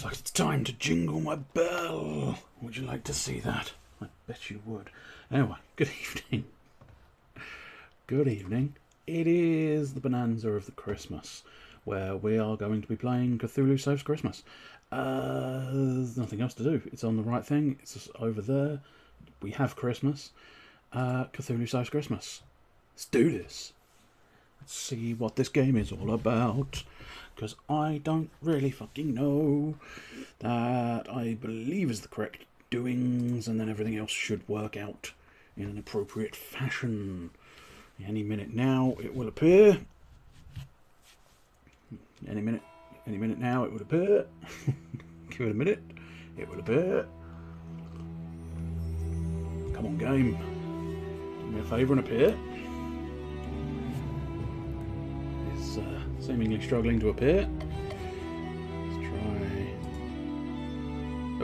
like it's time to jingle my bell. Would you like to see that? I bet you would. Anyway, good evening. Good evening. It is the Bonanza of the Christmas, where we are going to be playing Cthulhu Saves Christmas. There's nothing else to do. It's on the right thing. It's just over there. We have Christmas. Cthulhu Saves Christmas. Let's do this. Let's see what this game is all about. Because I don't really fucking know. That I believe is the correct doings, and then everything else should work out in an appropriate fashion. Any minute now it will appear. Any minute now it would appear. Give it a minute. It will appear. Come on, game. Do me a favour and appear. It's seemingly struggling to appear. Let's try.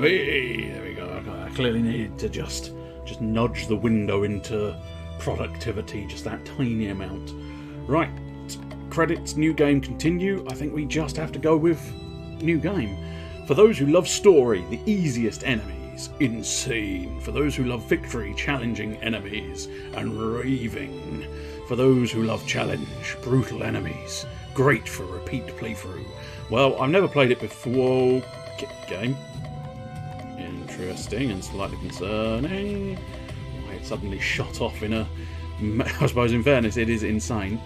Hey, there we go. I clearly needed to just nudge the window into productivity, just that tiny amount. Right. Credits, new game, continue. I think we just have to go with new game. For those who love story, the easiest enemies, insane. For those who love victory, challenging enemies, and raving. For those who love challenge, brutal enemies, great for repeat playthrough. Well, I've never played it before. Game. Interesting and slightly concerning. Why it suddenly shot off in a... I suppose in fairness it is insane.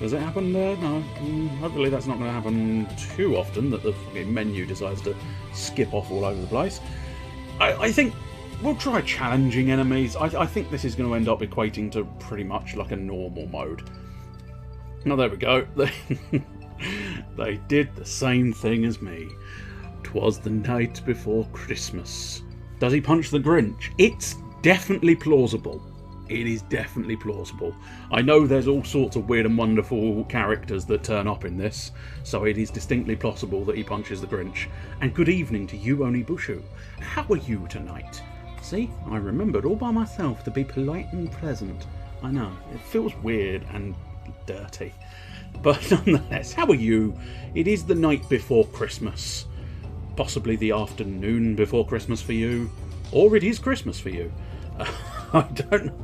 Does it happen there? No. Hopefully that's not going to happen too often, that the fucking menu decides to skip off all over the place. I think we'll try challenging enemies. I think this is going to end up equating to pretty much like a normal mode. Now there we go. They did the same thing as me. 'Twas the night before Christmas. Does he punch the Grinch? It's definitely plausible. It is definitely plausible. I know there's all sorts of weird and wonderful characters that turn up in this, so it is distinctly possible that he punches the Grinch. And good evening to you, Onibushu. How are you tonight? See, I remembered all by myself to be polite and pleasant. I know, it feels weird and dirty. But nonetheless, how are you? It is the night before Christmas. Possibly the afternoon before Christmas for you. Or it is Christmas for you. I don't know.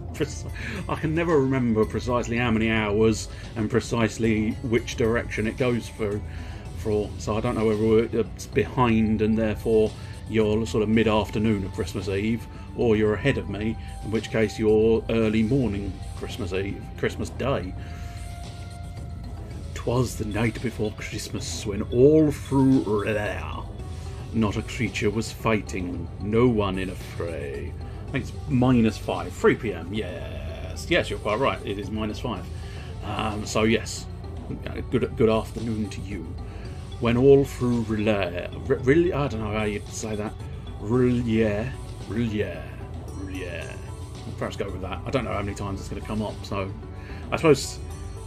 I can never remember precisely how many hours and precisely which direction it goes through. So I don't know whether it's behind and therefore you're sort of mid-afternoon of Christmas Eve, or you're ahead of me, in which case you're early morning Christmas Eve, Christmas Day. 'Twas the night before Christmas when all through there not a creature was fighting, no one in a fray. I think it's -5, 3 p.m. Yes, you're quite right. It is -5. So yes, good afternoon to you. When all through relay, I don't know how you say that. Relay. Perhaps go with that. I don't know how many times it's going to come up. So I suppose,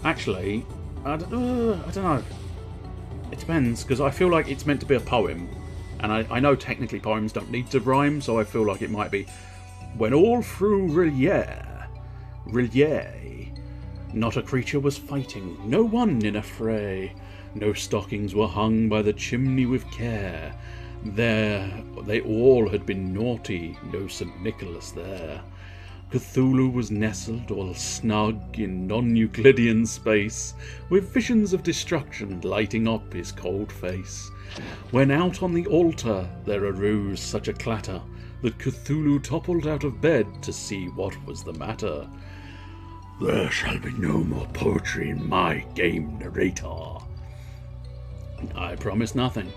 actually, I don't know. It depends, because I feel like it's meant to be a poem, and I know technically poems don't need to rhyme, so I feel like it might be. When all through Rillier, not a creature was fighting, no one in a fray. No stockings were hung by the chimney with care. There they all had been naughty, no St. Nicholas there. Cthulhu was nestled all snug in non-Euclidean space, with visions of destruction lighting up his cold face. When out on the altar there arose such a clatter, that Cthulhu toppled out of bed to see what was the matter. There shall be no more poetry in my game, narrator. I promise nothing.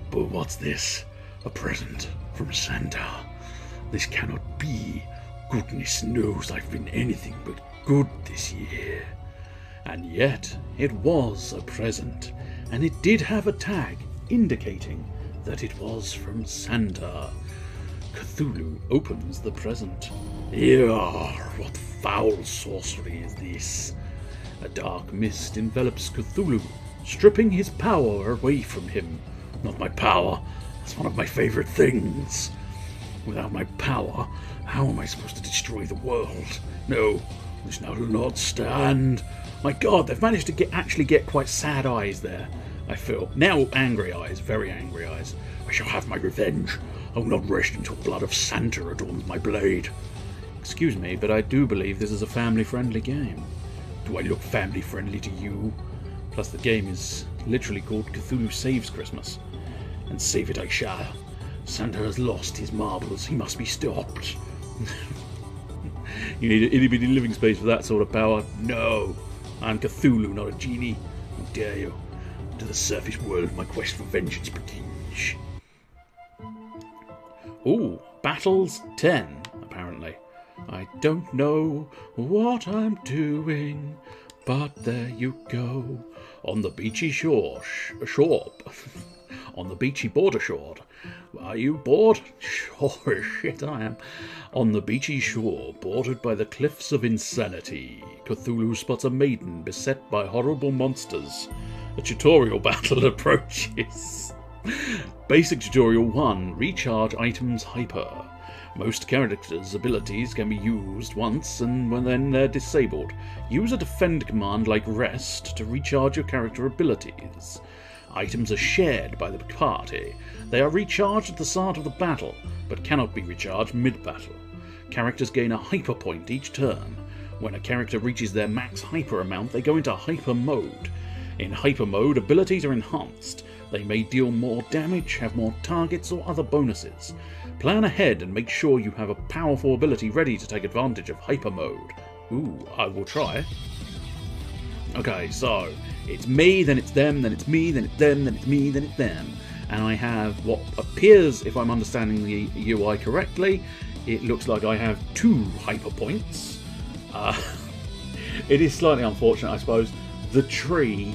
But what's this? A present from Santa? This cannot be. Goodness knows I've been anything but good this year. And yet it was a present, and it did have a tag indicating that it was from Santa. Cthulhu opens the present. Yar, what foul sorcery is this? A dark mist envelops Cthulhu, stripping his power away from him. Not my power. That's one of my favourite things. Without my power, how am I supposed to destroy the world? No, this now will not stand. My God, they've managed to actually get quite sad eyes there. I feel. Now angry eyes, very angry eyes. I shall have my revenge. I will not rest until the blood of Santa adorns my blade. Excuse me, but I do believe this is a family-friendly game. Do I look family-friendly to you? Plus the game is literally called Cthulhu Saves Christmas. And save it I shall. Santa has lost his marbles. He must be stopped. You need an itty-bitty living space for that sort of power. No. I'm Cthulhu, not a genie. How dare you? To the surface world, my quest for vengeance begins. Ooh, battles 10, apparently. I don't know what I'm doing, but there you go. On the beachy shore. On the beachy border shore. Are you bored? Sure as shit I am. On the beachy shore, bordered by the cliffs of insanity, Cthulhu spots a maiden beset by horrible monsters. A tutorial battle approaches. Basic Tutorial 1. Recharge items hyper. Most characters' abilities can be used once and then they're disabled. Use a defend command like rest to recharge your character abilities. Items are shared by the party. They are recharged at the start of the battle, but cannot be recharged mid-battle. Characters gain a hyper point each turn. When a character reaches their max hyper amount, they go into hyper mode. In hyper mode, abilities are enhanced. They may deal more damage, have more targets, or other bonuses. Plan ahead and make sure you have a powerful ability ready to take advantage of hyper mode. Ooh, I will try. Okay, so it's me, then it's them, then it's me, then it's them, then it's me, then it's them. And I have what appears, if I'm understanding the UI correctly, it looks like I have 2 hyper points. It is slightly unfortunate, I suppose. The tree,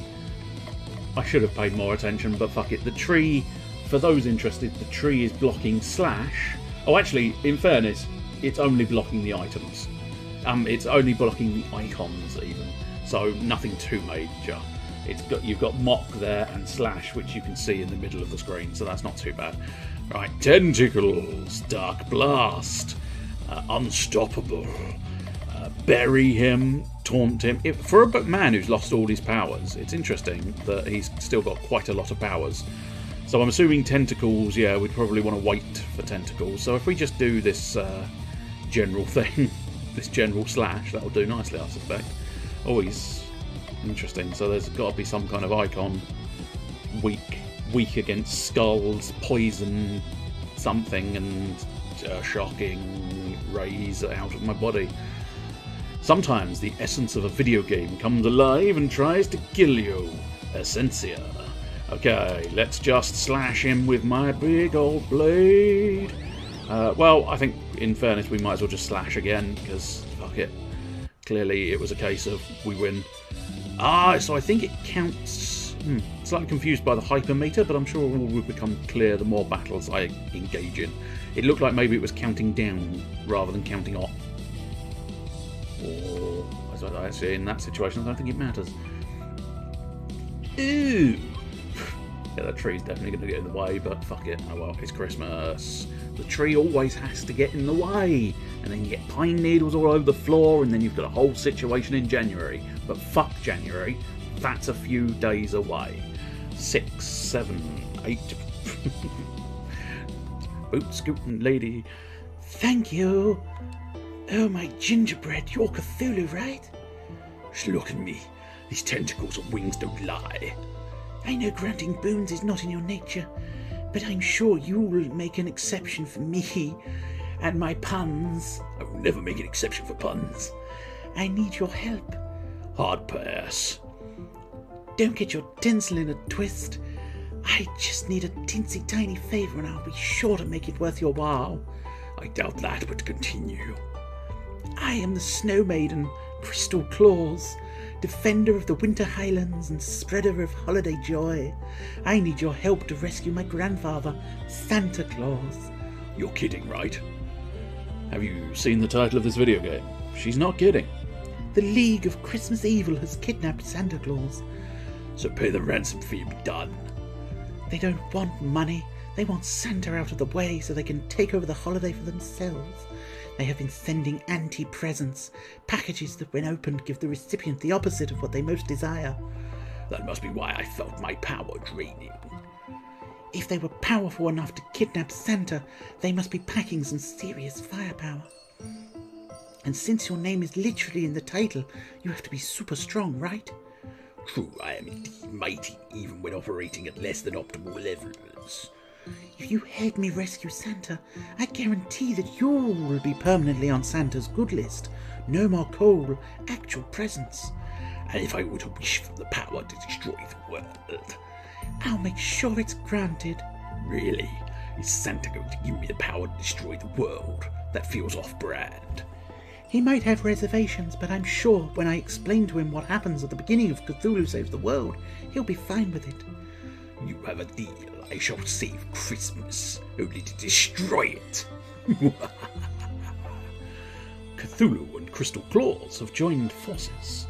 I should have paid more attention, but fuck it. The tree, for those interested, the tree is blocking slash. Oh, actually, in fairness, it's only blocking the items. It's only blocking the icons, even. So nothing too major. You've got mock there and slash, which you can see in the middle of the screen, so that's not too bad. Right, tentacles, dark blast, unstoppable, bury him, taunt him. For a man who's lost all his powers, it's interesting that he's still got quite a lot of powers. So I'm assuming tentacles, yeah, we'd probably want to wait for tentacles. So if we just do this general thing, this general slash, that'll do nicely, I suspect. Always interesting. So there's got to be some kind of icon. Weak against skulls, poison, something, and shocking rays out of my body. Sometimes the essence of a video game comes alive and tries to kill you. Essentia. Okay, let's just slash him with my big old blade. Well, I think, in fairness, we might as well just slash again, because, fuck it. Clearly, it was a case of we win. So I think it counts... slightly confused by the hypermeter, but I'm sure all will become clear the more battles I engage in. It looked like maybe it was counting down rather than counting up. Or, actually, in that situation, I don't think it matters. Ooh! Yeah, that tree's definitely going to get in the way, but fuck it. Oh well, it's Christmas. The tree always has to get in the way. And then you get pine needles all over the floor, and then you've got a whole situation in January. But fuck January. That's a few days away. 6, 7, 8. Boot scooting lady. Thank you. Oh, my gingerbread, you're Cthulhu, right? Just look at me. These tentacles and wings don't lie. I know granting boons is not in your nature, but I'm sure you will make an exception for me and my puns. I will never make an exception for puns. I need your help. Hard pass. Don't get your tinsel in a twist. I just need a teensy tiny favour and I'll be sure to make it worth your while. I doubt that, but continue. I am the Snow Maiden, Crystal Claus, defender of the Winter Highlands and spreader of holiday joy. I need your help to rescue my grandfather, Santa Claus. You're kidding, right? Have you seen the title of this video game? She's not kidding. The League of Christmas Evil has kidnapped Santa Claus. So pay the ransom fee and be done. They don't want money. They want Santa out of the way so they can take over the holiday for themselves. They have been sending anti-presents, packages that when opened give the recipient the opposite of what they most desire. That must be why I felt my power draining. If they were powerful enough to kidnap Santa, they must be packing some serious firepower. And since your name is literally in the title, you have to be super strong, right? True, I am indeed mighty, even when operating at less than optimal levels. If you help me rescue Santa, I guarantee that you will be permanently on Santa's good list. No more cold, actual presents. And if I were to wish for the power to destroy the world? I'll make sure it's granted. Really? Is Santa going to give me the power to destroy the world? That feels off-brand. He might have reservations, but I'm sure when I explain to him what happens at the beginning of Cthulhu Saves the World, he'll be fine with it. You have a deal. I shall save Christmas, only to destroy it. Cthulhu and Crystal Claws have joined forces.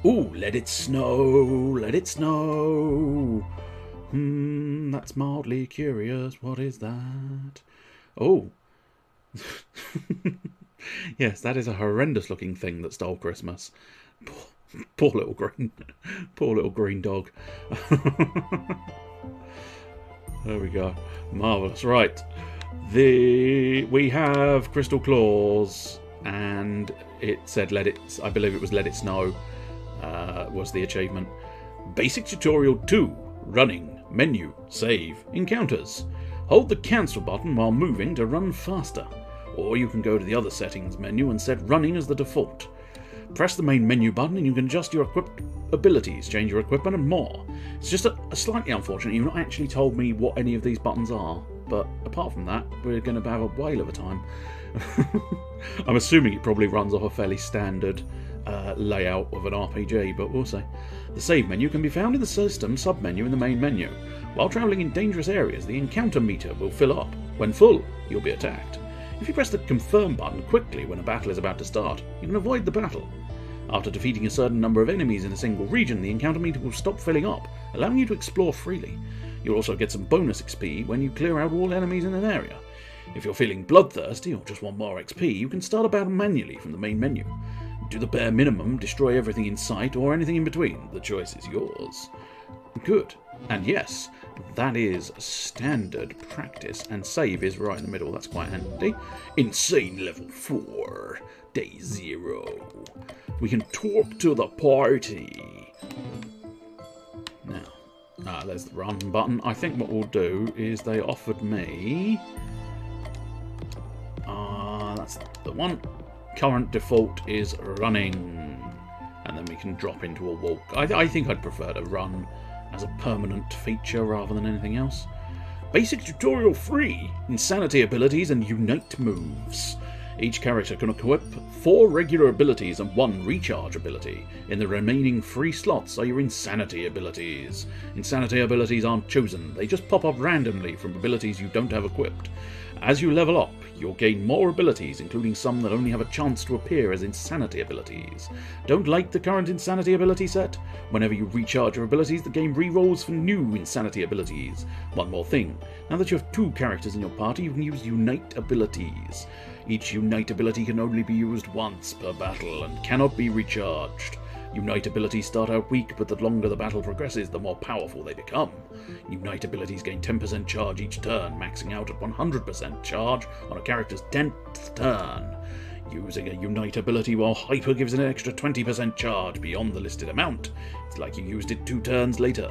Ooh, let it snow, let it snow. That's mildly curious. What is that? Oh. Yes, that is a horrendous looking thing that stole Christmas. Poor little green dog. There we go. Marvellous. Right. We have Crystal Claws, and it said I believe it was Let It Snow was the achievement. Basic Tutorial 2. Running. Menu. Save. Encounters. Hold the cancel button while moving to run faster. Or you can go to the other settings menu and set running as the default. Press the main menu button and you can adjust your equipped abilities, change your equipment and more. It's just a slightly unfortunate you've not actually told me what any of these buttons are, but apart from that, we're going to have a whale of a time. I'm assuming it probably runs off a fairly standard layout of an RPG, but we'll see. The save menu can be found in the system submenu in the main menu. While travelling in dangerous areas, the encounter meter will fill up. When full, you'll be attacked. If you press the confirm button quickly when a battle is about to start, you can avoid the battle. After defeating a certain number of enemies in a single region, the encounter meter will stop filling up, allowing you to explore freely. You'll also get some bonus XP when you clear out all enemies in an area. If you're feeling bloodthirsty or just want more XP, you can start a battle manually from the main menu. Do the bare minimum, destroy everything in sight, or anything in between. The choice is yours. Good. And yes, that is standard practice, and save is right in the middle. That's quite handy. Insane level 4, day 0. We can talk to the party. Now, there's the run button. I think what we'll do is they offered me... that's the one. Current default is running. And then we can drop into a walk. I think I'd prefer to run as a permanent feature rather than anything else. Basic Tutorial 3. Insanity abilities and unite moves. Each character can equip 4 regular abilities and 1 recharge ability. In the remaining 3 slots are your insanity abilities. Insanity abilities aren't chosen, they just pop up randomly from abilities you don't have equipped. As you level up, you'll gain more abilities, including some that only have a chance to appear as insanity abilities. Don't like the current insanity ability set? Whenever you recharge your abilities, the game re-rolls for new insanity abilities. One more thing, now that you have 2 characters in your party, you can use unite abilities. Each unite ability can only be used once per battle and cannot be recharged. Unite abilities start out weak, but the longer the battle progresses, the more powerful they become. Unite abilities gain 10% charge each turn, maxing out at 100% charge on a character's 10th turn. Using a Unite ability while Hyper gives it an extra 20% charge beyond the listed amount. It's like you used it 2 turns later.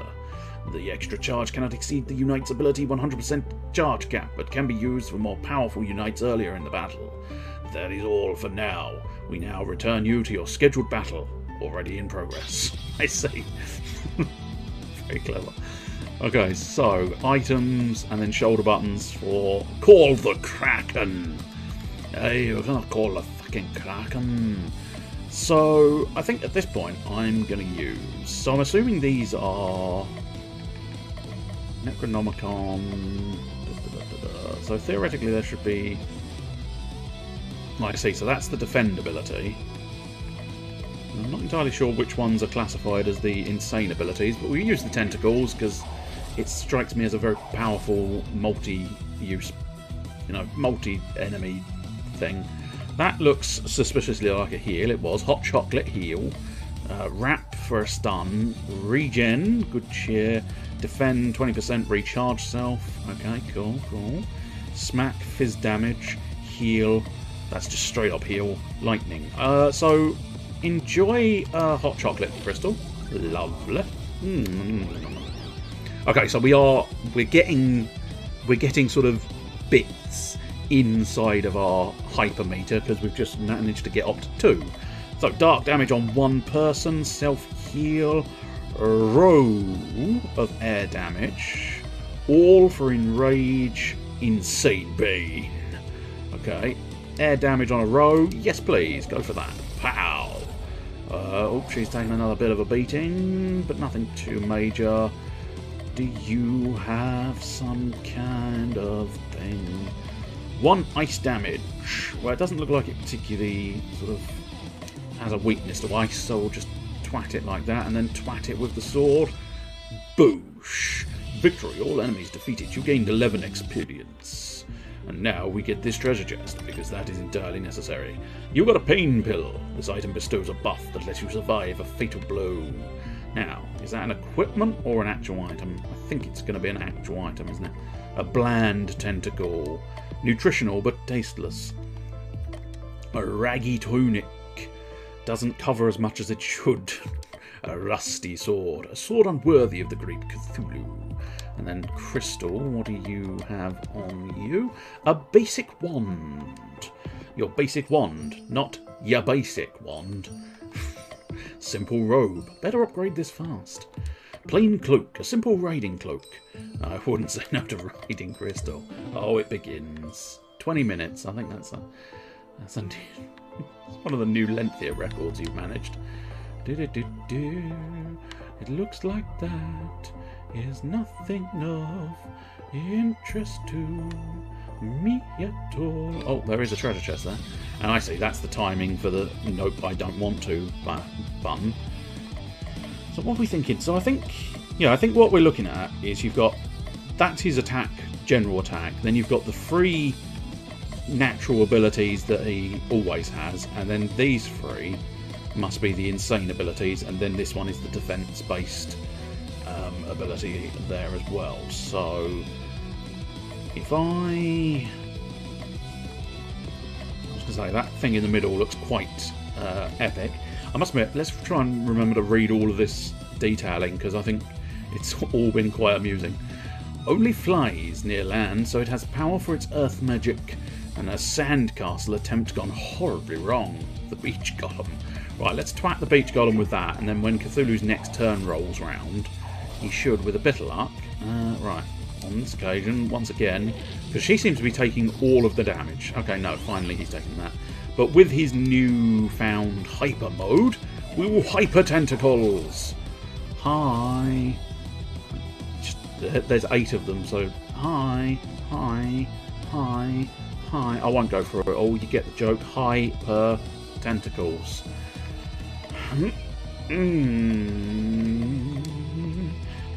The extra charge cannot exceed the Unite's ability 100% charge cap, but can be used for more powerful Unites earlier in the battle. That is all for now. We now return you to your scheduled battle, already in progress. I see. Very clever. Okay, so items and then shoulder buttons for Call the Kraken. Hey, we're gonna call the fucking Kraken. So I think at this point I'm gonna use. So I'm assuming these are Necronomicon. So theoretically there should be. I see. So that's the defend ability. I'm not entirely sure which ones are classified as the insane abilities, but we use the tentacles because it strikes me as a very powerful multi-use, multi-enemy thing. That looks suspiciously like a heal. It was hot chocolate heal. Wrap for a stun. Regen, good cheer. Defend, 20% recharge self. Okay, cool. Smack, fizz damage. Heal. That's just straight up heal. Lightning. So, enjoy hot chocolate, Crystal. Lovely. Okay, so we're getting sort of bits inside of our hypermeter because we've just managed to get up to 2. So dark damage on 1 person, self-heal, row of air damage, all for enrage, insane bane. Okay, air damage on a row, yes please, go for that. Pow! Oh, she's taking another bit of a beating, but nothing too major. Do you have some kind of thing? 1 ice damage. Well, it doesn't look like it particularly sort of has a weakness to ice, so we'll just twat it like that, and then twat it with the sword. Boosh! Victory, all enemies defeated. You gained 11 experience. And now we get this treasure chest, because that is entirely necessary. You got a pain pill. This item bestows a buff that lets you survive a fatal blow. Now, is that an equipment or an actual item? I think it's going to be an actual item, isn't it? A bland tentacle. Nutritional, but tasteless. A raggy tunic. Doesn't cover as much as it should. A rusty sword. A sword unworthy of the great Cthulhu. And then Crystal, what do you have on you? A basic wand. Your basic wand, not your basic wand. Simple robe. Better upgrade this fast. Plain cloak. A simple riding cloak. I wouldn't say no to riding, Crystal. Oh, it begins. 20 minutes. I think that's one of the new lengthier records you've managed. It looks like that is nothing of interest to me at all. Oh, there is a treasure chest there. And I see that's the timing for the nope, I don't want to button. So what are we thinking? So I think what we're looking at is you've got, that's his attack, general attack. Then you've got the 3 natural abilities that he always has. And then these 3 must be the insane abilities. And then this one is the defense-based ability there as well. So if I was going to say, that thing in the middle looks quite epic. I must admit, let's try and remember to read all of this detailing, because I think it's all been quite amusing. Only flies near land, so it has power for its earth magic, and a sandcastle attempt gone horribly wrong. The beach golem. Right, let's twat the beach golem with that, and then when Cthulhu's next turn rolls round, he should, with a bit of luck. Right, on this occasion, once again, because she seems to be taking all of the damage. Okay, no, finally he's taking that. But with his newfound hyper mode, we will hyper tentacles. Hi. There's 8 of them, so hi. I won't go for it all. You get the joke. Hyper tentacles.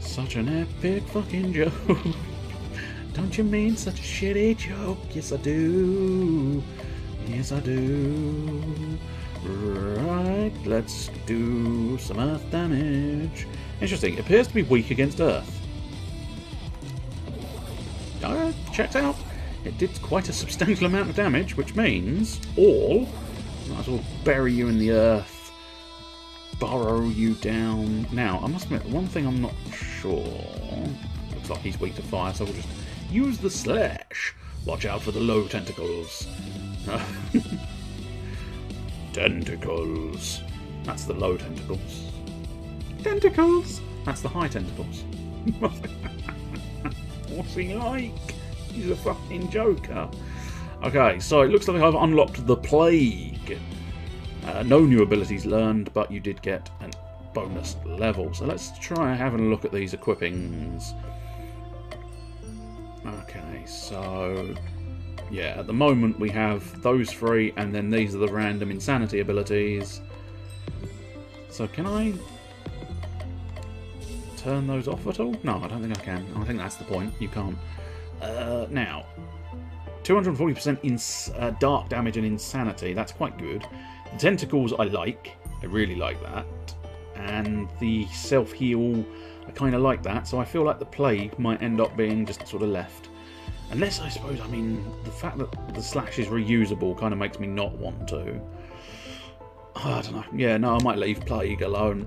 Such an epic fucking joke. Don't you mean such a shitty joke? Yes, I do. Yes, I do. Right, let's do some earth damage. Interesting. It appears to be weak against earth. Checked out. It did quite a substantial amount of damage, which means all. Might as well bury you in the earth. Burrow you down. Now, I must admit, one thing I'm not sure. Looks like he's weak to fire, so we'll just use the slash. Watch out for the low tentacles. Tentacles. That's the low tentacles. Tentacles. That's the high tentacles. What's he like? He's a fucking joker. Okay, so it looks like I've unlocked the plague. No new abilities learned, but you did get a bonus level. So let's try having a look at these equippings. Okay, so yeah, at the moment we have those 3, and then these are the random insanity abilities. So can I turn those off at all? No, I don't think I can. I think that's the point. You can't. Now, 240% dark damage and insanity. That's quite good. The tentacles I like. I really like that. And the self-heal, I kind of like that. So I feel like the plague might end up being just sort of left. Unless, I suppose, I mean, the fact that the slash is reusable kind of makes me not want to. Oh, I don't know. Yeah, no, I might leave plague alone.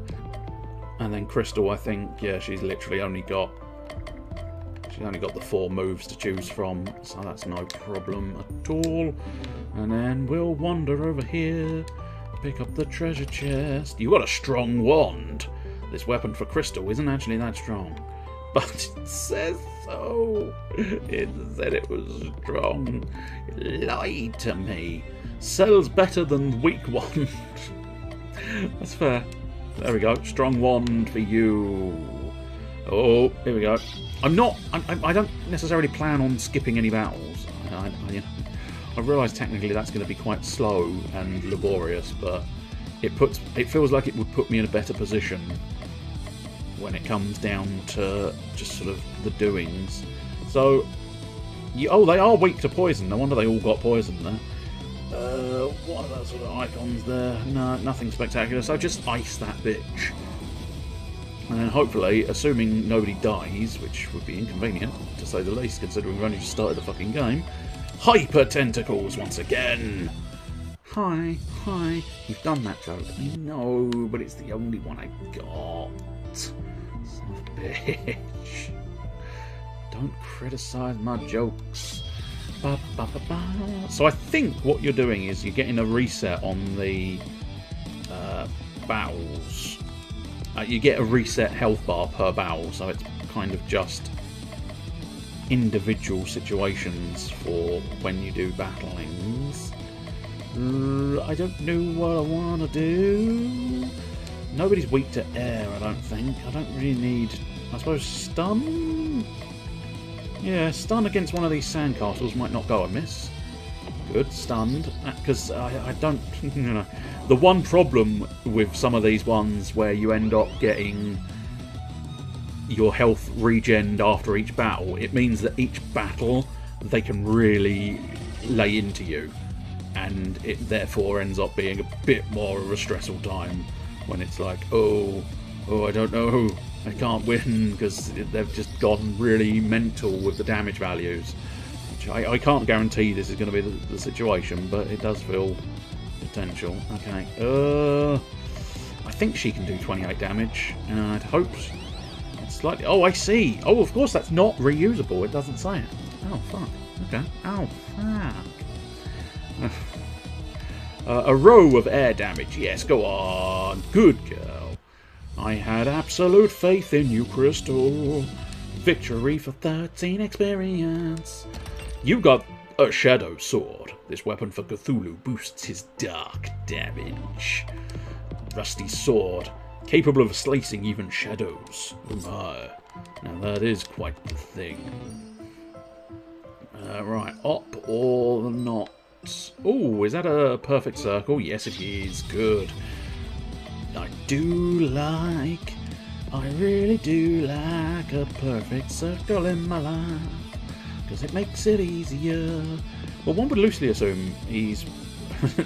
And then Crystal, I think, yeah, she's literally only got the 4 moves to choose from, so that's no problem at all. And then we'll wander over here, pick up the treasure chest. You got a strong wand. This weapon for Crystal isn't actually that strong, but it says so. It said it was strong. It lied to me. Sells better than weak wand. That's fair. There we go. Strong wand for you. Oh, here we go. I don't necessarily plan on skipping any battles. I realise technically that's going to be quite slow and laborious, but it feels like it would put me in a better position when it comes down to just sort of the doings. So, they are weak to poison. No wonder they all got poison there. What are those sort of icons there? No, nothing spectacular. So just ice that bitch. And then hopefully, assuming nobody dies, which would be inconvenient, to say the least, considering we've only just started the fucking game, Hyper Tentacles once again! Hi. You've done that joke. I know, but it's the only one I've got. Son of a bitch. Don't criticise my jokes. Ba, ba, ba, ba. So I think what you're doing is you're getting a reset on the battles. You get a reset health bar per battle, so it's kind of just individual situations for when you do battlings. I don't know what I want to do. Nobody's weak to air, I don't think. I don't really need, I suppose, stun? Yeah, stun against one of these sandcastles might not go amiss. Good, stunned. Because I don't... You know, the one problem with some of these ones where you end up getting your health regened after each battle, it means that each battle they can really lay into you. And it therefore ends up being a bit more of a stressful time when it's like, oh, I don't know, I can't win because they've just gone really mental with the damage values. Which I can't guarantee this is going to be the situation, but it does feel potential. Okay, I think she can do 28 damage, and I'd hope slightly. Oh, I see. Oh, of course, that's not reusable. It doesn't say it. Oh, fuck. Okay. Oh, fuck. A row of air damage. Yes, go on. Good girl. I had absolute faith in you, Crystal. Victory for 13 experience. You got a Shadow Sword. This weapon for Cthulhu boosts his dark damage. Rusty sword, capable of slicing even shadows. Oh my. Now that is quite the thing. Right, up or not? Oh, is that a perfect circle? Yes, it is. Good. I really do like a perfect circle in my life, because it makes it easier. Well, one would loosely assume he's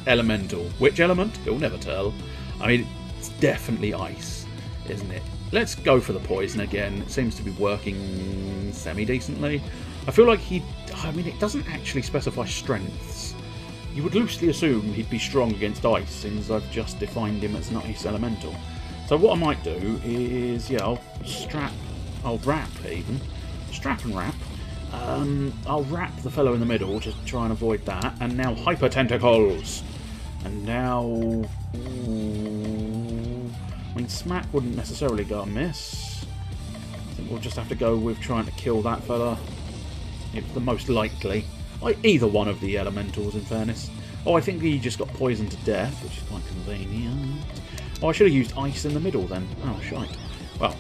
elemental. Which element? You'll never tell. I mean, it's definitely ice, isn't it? Let's go for the poison again. It seems to be working semi-decently. I feel like it doesn't actually specify strengths. You would loosely assume he'd be strong against ice, since I've just defined him as an ice elemental. So what I might do is, yeah, I'll wrap even. Strap and wrap. I'll wrap the fellow in the middle to try and avoid that. And now Hyper Tentacles. And now... Ooh, I mean, Smack wouldn't necessarily go amiss. I think we'll just have to go with trying to kill that fella. It's the most likely. Either one of the elementals, in fairness. Oh, I think he just got poisoned to death, which is quite convenient. Oh, I should have used ice in the middle then. Oh, shite. Well,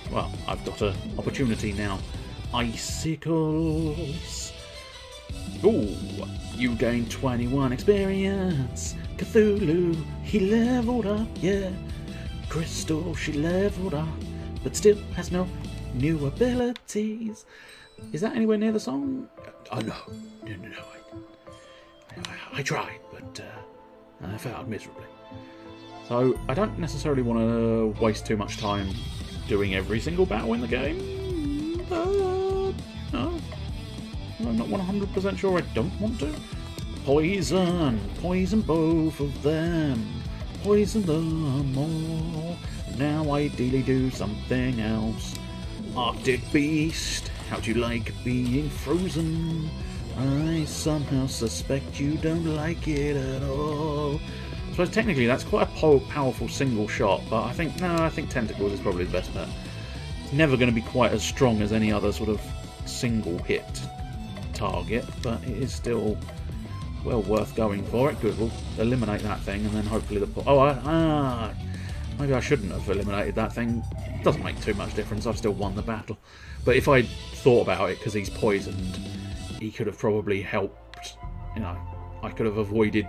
I've got an opportunity now. Icicles. Ooh, you gained 21 experience. Cthulhu, he leveled up, yeah. Crystal, she leveled up, but still has no new abilities. Is that anywhere near the song? Oh, no. I tried, but I failed miserably. So I don't necessarily want to waste too much time doing every single battle in the game. No, I'm not 100% sure I don't want to. Poison, poison both of them, poison them all. Now ideally do something else. Arctic Beast, how'd you like being frozen? I somehow suspect you don't like it at all. I suppose technically that's quite a powerful single shot, but I think Tentacles is probably the best bet. It's never going to be quite as strong as any other sort of single hit target, but it is still well worth going for it. Good, we'll eliminate that thing, and then hopefully maybe I shouldn't have eliminated that thing. It doesn't make too much difference, I've still won the battle. But if I'd thought about it, because he's poisoned, he could have probably helped, you know, I could have avoided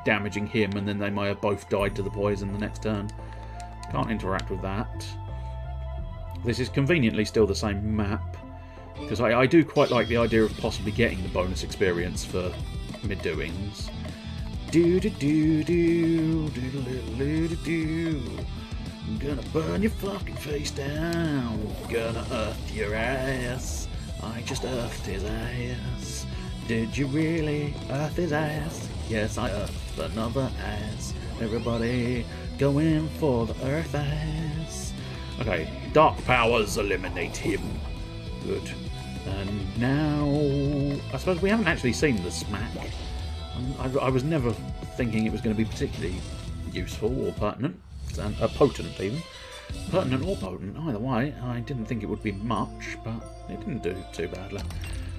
damaging him, and then they might have both died to the poison the next turn. Can't interact with that. This is conveniently still the same map, because I do quite like the idea of possibly getting the bonus experience for mid-doings. I'm gonna burn your fucking face down. Gonna earth your ass. I just earthed his ass. Did you really earth his ass? Yes, I earthed another ass. Everybody go in for the earth ass. Okay, dark powers, eliminate him. Good. And now, I suppose we haven't actually seen the smack. I was never thinking it was going to be particularly useful or pertinent. Potent even. Pertinent or potent, either way. I didn't think it would be much, but it didn't do too badly.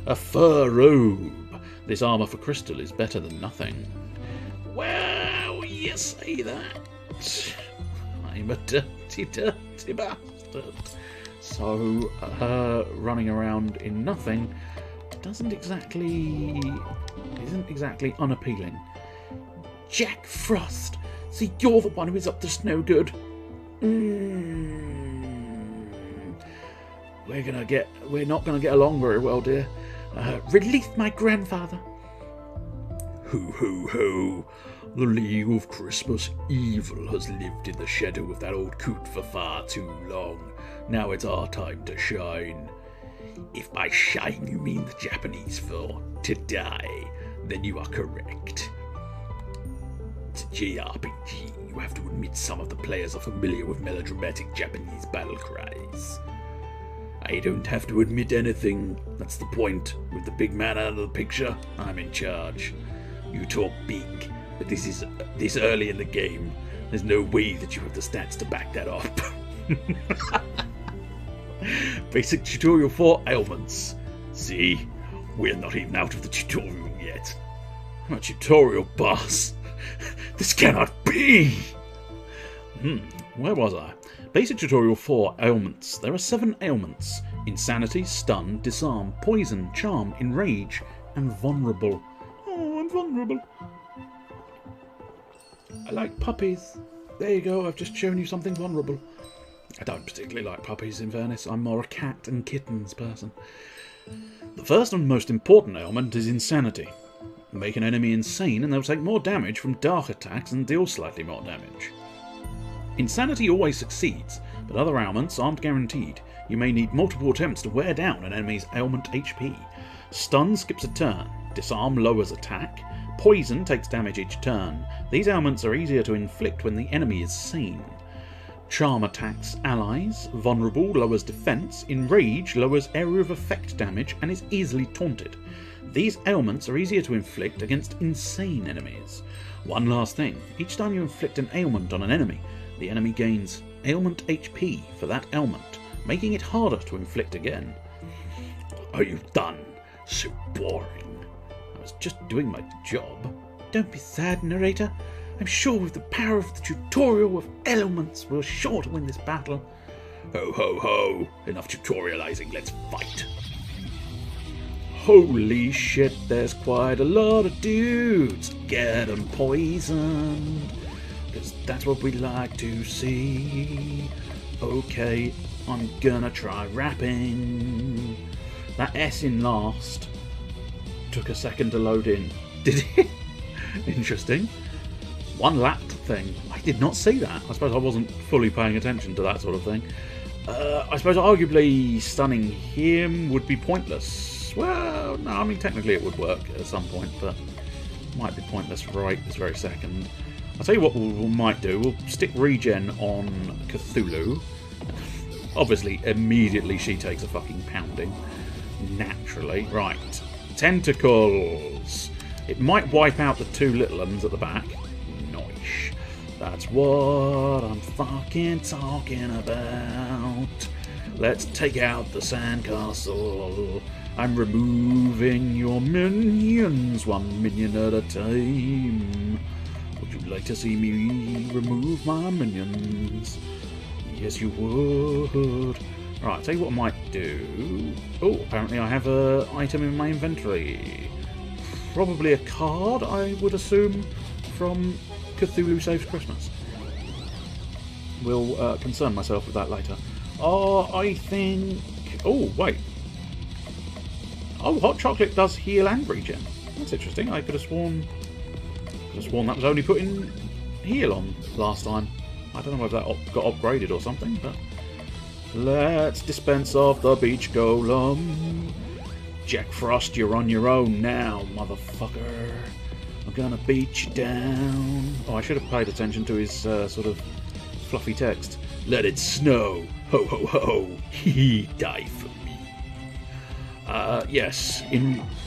A fur robe. This armour for crystal is better than nothing. Well, you say that. I'm a dirty, dirty bastard. So, running around in nothing isn't exactly unappealing. Jack Frost, so you're the one who is up to no good. We're not gonna get along very well, dear. Release my grandfather. Ho ho ho! The League of Christmas Evil has lived in the shadow of that old coot for far too long. Now it's our time to shine. If by shine you mean the Japanese for to die, then you are correct. It's a JRPG. You have to admit some of the players are familiar with melodramatic Japanese battle cries. I don't have to admit anything. That's the point. With the big man out of the picture, I'm in charge. You talk big, but this early in the game. There's no way that you have the stats to back that up. Basic tutorial 4 ailments. See, we're not even out of the tutorial yet. I'm a tutorial boss. This cannot be. Where was I? Basic tutorial 4 ailments. There are 7 ailments: insanity, stun, disarm, poison, charm, enrage, and vulnerable. Oh, I'm vulnerable. I like puppies. There you go, I've just shown you something vulnerable. I don't particularly like puppies, in fairness. I'm more a cat and kittens person. The first and most important ailment is insanity. Make an enemy insane and they'll take more damage from dark attacks and deal slightly more damage. Insanity always succeeds, but other ailments aren't guaranteed. You may need multiple attempts to wear down an enemy's ailment HP. Stun skips a turn. Disarm lowers attack. Poison takes damage each turn. These ailments are easier to inflict when the enemy is sane. Charm attacks allies. Vulnerable lowers defense. Enrage lowers area of effect damage and is easily taunted. These ailments are easier to inflict against insane enemies. One last thing. Each time you inflict an ailment on an enemy, the enemy gains ailment HP for that ailment, making it harder to inflict again. Are you done? So boring. I was just doing my job. Don't be sad, narrator. I'm sure with the power of the tutorial of ailments, we're sure to win this battle. Ho ho ho! Enough tutorializing, let's fight! Holy shit, there's quite a lot of dudes. Get them poisoned, 'cause that's what we like to see. Okay, I'm gonna try rapping. That S in last took a second to load in. Did it? Interesting. One lap thing. I did not see that. I suppose I wasn't fully paying attention to that sort of thing. I suppose arguably stunning him would be pointless. Well, no, I mean technically it would work at some point, but might be pointless right this very second. I'll tell you what we might do. We'll stick regen on Cthulhu. Obviously, immediately she takes a fucking pounding. Naturally. Right. Tentacles. It might wipe out the two little ones at the back. Nice. That's what I'm fucking talking about. Let's take out the sandcastle. I'm removing your minions, 1 minion at a time. Would you like to see me remove my minions? Yes, you would. Right, I'll tell you what I might do. Oh, apparently I have an item in my inventory. Probably a card, I would assume, from Cthulhu Saves Christmas. We'll concern myself with that later. I think... Oh, wait. Oh, hot chocolate does heal and regen. That's interesting. I could have sworn that was only putting heal on last time. I don't know whether that got upgraded or something, but... Let's dispense off the beach golem. Jack Frost, you're on your own now, motherfucker. I'm gonna beat you down. Oh, I should have paid attention to his sort of fluffy text. Let it snow. Ho ho ho. He die for me. Yes.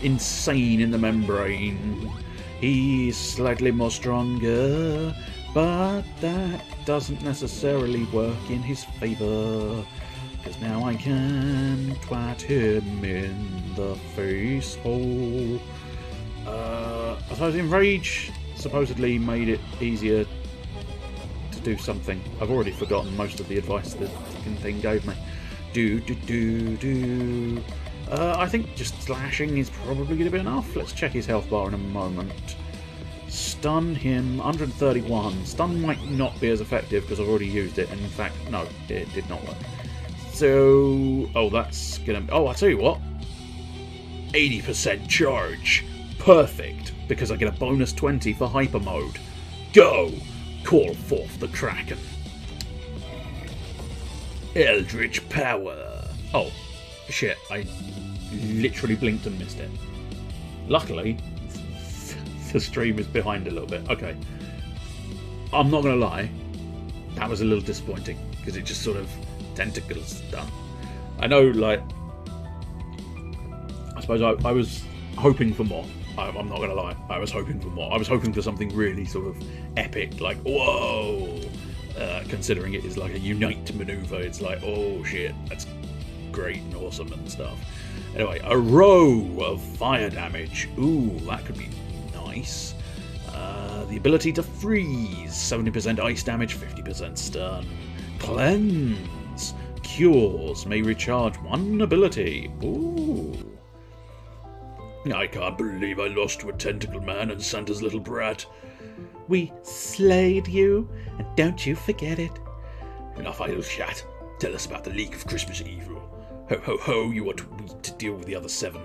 Insane in the membrane. He's slightly more stronger, but that doesn't necessarily work in his favour. Because now I can twat him in the face hole. I suppose Enrage supposedly made it easier to do something. I've already forgotten most of the advice the fucking thing gave me. I think just slashing is probably going to be enough. Let's check his health bar in a moment. Stun him, 131. Stun might not be as effective because I've already used it. And in fact, no, it did not work. So, oh, that's gonna... Oh, I'll tell you what. 80% charge. Perfect, because I get a bonus 20 for hyper mode. Go! Call forth the Kraken. Eldritch power. Oh, shit, I literally blinked and missed it. Luckily, the stream is behind a little bit. Okay. I'm not going to lie. That was a little disappointing, because it just sort of... Tentacles done. I know, like... I suppose I was hoping for more. I'm not going to lie. I was hoping for more. I was hoping for something really sort of epic, like, whoa! Considering it is like a unite maneuver, it's like, oh shit, that's great and awesome and stuff. Anyway, a row of fire damage. Ooh, that could be nice. The ability to freeze. 70% ice damage, 50% stun. Cleanse. Cures. May recharge one ability. Ooh. I can't believe I lost to a tentacle man and Santa's little brat. We slayed you, and don't you forget it. Enough idle chat. Tell us about the League of Christmas Evil. Ho ho ho, you are too weak to deal with the other 6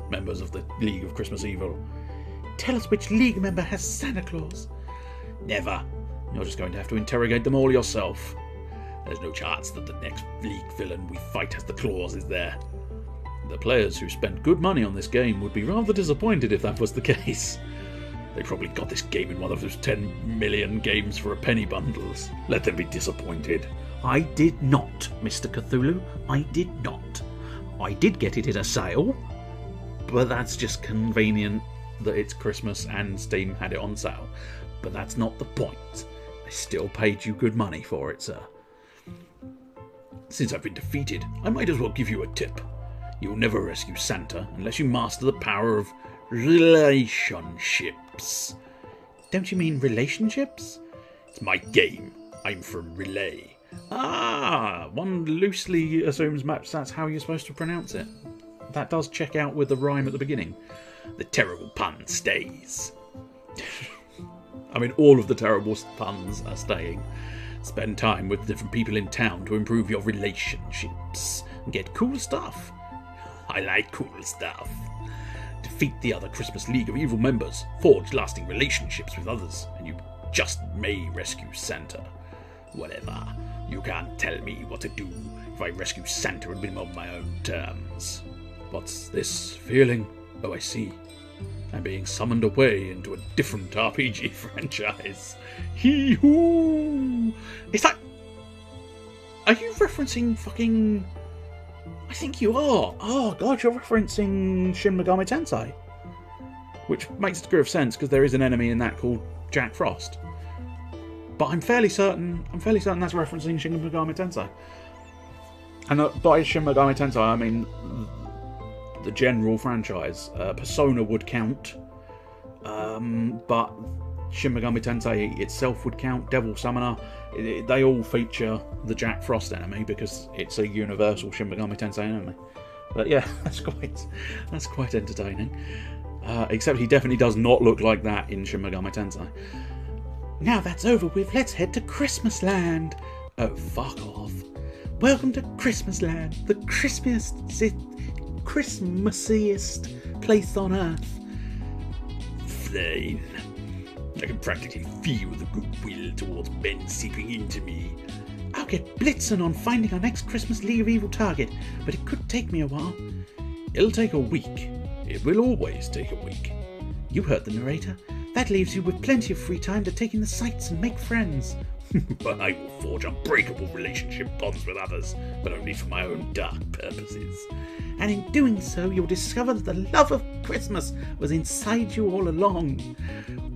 members of the League of Christmas Evil. Tell us which League member has Santa Claus. Never. You're just going to have to interrogate them all yourself. There's no chance that the next League villain we fight has the claws, is there? The players who spent good money on this game would be rather disappointed if that was the case. They probably got this game in one of those 10 million games for a penny bundles. Let them be disappointed. I did not, Mr. Cthulhu. I did not. I did get it in a sale, but that's just convenient that it's Christmas and Steam had it on sale. But that's not the point. I still paid you good money for it, sir. Since I've been defeated, I might as well give you a tip. You'll never rescue Santa unless you master the power of relationships. Don't you mean relationships? It's my game. I'm from Relay. Ah, one loosely assumes that's how you're supposed to pronounce it. That does check out with the rhyme at the beginning. The terrible pun stays. I mean, all of the terrible puns are staying. Spend time with different people in town to improve your relationships and get cool stuff. I like cool stuff. defeat the other Christmas League of Evil members, forge lasting relationships with others, and you just may rescue Santa. Whatever. You can't tell me what to do. If I rescue Santa, it'll be on my own terms. What's this feeling? Oh, I see. I'm being summoned away into a different RPG franchise. Hee-hoo! Is that... Are you referencing fucking... I think you are. Oh, God, you're referencing Shin Megami Tensei. Which makes a degree of sense, because there is an enemy in that called Jack Frost. But I'm fairly certain that's referencing Shin Megami Tensei. And by Shin Megami Tensei, I mean the general franchise. Persona would count, but Shin Megami Tensei itself would count. Devil Summoner, they all feature the Jack Frost enemy because it's a universal Shin Megami Tensei enemy. But yeah, that's quite entertaining. Except he definitely does not look like that in Shin Megami Tensei. Now that's over with, let's head to Christmas Land. Oh, fuck off. Welcome to Christmas Land, the Christmassiest place on Earth. Fine. I can practically feel the goodwill towards men seeping into me. I'll get blitzing on finding our next Christmas League of Evil target, but it could take me a while. It'll take a week. It will always take a week. You heard the narrator. That leaves you with plenty of free time to take in the sights and make friends. But I will forge unbreakable relationship bonds with others, but only for my own dark purposes. And in doing so, you'll discover that the love of Christmas was inside you all along.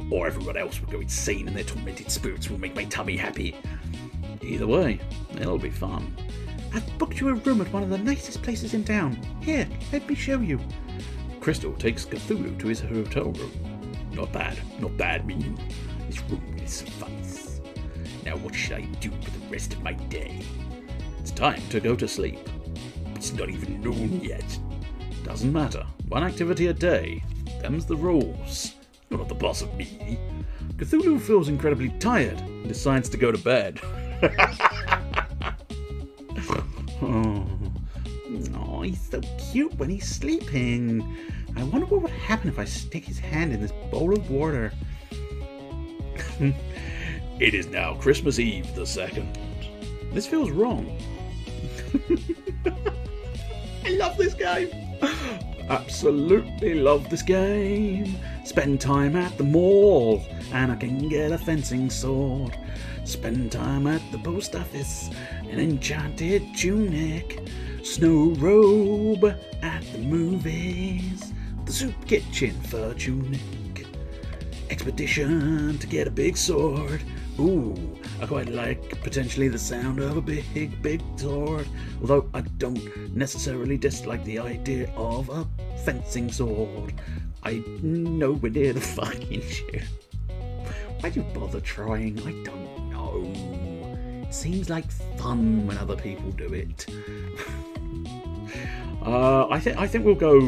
Or everyone else will go insane and their tormented spirits will make my tummy happy. Either way, it'll be fun. I've booked you a room at one of the nicest places in town. Here, let me show you. Crystal takes Cthulhu to his hotel room. Not bad, minion. This room will suffice. Now what should I do for the rest of my day? It's time to go to sleep. It's not even noon yet. Doesn't matter. One activity a day. Them's the rules. You're not the boss of me. Cthulhu feels incredibly tired and decides to go to bed. Oh, he's so cute when he's sleeping. I wonder what would happen if I stick his hand in this bowl of water. It is now Christmas Eve the 2nd. This feels wrong. I love this game. Absolutely love this game. Spend time at the mall and I can get a fencing sword. Spend time at the post office, an enchanted tunic. Snow robe at the movies. The soup kitchen fur tunic. Expedition to get a big sword. Ooh, I quite like potentially the sound of a big sword. Although I don't necessarily dislike the idea of a fencing sword. I nowhere near the fucking shit. Why'd you bother trying? I don't know. It seems like fun when other people do it. I think we'll go...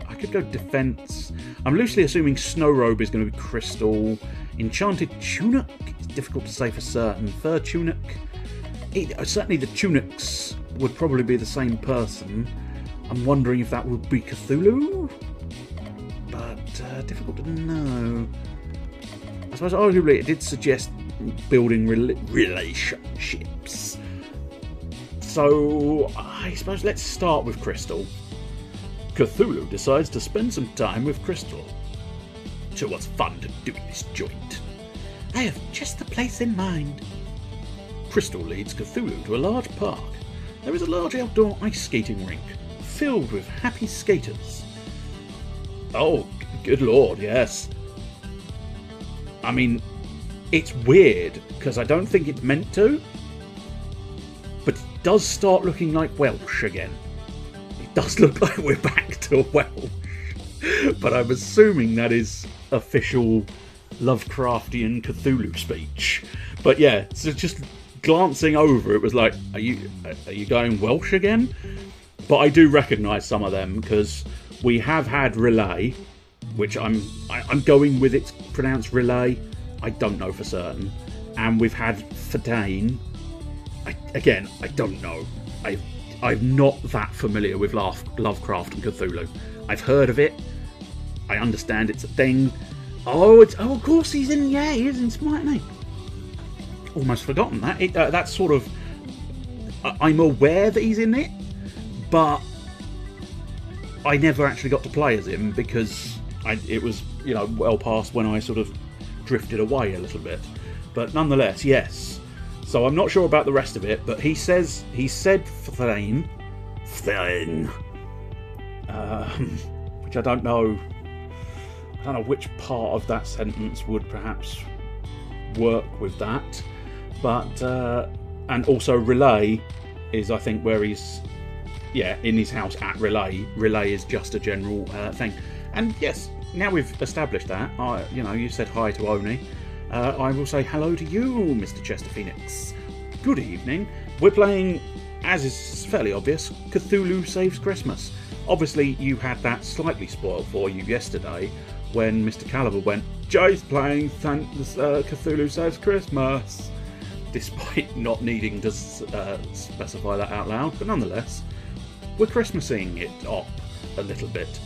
I could go defense. I'm loosely assuming snow robe is going to be crystal. Enchanted tunic? It's difficult to say for certain. Fur tunic? Certainly the tunics would probably be the same person. I'm wondering if that would be Cthulhu? But difficult to know. I suppose arguably it did suggest building relationships. So I suppose let's start with Crystal. Cthulhu decides to spend some time with Crystal. So what's fun to do in this joint? I have just the place in mind. Crystal leads Cthulhu to a large park. There is a large outdoor ice skating rink filled with happy skaters. Oh, good lord, yes. I mean, it's weird because I don't think it's meant to, but it does start looking like Welsh again. It does look like we're back to Welsh, but I'm assuming that is official Lovecraftian Cthulhu speech. But yeah, so just glancing over, it was like, are you going Welsh again? But I do recognise some of them because we have had Relay, which I'm going with it's pronounced Relay. I don't know for certain. And we've had Fadane. I don't know. I'm not that familiar with Lovecraft and Cthulhu. I've heard of it. I understand it's a thing. Oh, of course he's in. Yeah, he is in Smite, isn't he? Almost forgotten that. That's sort of. I'm aware that he's in it, but I never actually got to play as him because it was, well past when I sort of drifted away a little bit. But nonetheless, yes. So I'm not sure about the rest of it, but he said Thane, which I don't know which part of that sentence would perhaps work with that. But and also relay is, I think, where he's in his house at relay. Relay is just a general thing. And yes, now we've established that, you said hi to Oni. I will say hello to you, Mr. Chester Phoenix. Good evening. We're playing, as is fairly obvious, Cthulhu Saves Christmas. Obviously, you had that slightly spoiled for you yesterday when Mr. Caliber went, Jay's playing Cthulhu Saves Christmas, despite not needing to specify that out loud. But nonetheless, we're Christmasing it up a little bit.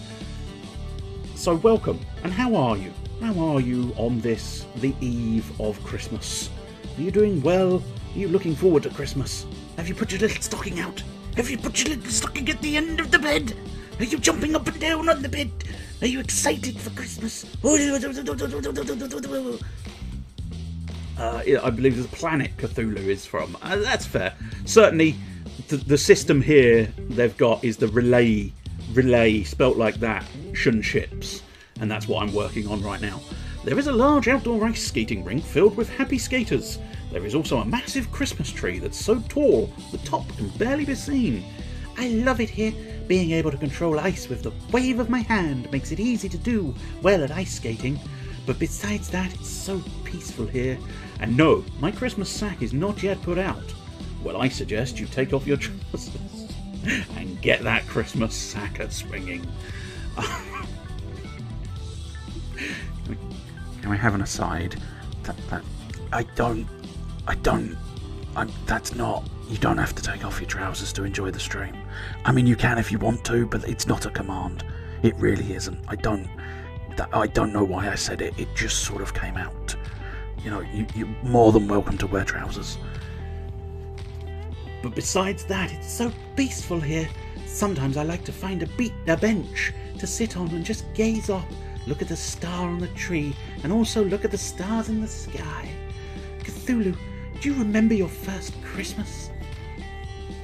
So welcome, and how are you? How are you on this, the eve of Christmas? Are you doing well? Are you looking forward to Christmas? Have you put your little stocking out? Have you put your little stocking at the end of the bed? Are you jumping up and down on the bed? Are you excited for Christmas? I believe the planet Cthulhu is from. That's fair. Certainly, the system here they've got is the relay spelt like that, shun ships, and that's what I'm working on right now. There is a large outdoor ice skating rink filled with happy skaters. There is also a massive Christmas tree that's so tall the top can barely be seen. I love it here. Being able to control ice with the wave of my hand makes it easy to do well at ice skating. But besides that, it's so peaceful here. And no, my Christmas sack is not yet put out. Well, I suggest you take off your trousers and get that Christmas sack a swinging. Can we have an aside? You don't have to take off your trousers to enjoy the stream. I mean, you can if you want to, but it's not a command. It really isn't. I don't know why I said it. It just sort of came out. You're more than welcome to wear trousers. But besides that, it's so peaceful here. Sometimes I like to find a bench to sit on and just gaze up, look at the star on the tree, and also look at the stars in the sky. Cthulhu, do you remember your first Christmas?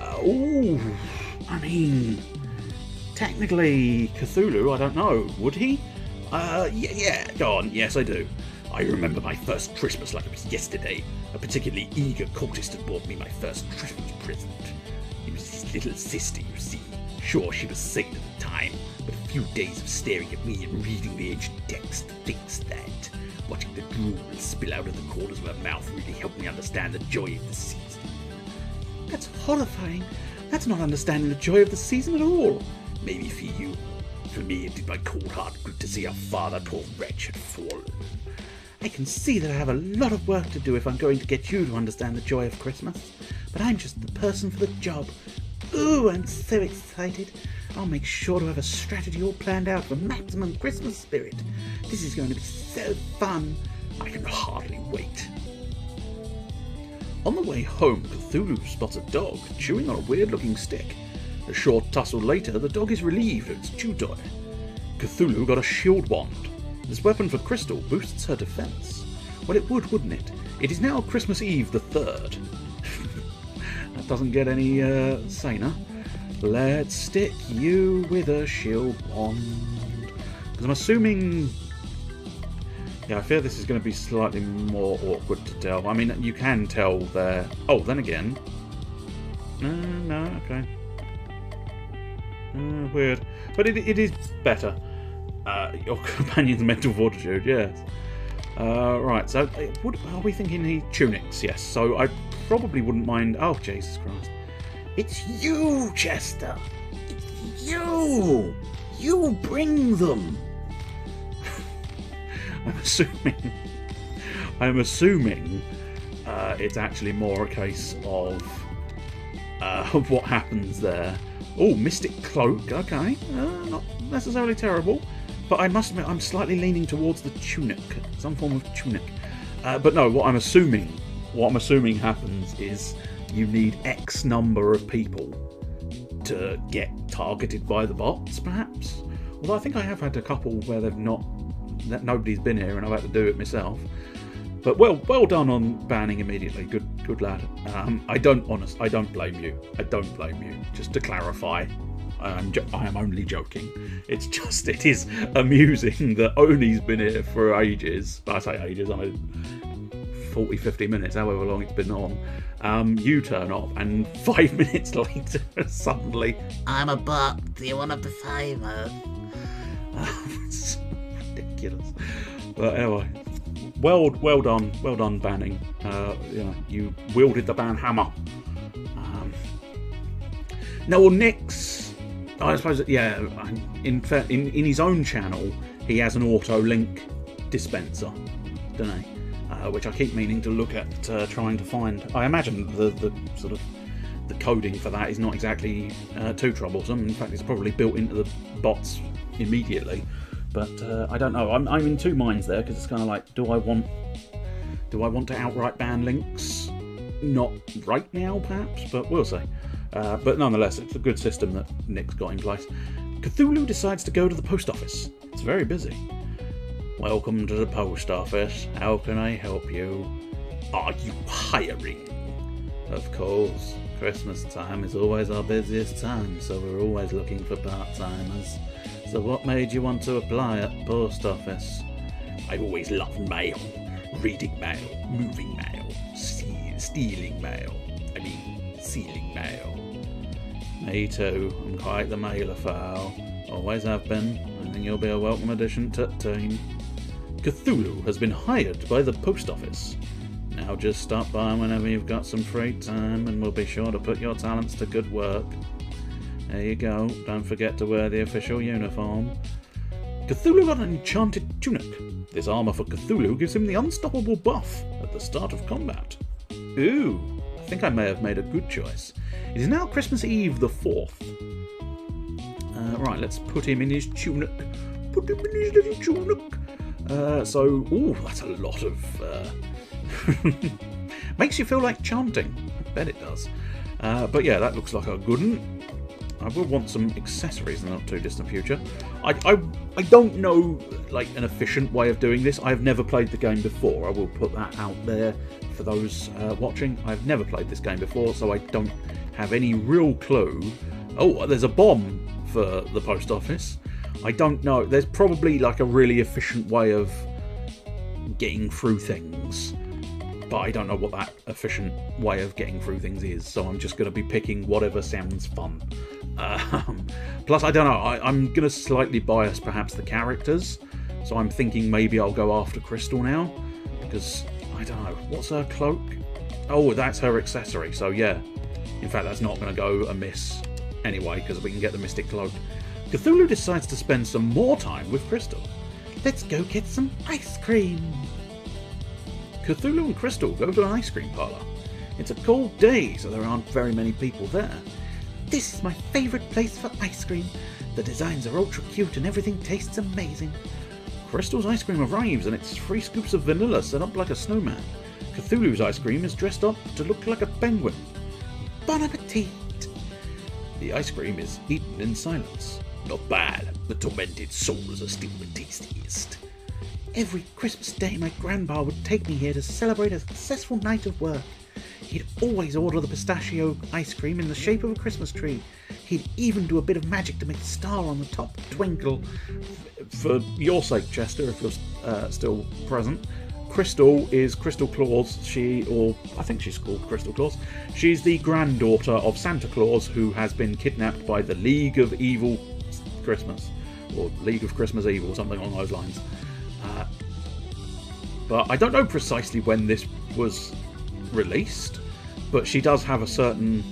I mean, technically, Cthulhu, I don't know, would he? Yeah, go on, yes I do. I remember my first Christmas like it was yesterday. A particularly eager cultist had bought me my first Christmas present. It was his little sister, you see. Sure, she was sane at the time, but a few days of staring at me and reading the ancient text thinks that watching the drool spill out of the corners of her mouth really helped me understand the joy of the season. That's horrifying. That's not understanding the joy of the season at all. Maybe for you. For me, it did my cold heart good to see how far that poor wretch had fallen. I can see that I have a lot of work to do if I'm going to get you to understand the joy of Christmas, but I'm just the person for the job. Ooh, I'm so excited. I'll make sure to have a strategy all planned out for maximum Christmas spirit. This is going to be so fun. I can hardly wait. On the way home, Cthulhu spots a dog chewing on a weird-looking stick. A short tussle later, the dog is relieved of its chew toy. Cthulhu got a shield wand. This weapon for Crystal boosts her defense. Well, it would, wouldn't it? It is now Christmas Eve the 3rd. That doesn't get any saner. Let's stick you with a shield wand. Because I'm assuming... Yeah, I fear this is going to be slightly more awkward to tell. I mean, you can tell there... Oh, then again... No, okay. Weird. But it is better. Your companion's mental fortitude, yes. Right, so are we thinking he tunics? Yes, so I probably wouldn't mind... Oh, Jesus Christ. It's you, Chester! It's you! You bring them! I'm assuming it's actually more a case of what happens there. Oh, Mystic Cloak, okay. Not necessarily terrible. but I must admit I'm slightly leaning towards the tunic, some form of tunic. But no, what I'm assuming happens is you need X number of people to get targeted by the bots, perhaps. Although I think I have had a couple where nobody's been here and I've had to do it myself. But well done on banning immediately. Good lad. I don't blame you. I don't blame you. Just to clarify, I am only joking. It is amusing that Oni's been here for ages. I say ages, I mean 40, 50 minutes, however long it's been on. You turn off, and 5 minutes later, suddenly, I'm a bot. Do you want to defy me? it's ridiculous. But anyway, well done banning. You wielded the ban hammer. No, well, Nick's, I suppose, yeah. In fact, in his own channel, he has an auto link dispenser, don't he? Which I keep meaning to look at, trying to find. I imagine the sort of the coding for that is not exactly too troublesome. In fact, it's probably built into the bots immediately. But I don't know. I'm in two minds there, because it's kind of like, do I want to outright ban links? Not right now, perhaps, but we'll see. But nonetheless, it's a good system that Nick's got in place. Cthulhu decides to go to the post office. It's very busy. Welcome to the post office. How can I help you? Are you hiring? Of course. Christmas time is always our busiest time, so we're always looking for part-timers. So what made you want to apply at the post office? I always loved mail. Reading mail, moving mail, stealing mail. Sealing mail. Me too. I'm quite the mailophile. Always have been. I think you'll be a welcome addition to the team. Cthulhu has been hired by the post office. Now just stop by whenever you've got some free time, and we'll be sure to put your talents to good work. There you go. Don't forget to wear the official uniform. Cthulhu got an enchanted tunic. This armour for Cthulhu gives him the unstoppable buff at the start of combat. Ooh, I think I may have made a good choice. It is now Christmas Eve the 4th. Right, let's put him in his tunic. Put him in his little tunic. Ooh, that's a lot of... makes you feel like chanting. I bet it does. But yeah, that looks like a good one. I will want some accessories in the not too distant future. I don't know like an efficient way of doing this. I have never played the game before. I will put that out there for those watching. I've never played this game before, so I don't have any real clue. Oh, there's a bomb for the post office. I don't know. There's probably like a really efficient way of getting through things, but I don't know what that efficient way of getting through things is, so I'm just going to be picking whatever sounds fun. Plus, I don't know, I'm going to slightly bias perhaps the characters, so I'm thinking maybe I'll go after Crystal now, because, I don't know, what's her cloak? Oh, that's her accessory, so yeah. In fact, that's not going to go amiss anyway, because we can get the Mystic Cloak. Cthulhu decides to spend some more time with Crystal. Let's go get some ice cream. Cthulhu and Crystal go to an ice cream parlour. It's a cold day, so there aren't very many people there. This is my favourite place for ice cream. The designs are ultra cute and everything tastes amazing. Crystal's ice cream arrives and it's 3 scoops of vanilla set up like a snowman. Cthulhu's ice cream is dressed up to look like a penguin. Bon appetit! The ice cream is eaten in silence. Not bad. The tormented souls are still the tastiest. Every Christmas day my grandpa would take me here to celebrate a successful night of work. He'd always order the pistachio ice cream in the shape of a Christmas tree. He'd even do a bit of magic to make the star on the top twinkle. For your sake, Chester, if you're still present, Crystal is Crystal Claus. I think she's called Crystal Claus. She's the granddaughter of Santa Claus, who has been kidnapped by the League of Evil Christmas, or League of Christmas Evil, or something along those lines. But I don't know precisely when this was released, but she does have a certain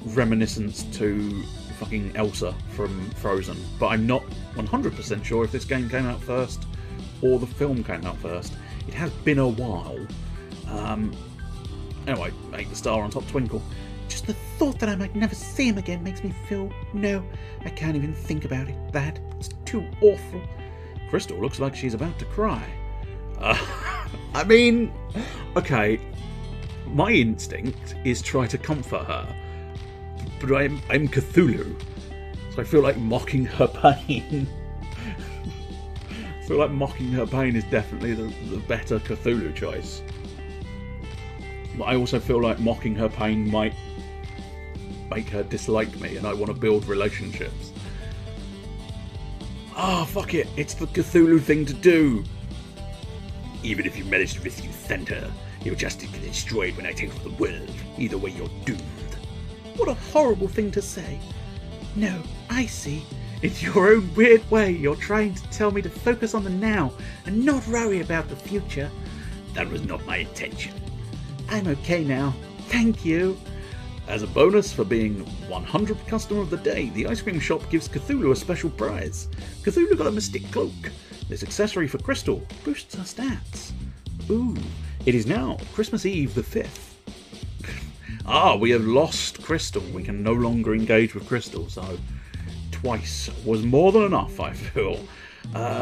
reminiscence to fucking Elsa from Frozen. But I'm not 100% sure if this game came out first or the film came out first. It has been a while. Anyway, make the star on top twinkle. Just the thought that I might never see him again makes me feel... No, I can't even think about it. It's too awful. Crystal looks like she's about to cry. I mean, okay, my instinct is try to comfort her, but I'm Cthulhu, so I feel like mocking her pain. I feel like mocking her pain is definitely the better Cthulhu choice. But I also feel like mocking her pain might make her dislike me, and I want to build relationships. Ah, fuck it, it's the Cthulhu thing to do. Even if you manage to rescue Santa, you'll just get destroyed when I take over the world. Either way, you're doomed. What a horrible thing to say. No, I see. In your own weird way, you're trying to tell me to focus on the now and not worry about the future. That was not my intention. I'm okay now. Thank you. As a bonus for being 100th customer of the day, the ice cream shop gives Cthulhu a special prize. Cthulhu got a mystic cloak. This accessory for Crystal boosts her stats. Ooh, it is now Christmas Eve the 5th. We have lost Crystal. We can no longer engage with Crystal, so twice was more than enough, I feel.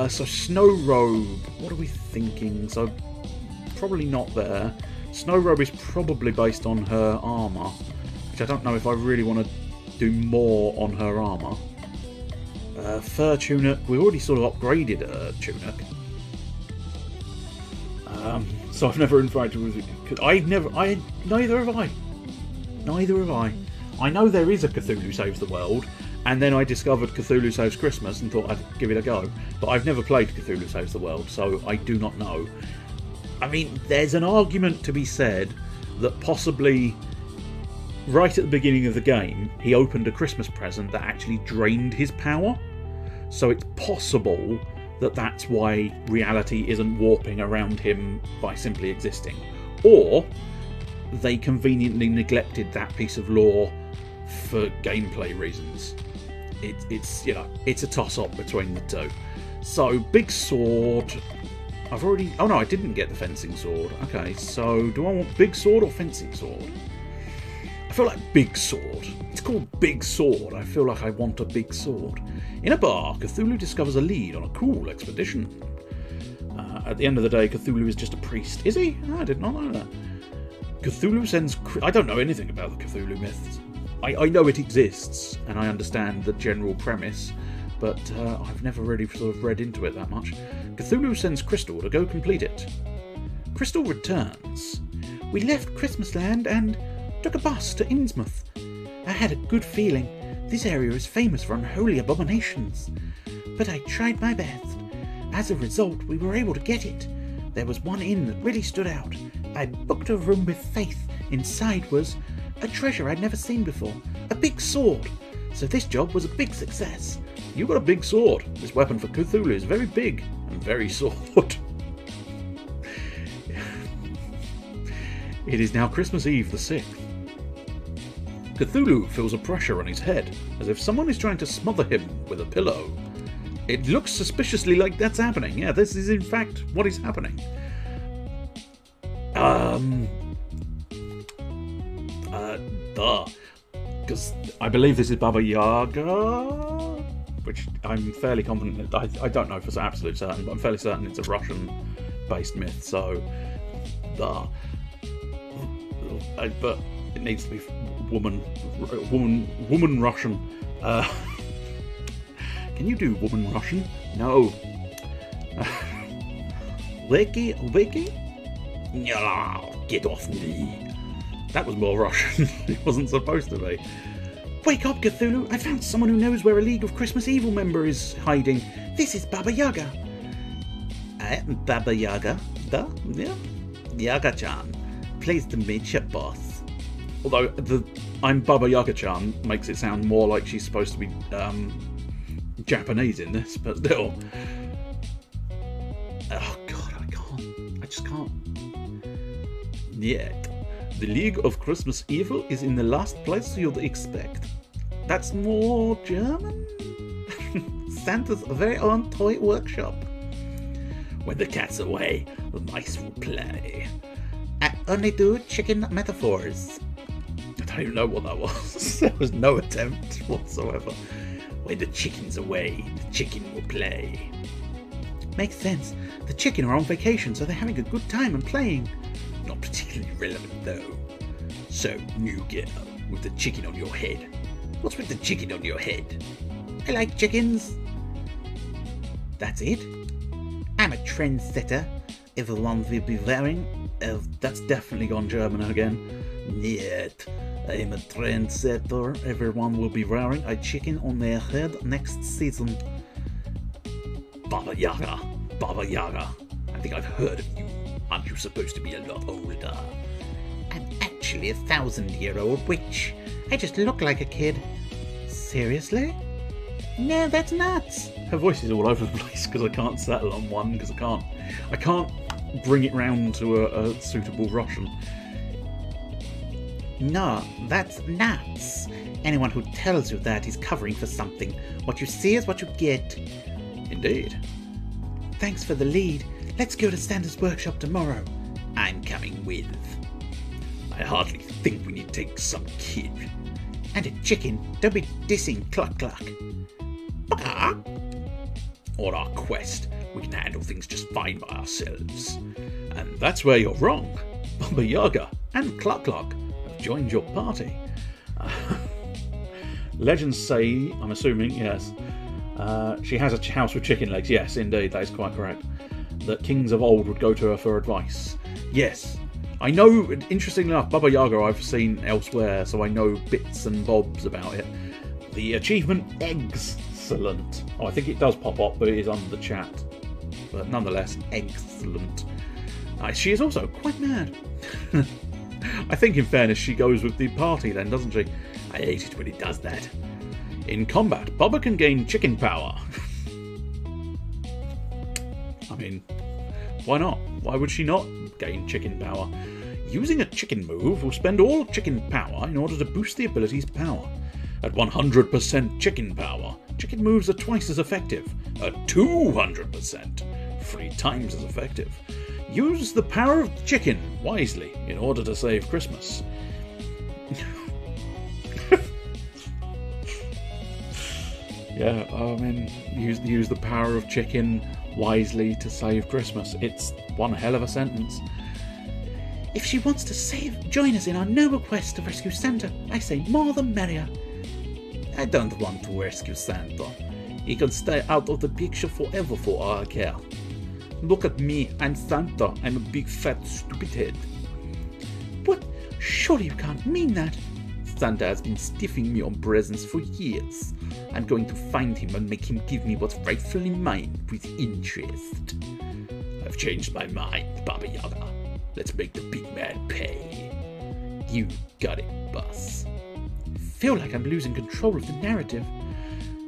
So Snow Robe, what are we thinking? So probably not there. Snow Robe is probably based on her armour, which I don't know if I really want to do more on her armour. Fur Tunic, we already sort of upgraded a Tunic. So I've never interacted with it. Neither have I. I know there is a Cthulhu Saves the World, and then I discovered Cthulhu Saves Christmas and thought I'd give it a go. But I've never played Cthulhu Saves the World, so I do not know. I mean, there's an argument to be said that possibly right at the beginning of the game, he opened a Christmas present that actually drained his power. So it's possible that that's why reality isn't warping around him by simply existing. Or they conveniently neglected that piece of lore for gameplay reasons. It's you know, it's a toss-up between the two. So, big sword. I've already... Oh no, I didn't get the fencing sword. Okay, so do I want big sword or fencing sword? I feel like big sword. It's called Big Sword. I feel like I want a big sword. In a bar, Cthulhu discovers a lead on a cool expedition. At the end of the day, Cthulhu is just a priest. Is he? I did not know that. Cthulhu sends... I don't know anything about the Cthulhu myths. I know it exists, and I understand the general premise, but I've never really sort of read into it that much. Cthulhu sends Crystal to go complete it. Crystal returns. We left Christmasland and took a bus to Innsmouth. I had a good feeling. This area is famous for unholy abominations. But I tried my best. As a result, we were able to get it. There was one inn that really stood out. I booked a room with Faith. Inside was a treasure I'd never seen before. A big sword. So this job was a big success. You got a big sword. This weapon for Cthulhu is very big and very sword. It is now Christmas Eve the 6th. Cthulhu feels a pressure on his head, as if someone is trying to smother him with a pillow. It looks suspiciously like that's happening. Yeah, this is in fact what is happening. Because I believe this is Baba Yaga, which I'm fairly confident that I don't know for absolute certain, but I'm fairly certain it's a Russian-based myth. So, but it needs to be woman Russian. Can you do woman Russian? No. Wiki? No, get off me. That was more Russian. It wasn't supposed to be. Wake up, Cthulhu! I found someone who knows where a League of Christmas Evil member is hiding. This is Baba Yaga. Baba Yaga? Yeah? Yaga-chan. Pleased to meet you, boss. Although I'm Baba Yaga-chan makes it sound more like she's supposed to be Japanese in this, but still. Oh god, I just can't. Yeah. The League of Christmas Evil is in the last place you'd expect. That's more German? Santa's very own toy workshop. When the cat's away, the mice will play. I only do chicken metaphors. I don't even know what that was. There was no attempt whatsoever. When the chicken's away, the chicken will play. Makes sense. The chicken are on vacation, so they're having a good time and playing. Not particularly relevant, though. So, new girl, with the chicken on your head. What's with the chicken on your head? I like chickens. That's it? I'm a trendsetter. Everyone will be wearing. That's definitely gone German again. Niet. I'm a trendsetter. Everyone will be wearing a chicken on their head next season. Baba Yaga. Baba Yaga. I think I've heard of you. Aren't you supposed to be a lot older? I'm actually a 1,000-year-old witch. I just look like a kid. Seriously? No, that's nuts. Her voice is all over the place because I can't settle on one because I can't bring it round to a suitable Russian. No, that's nuts. Anyone who tells you that is covering for something. What you see is what you get. Indeed. Thanks for the lead. Let's go to Santa's workshop tomorrow. I'm coming with. I hardly think we need to take some kid. And a chicken. Don't be dissing Cluck Cluck. On our quest, we can handle things just fine by ourselves. And that's where you're wrong. Baba Yaga and Cluck Cluck have joined your party. Legends say, I'm assuming, yes, she has a house with chicken legs. Yes, indeed, that is quite correct. That kings of old would go to her for advice. Yes, I know, interestingly enough, Baba Yaga I've seen elsewhere, so I know bits and bobs about it. The achievement, excellent. Oh, I think it does pop up, but it is under the chat. But nonetheless, excellent. She is also quite mad. I think, in fairness, she goes with the party then, doesn't she? I hate it when it does that. In combat, Baba can gain chicken power. I mean, why not? Why would she not gain chicken power? Using a chicken move will spend all chicken power in order to boost the ability's power. At 100% chicken power, chicken moves are twice as effective. At 200%, 3 times as effective. Use the power of chicken wisely in order to save Christmas. Yeah, I mean, use the power of chicken wisely to save Christmas. It's one hell of a sentence. If she wants to join us in our noble quest to rescue Santa, I say more the merrier. I don't want to rescue Santa. He can stay out of the picture forever for all I care. Look at me, I'm Santa. I'm a big fat stupid head. What? Surely you can't mean that. Santa has been stiffing me on presents for years. I'm going to find him and make him give me what's rightfully mine with interest. I've changed my mind, Baba Yaga. Let's make the big man pay. You got it, boss. I feel like I'm losing control of the narrative.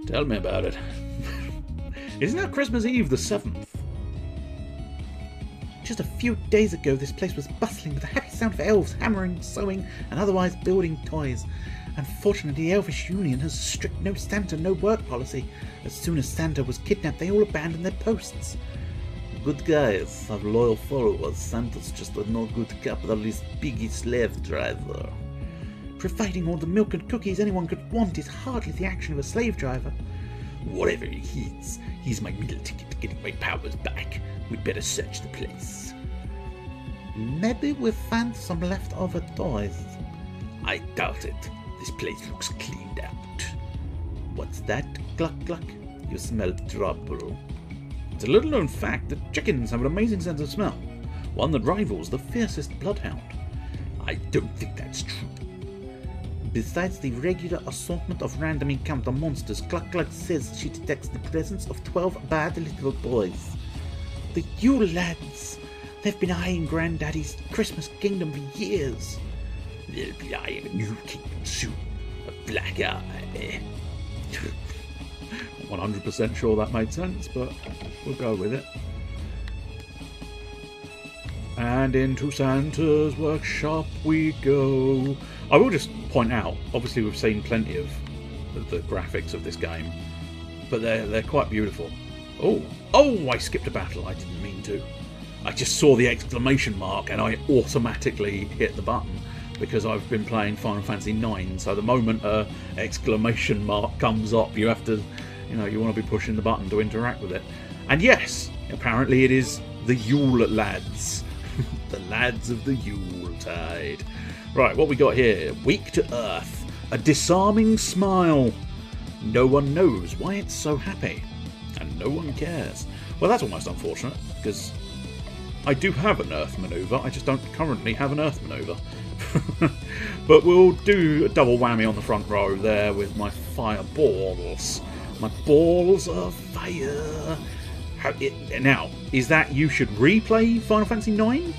Tell me about it. Isn't that Christmas Eve the 7th? Just a few days ago, this place was bustling with the happy sound of elves hammering, sewing, and otherwise building toys. Unfortunately, the Elvish Union has a strict no Santa, no work policy. As soon as Santa was kidnapped, they all abandoned their posts. Good guys have loyal followers. Santa's just a no good capitalist piggy slave driver. Providing all the milk and cookies anyone could want is hardly the action of a slave driver. Whatever he is, he's my meal ticket to getting my powers back. We'd better search the place. Maybe we'll find some leftover toys. I doubt it. This place looks cleaned out. What's that? Cluck cluck. You smell trouble. It's a little known fact that chickens have an amazing sense of smell, one that rivals the fiercest bloodhound. I don't think that's true. Besides the regular assortment of random encounter monsters, Cluck Cluck says she detects the presence of 12 bad little boys. The Yule lads! They've been eyeing Granddaddy's Christmas kingdom for years. They'll be eyeing a new kingdom soon. A black eye. 100% sure that made sense, but we'll go with it. And into Santa's workshop we go. I will just point out, obviously we've seen plenty of the graphics of this game, but they're quite beautiful. Oh, I skipped a battle. I didn't mean to. I just saw the exclamation mark and I automatically hit the button because I've been playing Final Fantasy IX. So the moment a exclamation mark comes up, you have to, you want to be pushing the button to interact with it. And yes, apparently it is the Yule lads. The lads of the Yuletide. Right, what we got here? Weak to earth. A disarming smile. No one knows why it's so happy. And no one cares. Well, that's almost unfortunate, because I do have an earth manoeuvre. I just don't currently have an earth manoeuvre. But we'll do a double whammy on the front row there with my fireballs. My balls of fire. Now, is that you should replay Final Fantasy IX?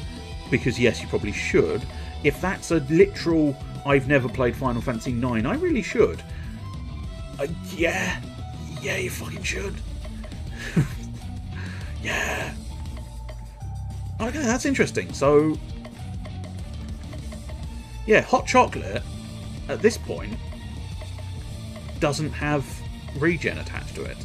Because yes, you probably should. If that's a literal, I've never played Final Fantasy IX, I really should. Yeah, you fucking should. Yeah. Okay, that's interesting. So, yeah, hot chocolate at this point doesn't have regen attached to it.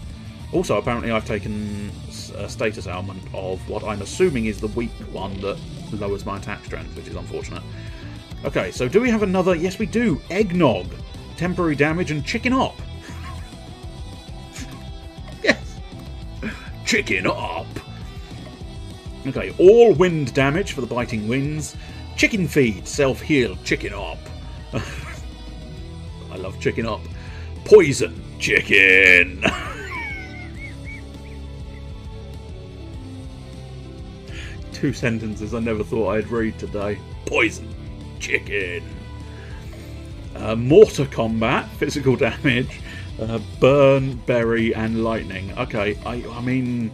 Also, apparently I've taken a status ailment of what I'm assuming is the weak one that lowers my attack strength, which is unfortunate. Okay, so do we have another? Yes, we do. Eggnog. Temporary damage and chicken up. Yes. Chicken up. Okay, all wind damage for the biting winds. Chicken feed. Self-heal. Chicken up. I love chicken up. Poison. Chicken. Two sentences I never thought I'd read today. Poison. Chicken. Mortar combat. Physical damage. Burn, berry, and lightning. Okay, I mean...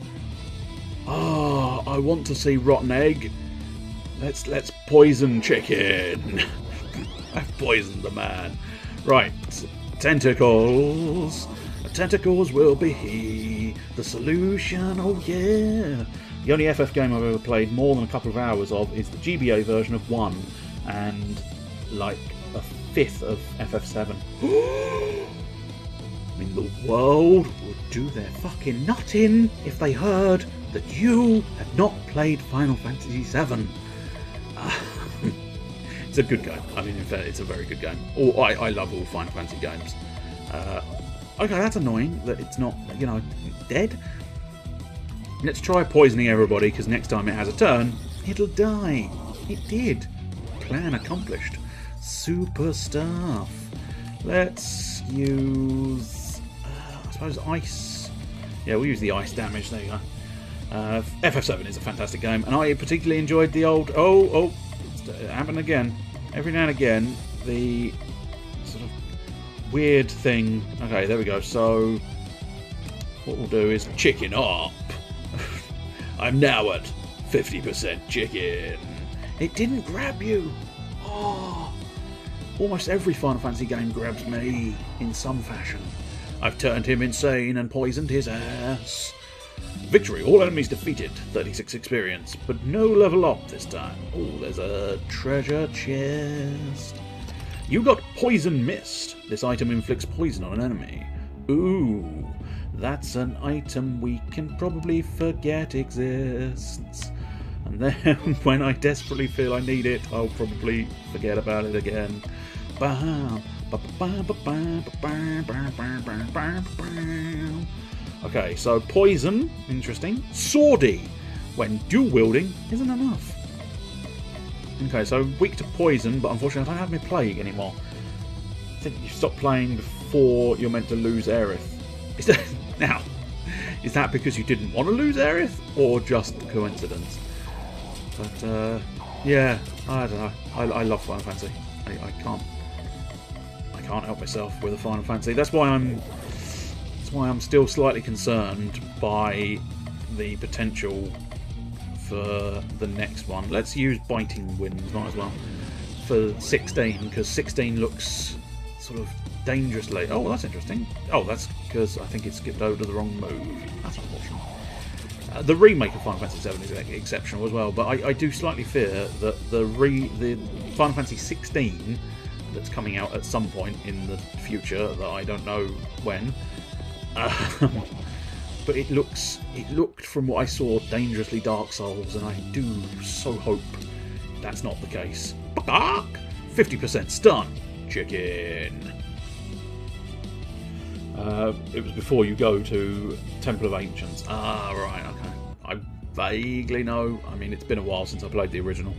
Oh, I want to see rotten egg. Let's poison chicken. I've poisoned the man. Right. Tentacles. Tentacles will be the solution. Oh yeah. The only FF game I've ever played more than a couple of hours of is the GBA version of 1 and like a fifth of FF7. I mean, the world would do their fucking nutting if they heard that you had not played Final Fantasy VII. It's a good game. I mean, in fact, it's a very good game. I love all Final Fantasy games. Okay, that's annoying that it's not, dead. Let's try poisoning everybody, because next time it has a turn, it'll die. It did. Plan accomplished. Super stuff. Let's use, I suppose, ice. Yeah, we'll use the ice damage. There you go. FF7 is a fantastic game, and I particularly enjoyed the old... Oh, it happened again. Every now and again, the sort of weird thing... Okay, there we go. So, what we'll do is chicken up. I'm now at 50% chicken. It didn't grab you. Oh, almost every Final Fantasy game grabs me in some fashion. I've turned him insane and poisoned his ass. Victory, all enemies defeated, 36 experience, but no level up this time. Oh, there's a treasure chest. You got Poison Mist. This item inflicts poison on an enemy. Ooh, that's an item we can probably forget exists. And then when I desperately feel I need it, I'll probably forget about it again. Okay, so poison, interesting. Swordy, when dual wielding isn't enough. Okay, so weak to poison, but unfortunately I don't have my plague anymore. I think you stopped playing before you're meant to lose Aerith. Now, is that because you didn't want to lose Aerith, or just coincidence? But yeah, I don't know. I love Final Fantasy. I can't help myself with a Final Fantasy. That's why I'm still slightly concerned by the potential for the next one. Let's use Biting Winds, might as well, for 16, because 16 looks sort of dangerously... Oh, that's interesting. Oh, that's because I think it skipped over to the wrong move. That's unfortunate. The remake of Final Fantasy VII is exceptional as well, but I do slightly fear that the Final Fantasy 16 that's coming out at some point in the future, that I don't know when, but it looked from what I saw dangerously Dark Souls, and I do so hope that's not the case. 50% stun, chicken. It was before you go to Temple of Ancients. Ah, right, okay. I vaguely know. I mean, it's been a while since I played the original.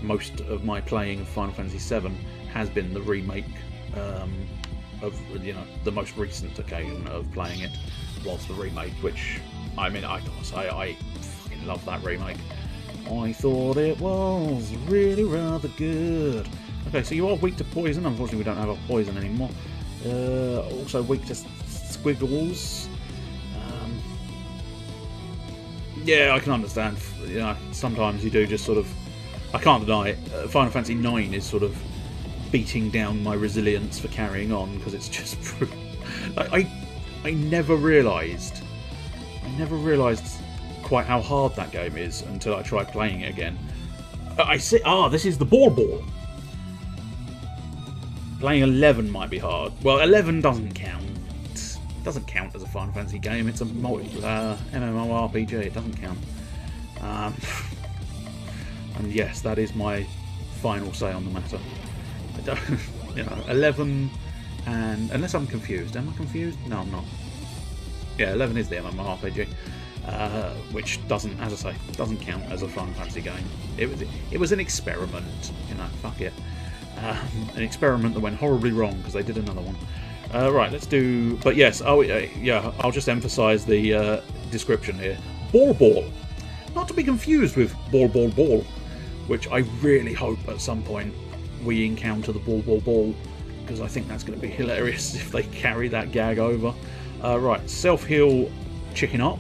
Most of my playing of Final Fantasy VII has been the remake of, you know, the most recent occasion of playing it was the remake, which, I mean, I gotta say, I fucking love that remake. I thought it was really rather good. Okay, so you are weak to poison. Unfortunately, we don't have a poison anymore. Also weak to squiggles. Yeah, I can understand. You know, sometimes you do just sort of. I can't deny it. Final Fantasy IX is sort of beating down my resilience for carrying on because it's just. I never realised. Quite how hard that game is until I tried playing it again. I see. Ah, this is the ball. Playing 11 might be hard. Well, 11 doesn't count. It doesn't count as a Final Fantasy game. It's a MMORPG. It doesn't count. And yes, that is my final say on the matter. I don't, you know, 11 and unless I'm confused. Am I confused? No, I'm not. Yeah, 11 is the MMORPG. Which doesn't, as I say, doesn't count as a Final Fantasy game. It was an experiment, you know. Fuck it, an experiment that went horribly wrong because they did another one. Right, let's do. But yes, yeah, I'll just emphasise the description here. Ball, not to be confused with ball, which I really hope at some point we encounter the ball, because I think that's going to be hilarious if they carry that gag over. Right, self-heal chicken up.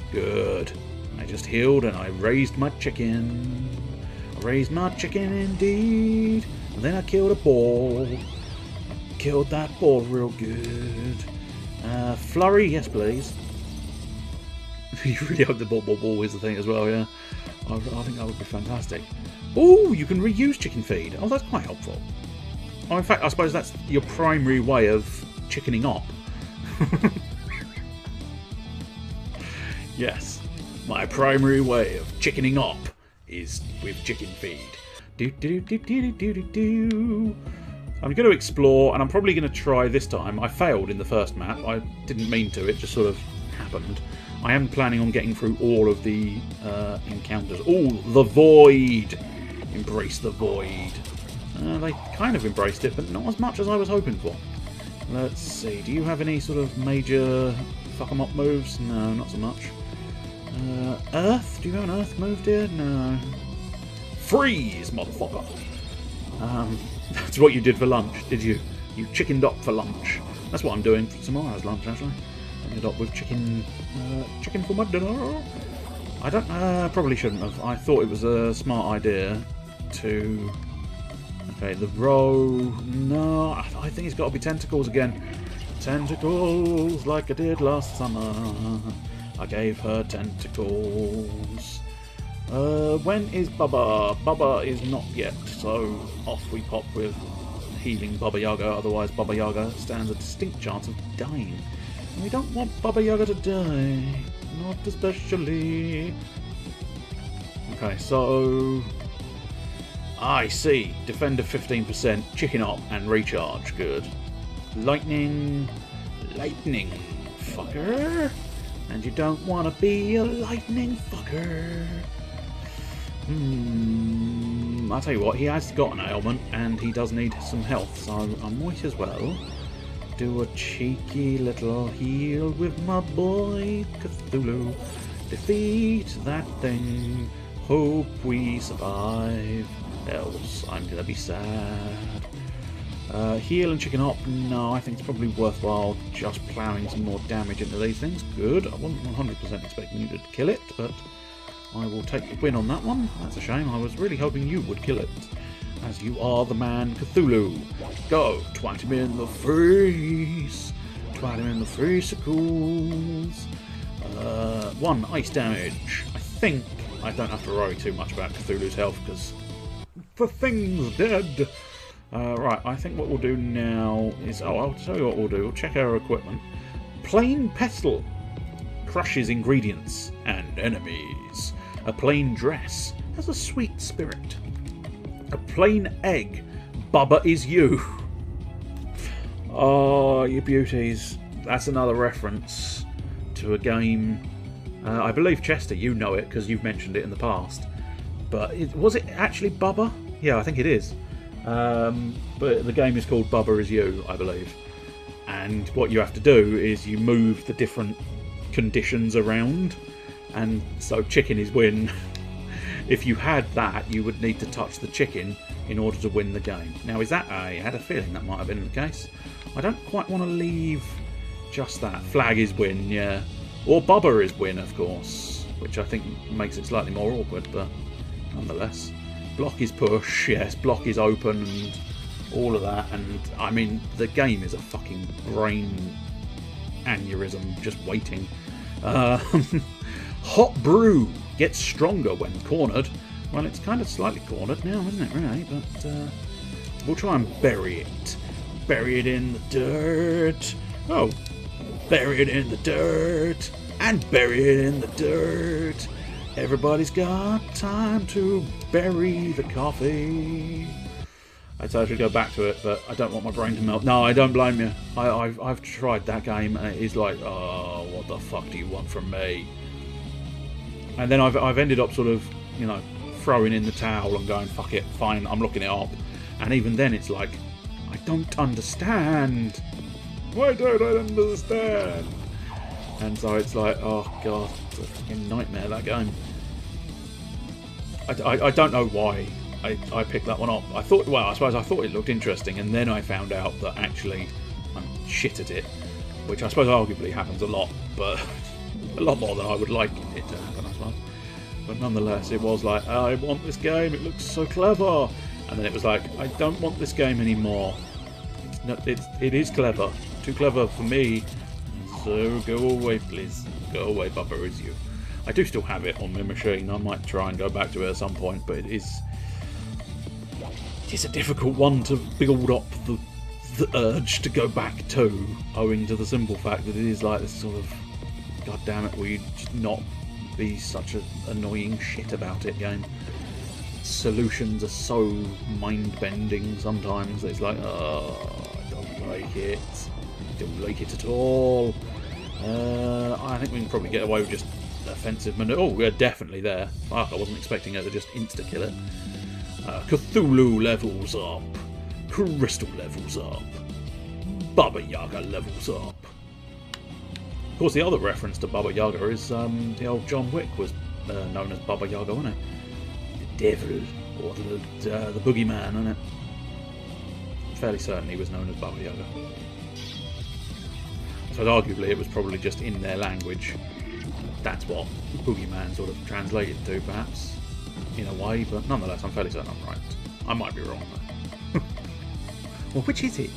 Good. I just healed and I raised my chicken. I raised my chicken indeed. And then I killed a ball. Killed that ball real good. Flurry, yes please. You really hope the ball is the thing as well, yeah? I think that would be fantastic. Oh, you can reuse chicken feed. Oh, that's quite helpful. Oh, in fact, I suppose that's your primary way of chickening up. Yes, my primary way of chickening up is with chicken feed. I'm going to explore, and I'm probably going to try this time. I failed in the first map. I didn't mean to. It just sort of happened. I am planning on getting through all of the encounters. Oh, the Void! Embrace the Void. They kind of embraced it, but not as much as I was hoping for. Let's see. Do you have any sort of major fuck-em-up moves? No, not so much. Earth? Do you have an Earth move, dear? No. Freeze, motherfucker! That's what you did for lunch, did you? You chickened up for lunch. That's what I'm doing for tomorrow's lunch, actually. Ended up with chicken for my dinner. I don't. Probably shouldn't have. I thought it was a smart idea to. Okay, the row. No, I think it's got to be tentacles again. Tentacles, like I did last summer. I gave her tentacles. When is Bubba? Bubba is not yet, so off we pop with healing Baba Yaga. Otherwise, Baba Yaga stands a distinct chance of dying. And we don't want Baba Yaga to die. Not especially. Okay, so. I see. Defender 15%, chicken up, and recharge. Good. Lightning, fucker. And you don't want to be a lightning fucker. I'll tell you what, he has got an ailment, and he does need some health, so I might as well do a cheeky little heal with my boy Cthulhu. Defeat that thing. Hope we survive. Else I'm gonna be sad. Heal and chicken up. No, I think it's probably worthwhile just ploughing some more damage into these things. Good. I wasn't 100% expecting you to kill it, but I will take the win on that one. That's a shame. I was really hoping you would kill it, as you are the man Cthulhu. Go, twat him in the face. Twat him in the facicles. 1 ice damage. I think I don't have to worry too much about Cthulhu's health, because the thing's dead. Right, I think what we'll do now is... Oh, I'll tell you what we'll do. We'll check our equipment. Plain pestle crushes ingredients and enemies. A plain dress has a sweet spirit. A plain egg. Bubba is you. Oh, you beauties. that's another reference to a game. I believe, Chester, you know it because you've mentioned it in the past. But was it actually Bubba? Yeah, I think it is. But the game is called Bubba Is You, I believe. And what you have to do is you move the different conditions around. And so chicken is win. If you had that, you would need to touch the chicken in order to win the game. Now, is that... I had a feeling that might have been the case. I don't quite want to leave just that. Flag is win, yeah. Or Bubba is win, of course. Which I think makes it slightly more awkward, but nonetheless. Block is push, yes. Block is open and all of that. And, I mean, the game is a fucking brain aneurysm just waiting. Hot brew gets stronger when cornered. Well, it's kind of slightly cornered now, isn't it, really? But we'll try and bury it. Bury it in the dirt. Oh, bury it in the dirt. And bury it in the dirt. Everybody's got time to bury the coffee. I'd say I should go back to it, but I don't want my brain to melt. No, I don't blame you. I've tried that game, and it is like, oh, what the fuck do you want from me? And then I've ended up sort of, you know, throwing in the towel and going, fuck it, fine, I'm looking it up. And even then it's like, I don't understand. Why don't I understand? And so it's like, oh god, it's a fucking nightmare, that game. I don't know why I picked that one up. I thought, well, I suppose I thought it looked interesting, and then I found out that actually I'm shit at it, which I suppose arguably happens a lot, but a lot more than I would like it to happen, I suppose. But nonetheless, it was like, I want this game, it looks so clever. And then it was like, I don't want this game anymore. It is clever. Too clever for me. So go away, please. Go away, Bubba Is You. I do still have it on my machine. I might try and go back to it at some point, but it is a difficult one to build up the urge to go back to, owing to the simple fact that it is like this sort of, god damn it, will you just not be such an annoying shit about it game. Solutions are so mind-bending sometimes. It's like, oh, I don't like it. I don't like it at all. I think we can probably get away with just offensive maneuver. Oh, we're definitely there. Fuck, I wasn't expecting her to just insta-kill it. Cthulhu levels up. Crystal levels up. Baba Yaga levels up. Of course, the other reference to Baba Yaga is the old John Wick was known as Baba Yaga, wasn't it? The devil, or the boogeyman, isn't it? Fairly certain he was known as Baba Yaga. So arguably it was probably just in their language. That's what boogeyman sort of translated to, perhaps, in a way, but nonetheless, I'm fairly certain I'm right. I might be wrong, though. Well, which is it?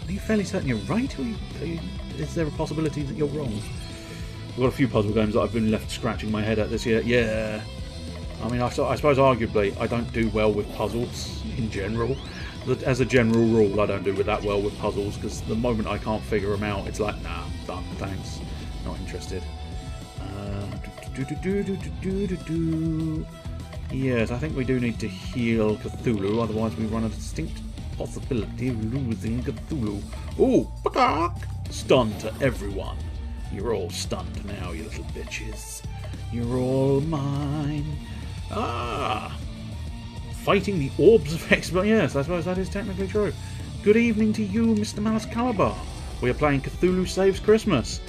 Are you fairly certain you're right, or is there a possibility that you're wrong? We've got a few puzzle games that I've been left scratching my head at this year. Yeah. I mean, I suppose arguably I don't do well with puzzles in general. As a general rule, I don't do that well with puzzles, because the moment I can't figure them out, it's like, nah, done, thanks, not interested. Yes, I think we do need to heal Cthulhu, otherwise we run a distinct possibility of losing Cthulhu. Ooh, stun to everyone. You're all stunned now, you little bitches. You're all mine. Ah! Fighting the orbs of expert. Yes, I suppose that is technically true. Good evening to you, Mr. Malice Calabar. We are playing Cthulhu Saves Christmas.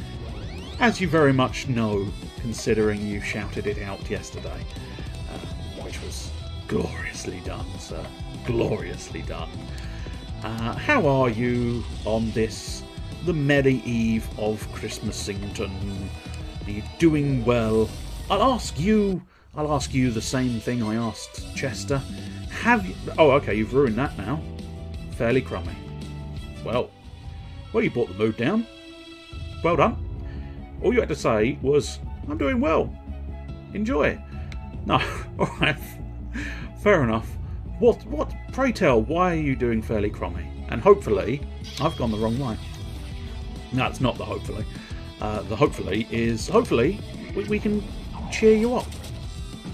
As you very much know, considering you shouted it out yesterday. Which was gloriously done, sir. Gloriously done. How are you on this, the merry eve of Christmasington? Are you doing well? I'll ask you the same thing I asked Chester. Have you... Oh, okay, you've ruined that now. Fairly crummy. Well, you brought the mood down. Well done. All you had to say was, I'm doing well. Enjoy. No, alright. Fair enough. What, pray tell, why are you doing fairly crummy? And hopefully, I've gone the wrong way. No, it's not the hopefully. The hopefully is, hopefully, we can cheer you up.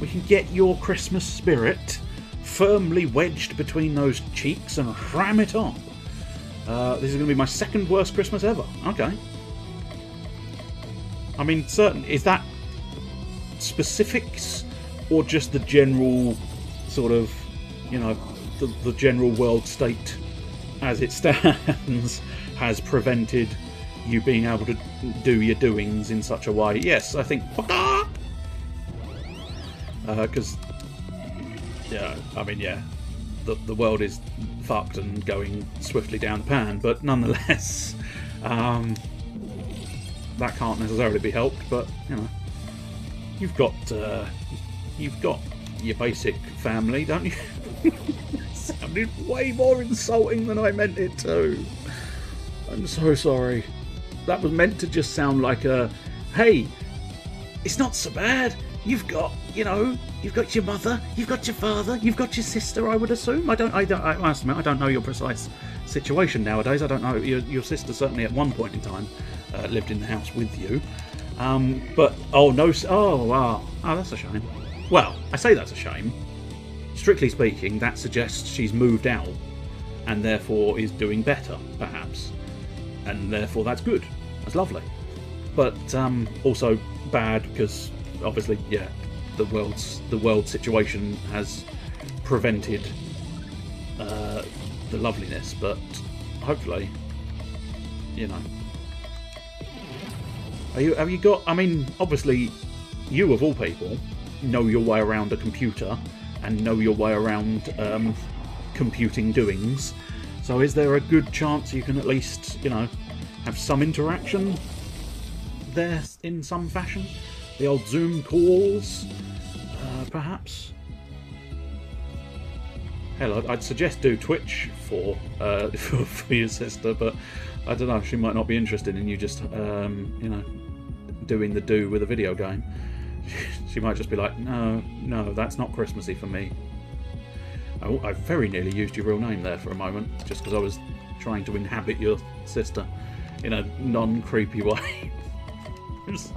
We can get your Christmas spirit firmly wedged between those cheeks and ram it on. This is going to be my second worst Christmas ever. Okay. I mean, certain is that specifics or just the general sort of, you know, the general world state as it stands has prevented you being able to do your doings in such a way? Yes, I think because yeah, I mean, yeah, the world is fucked and going swiftly down the pan, but nonetheless, that can't necessarily be helped. But you know, you've got your basic family, don't you? Sounded way more insulting than I meant it to. I'm so sorry. That was meant to just sound like a, hey, it's not so bad. You've got, you know, you've got your mother, you've got your father, you've got your sister, I would assume. I must admit, I don't know your precise situation nowadays. I don't know. Your sister certainly at one point in time lived in the house with you. But, oh no, oh wow. Oh, that's a shame. Well, I say that's a shame. Strictly speaking, that suggests she's moved out and therefore is doing better, perhaps. And therefore that's good. That's lovely. But also bad because obviously, yeah, the world situation has prevented the loveliness. But hopefully, you know, have you got? I mean, obviously, you of all people know your way around a computer and know your way around computing doings. So is there a good chance you can at least, you know, have some interaction there in some fashion? The old Zoom calls, perhaps? Hell, I'd suggest do Twitch for your sister, but I don't know, she might not be interested in you just, you know, doing the do with a video game. She might just be like, no, that's not Christmassy for me. I very nearly used your real name there for a moment, just because I was trying to inhabit your sister in a non-creepy way. So,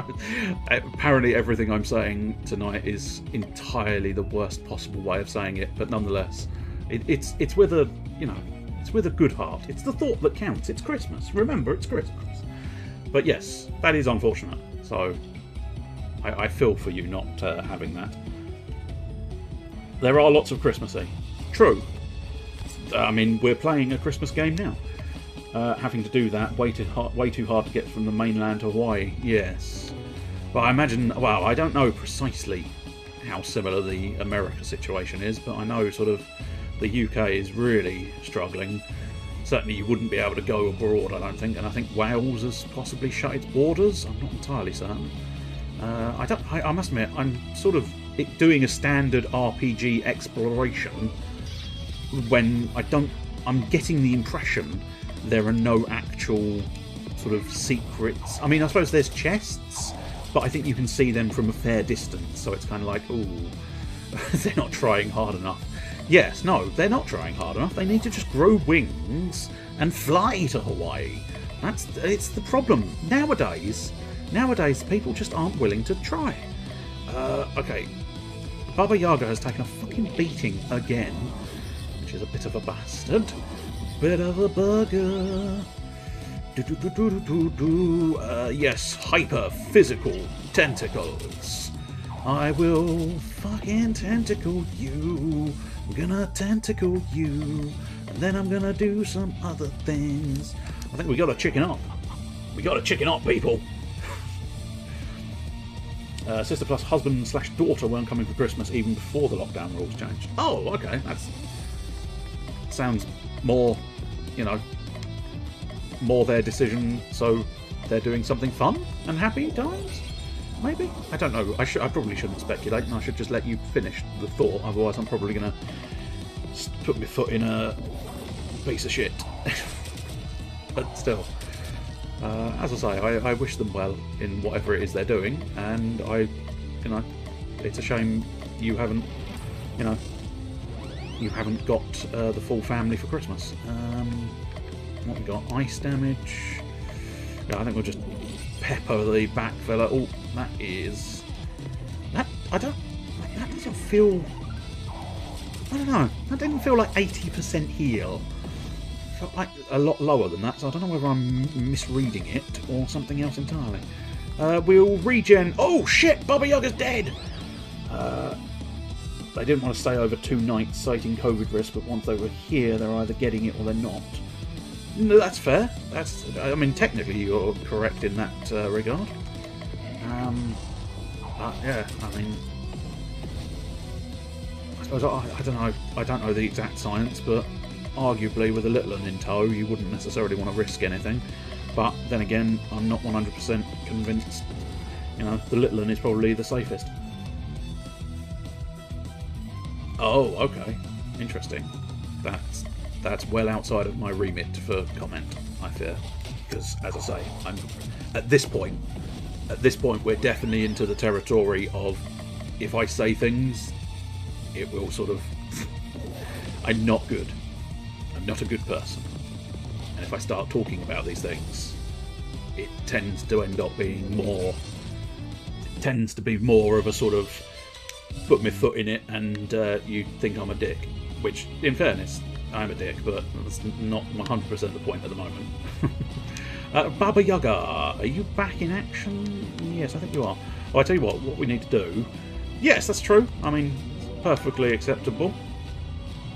apparently everything I'm saying tonight is entirely the worst possible way of saying it, but nonetheless, it's with a, you know, it's with a good heart. It's the thought that counts. It's Christmas. Remember, it's Christmas. But yes, that is unfortunate. So I feel for you not having that. There are lots of Christmassy. True. I mean, we're playing a Christmas game now. Having to do that way too hard to get from the mainland to Hawaii. Yes. But I imagine, well, I don't know precisely how similar the America situation is, but I know sort of the UK is really struggling. Certainly you wouldn't be able to go abroad, I don't think, and I think Wales has possibly shut its borders. I'm not entirely certain. I must admit, I'm sort of doing a standard RPG exploration when I'm getting the impression there are no actual sort of secrets. I mean, I suppose there's chests, but I think you can see them from a fair distance, so it's kind of like, ooh, they're not trying hard enough. Yes, no, they're not trying hard enough. They need to just grow wings and fly to Hawaii. It's the problem. Nowadays, people just aren't willing to try. Okay. Baba Yaga has taken a fucking beating again, which is a bit of a bastard. Bit of a bugger. Yes, hyper-physical tentacles. I will fucking tentacle you. I'm gonna tentacle you. And then I'm gonna do some other things. I think we gotta chicken up. We gotta chicken up, people. Sister plus husband / daughter weren't coming for Christmas even before the lockdown rules changed. Oh, okay. That sounds more, you know, more their decision, so they're doing something fun and happy times? Maybe? I don't know. I probably shouldn't speculate, and I should just let you finish the thought, otherwise I'm probably going to put my foot in a piece of shit. But still. As I say, I wish them well in whatever it is they're doing, and you know, it's a shame you haven't got the full family for Christmas. What we got? Ice damage. Yeah, I think we'll just pepper the back fella. Oh, that doesn't feel. I don't know. That didn't feel like 80% heal. Felt like a lot lower than that, so I don't know whether I'm misreading it or something else entirely. We'll regen. Oh shit! Baba Yaga's dead. They didn't want to stay over 2 nights, citing COVID risk. But once they were here, they're either getting it or they're not. No, that's fair. I mean, technically, you're correct in that regard. Yeah, I mean, I suppose I don't know. I don't know the exact science, but arguably, with a little one in tow, you wouldn't necessarily want to risk anything. But then again, I'm not 100% convinced. You know, the little one is probably the safest. Oh, okay, interesting. That's well outside of my remit for comment, I fear, because as I say, I'm at this point we're definitely into the territory of if I say things, it will sort of I'm not good. I'm not a good person. And if I start talking about these things, it tends to end up being more of a sort of put my foot in it and you think I'm a dick. Which, in fairness, I'm a dick, but that's not 100% the point at the moment. Baba Yaga, are you back in action? Yes, I think you are. Well, I tell you what we need to do. Yes, that's true. I mean, perfectly acceptable.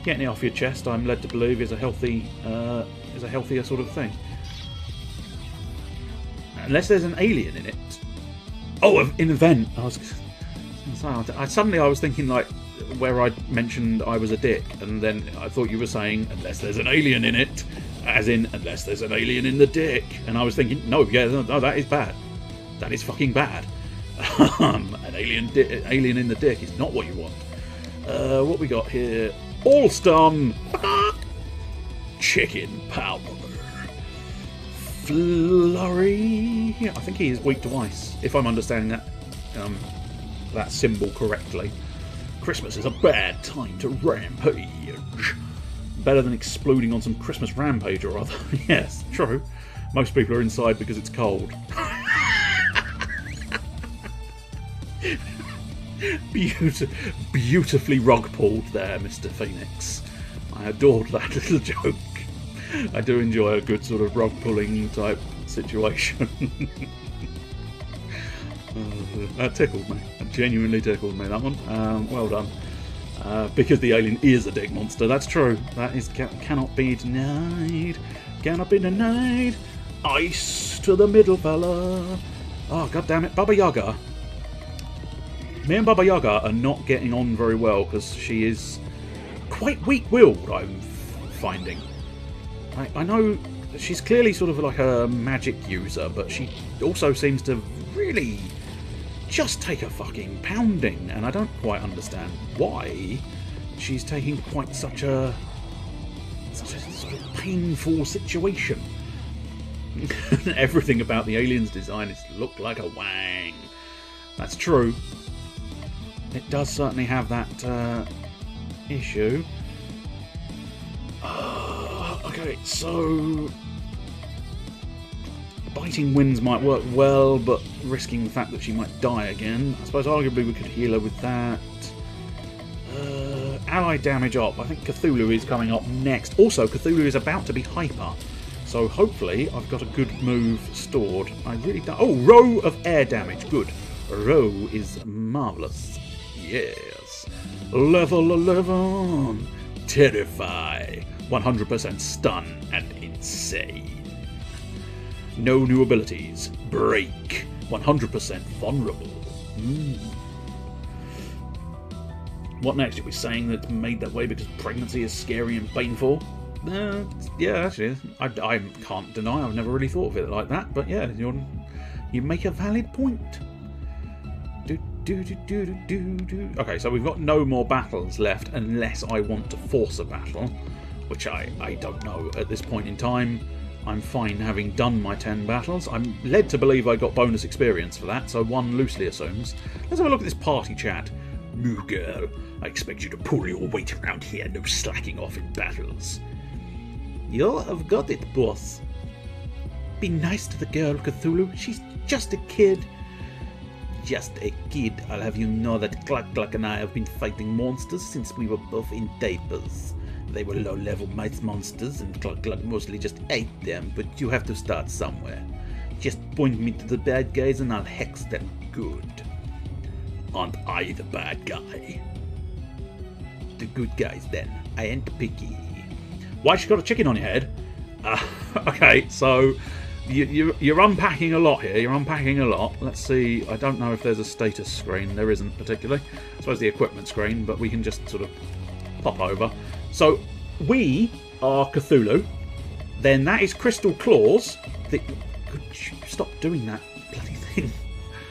Getting it off your chest, I'm led to believe, is a healthier sort of thing. Unless there's an alien in it. Oh, an event. I was thinking like where I mentioned I was a dick, and then I thought you were saying unless there's an alien in it, as in unless there's an alien in the dick. And I was thinking, no, that is bad. That is fucking bad. An alien in the dick is not what you want. What we got here? Alstom chicken powder. Flurry. I think he is weak to ice, if I'm understanding that symbol correctly. Christmas is a bad time to rampage. Better than exploding on some Christmas rampage or other. Yes, true. Most people are inside because it's cold. Beautifully rug pulled there, Mr. Phoenix. I adored that little joke. I do enjoy a good sort of rug pulling type situation. That tickled me. That genuinely tickled me, that one. Well done. Because the alien is a dick monster. That's true. That is cannot be denied. Cannot be denied. Ice to the middle fella. Oh, god damn it. Baba Yaga. Me and Baba Yaga are not getting on very well because she is quite weak-willed, I'm finding. I know she's clearly sort of like a magic user, but she also seems to really just take a fucking pounding, and I don't quite understand why she's taking quite such a sort of painful situation. Everything about the alien's design is looked like a wang. That's true. It does certainly have that issue. Okay, so biting winds might work well, but risking the fact that she might die again. I suppose arguably we could heal her with that. Ally damage up. I think Cthulhu is coming up next. Also, Cthulhu is about to be hyper, so hopefully I've got a good move stored. I really don't. Oh, row of air damage. Good. Row is marvellous. Yes. Level 11. Terrify. 100% stun and insane. No new abilities. Break. 100% vulnerable. What next? Are we saying that it's made that way because pregnancy is scary and painful? Yeah, actually, I can't deny I've never really thought of it like that. But yeah, you make a valid point. Okay, so we've got no more battles left unless I want to force a battle, which I don't know at this point in time. I'm fine having done my 10 battles. I'm led to believe I got bonus experience for that, so one loosely assumes. Let's have a look at this party chat. New girl, I expect you to pull your weight around here, no slacking off in battles. You have got it, boss. Be nice to the girl, Cthulhu. She's just a kid. Just a kid. I'll have you know that Cluck and I have been fighting monsters since we were both in diapers. They were low-level mice monsters, and Cluck mostly just ate them, but you have to start somewhere. Just point me to the bad guys and I'll hex them good. Aren't I the bad guy? The good guys then. I ain't picky. Why she got a chicken on your head? Okay, so you're unpacking a lot here. You're unpacking a lot. Let's see. I don't know if there's a status screen. There isn't particularly. I suppose the equipment screen, but we can just sort of pop over. So we are Cthulhu. Then that is Crystal Claws. Could you stop doing that bloody thing?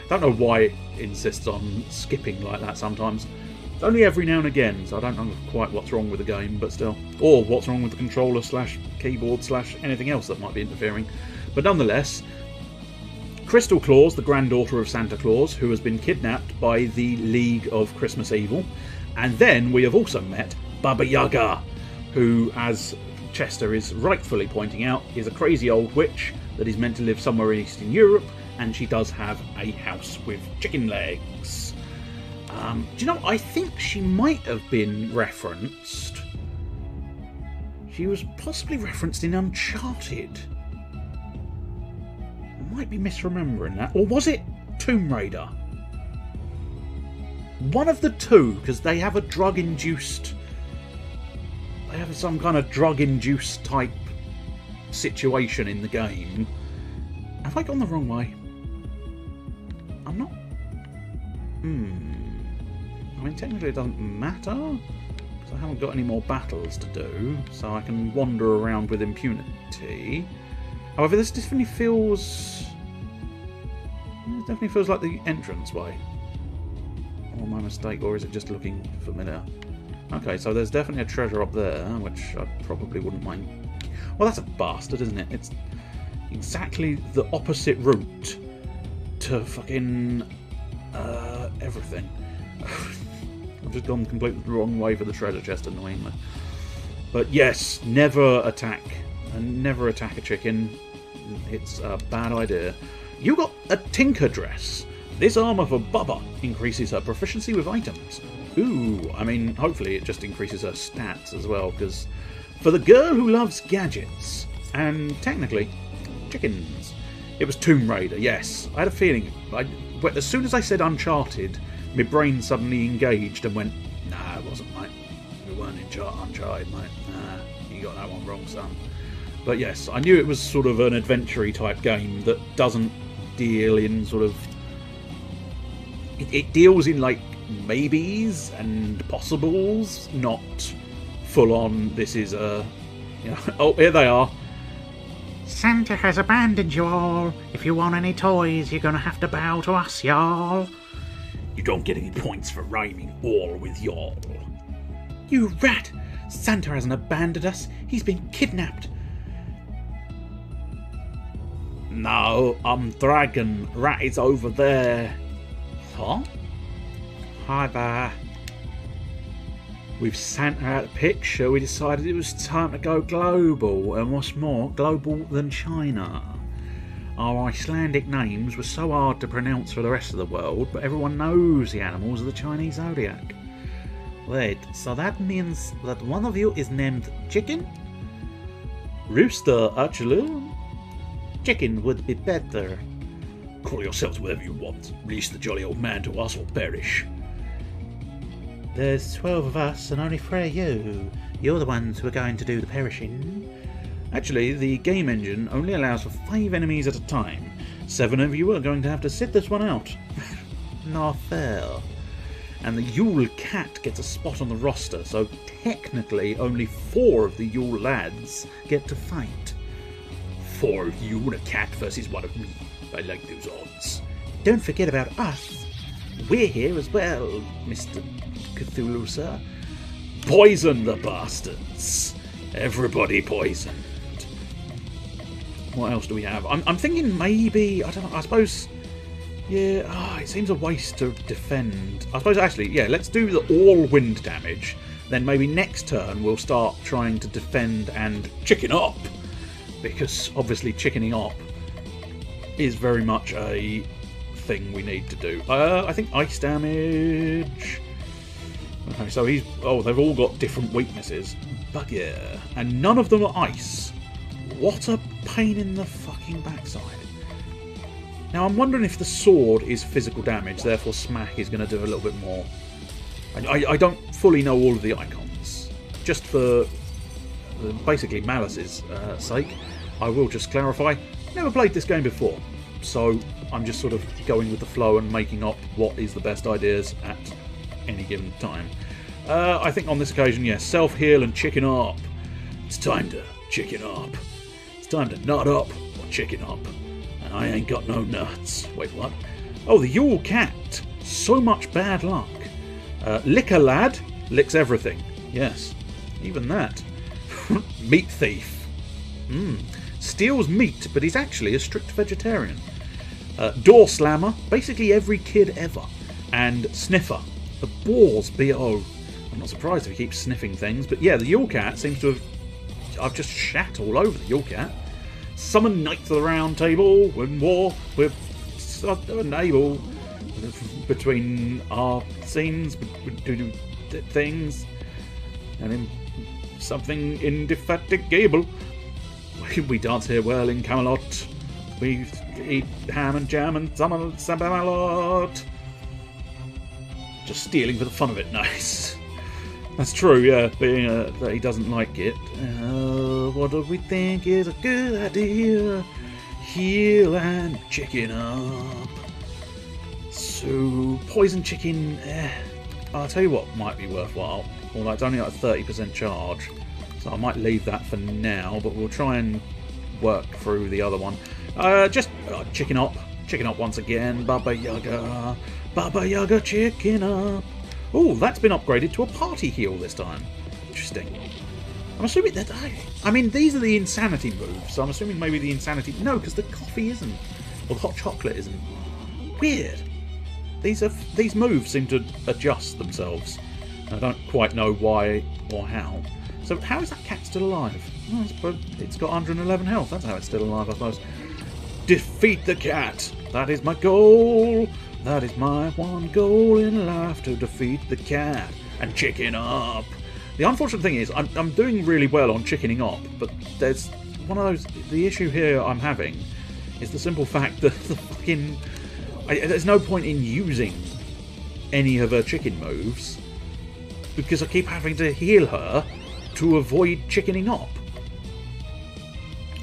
Don't know why it insists on skipping like that sometimes. It's only every now and again, so I don't know quite what's wrong with the game, but still. Or what's wrong with the controller / keyboard / anything else that might be interfering. But nonetheless, Crystal Claus, the granddaughter of Santa Claus, who has been kidnapped by the League of Christmas Evil. And then we have also met Baba Yaga, who, as Chester is rightfully pointing out, is a crazy old witch that is meant to live somewhere in Eastern Europe, and she does have a house with chicken legs. Do you know, I think she might have been referenced. She was possibly referenced in Uncharted. I might be misremembering that. Or was it Tomb Raider? One of the two, because they have a drug-induced... They have some kind of drug-induced type situation in the game. Have I gone the wrong way? I'm not... I mean, technically it doesn't matter, because I haven't got any more battles to do, so I can wander around with impunity. However, this definitely feels... It definitely feels like the entrance way. Or my mistake, or is it just looking familiar? Okay, so there's definitely a treasure up there, which I probably wouldn't mind. Well, that's a bastard, isn't it? It's exactly the opposite route to fucking everything. I've just gone completely the wrong way for the treasure chest, annoyingly. But yes, never attack. And never attack a chicken. It's a bad idea. You got a tinker dress. This armour for Bubba increases her proficiency with items. Ooh, I mean, hopefully it just increases her stats as well, because for the girl who loves gadgets, and technically, chickens. It was Tomb Raider, yes. I had a feeling, as soon as I said Uncharted, my brain suddenly engaged and went, nah, it wasn't, mate. We weren't in Uncharted, mate. Nah, you got that one wrong, son. But yes, I knew it was sort of an adventure-y type game that doesn't deal in sort of... It deals in, like, maybes and possibles, not full-on, this is a... You know, oh, here they are. Santa has abandoned you all. If you want any toys, you're gonna have to bow to us, y'all. You don't get any points for rhyming all with y'all. You rat! Santa hasn't abandoned us. He's been kidnapped. No, I'm Dragon. Rat is over there. Huh? Hi there. With Santa out of the picture, we decided it was time to go global, and what's more, global than China. Our Icelandic names were so hard to pronounce for the rest of the world, but everyone knows the animals of the Chinese zodiac. Wait, so that means that one of you is named Chicken? Rooster, actually. Chicken would be better. Call yourselves whatever you want. Release the jolly old man to us or perish. There's 12 of us and only 3 of you. You're the ones who are going to do the perishing. Actually, the game engine only allows for 5 enemies at a time. 7 of you are going to have to sit this one out. Not fair. And the Yule Cat gets a spot on the roster, so technically only 4 of the Yule lads get to fight. 4 of you and a cat versus 1 of me. I like those odds. Don't forget about us. We're here as well, Mr. Cthulhu, sir. Poison the bastards. Everybody poisoned. What else do we have? I'm thinking maybe, I don't know, I suppose, yeah, it seems a waste to defend. I suppose actually, yeah, let's do the all wind damage. Then maybe next turn we'll start trying to defend and chicken up. Because obviously chickening up is very much a thing we need to do. I think ice damage. Okay, so he's... Oh, they've all got different weaknesses. But yeah. And none of them are ice. What a pain in the fucking backside. Now I'm wondering if the sword is physical damage, therefore smack is going to do a little bit more. I don't fully know all of the icons. Just for basically Malice's sake, I will just clarify, never played this game before, so I'm just sort of going with the flow and making up what is the best ideas at any given time. I think on this occasion, yes, self-heal and chicken up. It's time to chicken up. It's time to nut up or chicken up. And I ain't got no nuts. Wait, what? Oh, the Yule Cat. So much bad luck. Licker Lad licks everything. Yes, even that. Meat Thief. Steals meat, but he's actually a strict vegetarian. Door Slammer. Basically every kid ever. And Sniffer. The Boars B.O. I'm not surprised if he keeps sniffing things, but yeah, the Yule Cat seems to have... I've just shat all over the Yule Cat. Summon Knights of the Round Table, win war with unable between our scenes, do things, and in something indefatigable. We dance here well in Camelot. We eat ham and jam and summon Sabamalot. Just stealing for the fun of it, nice. That's true, yeah, being that he doesn't like it. What do we think is a good idea? Heal and chicken up. So, poison chicken, I'll tell you what might be worthwhile. Although it's only at a 30% charge. So I might leave that for now, but we'll try and work through the other one. Just chicken up once again. Baba Yaga chicken up. Oh, that's been upgraded to a party heal this time. Interesting. I'm assuming that... I mean, these are the insanity moves, so I'm assuming maybe the insanity... No, because the coffee isn't. Or the hot chocolate isn't. Weird. These moves seem to adjust themselves. I don't quite know why or how. So how is that cat still alive? Oh, it's got 111 health. That's how it's still alive, I suppose. Defeat the cat. That is my goal. That is my one goal in life, to defeat the cat and chicken up. The unfortunate thing is, I'm doing really well on chickening up, but there's one of those... The issue here I'm having is the simple fact that the fucking... there's no point in using any of her chicken moves, because I keep having to heal her to avoid chickening up.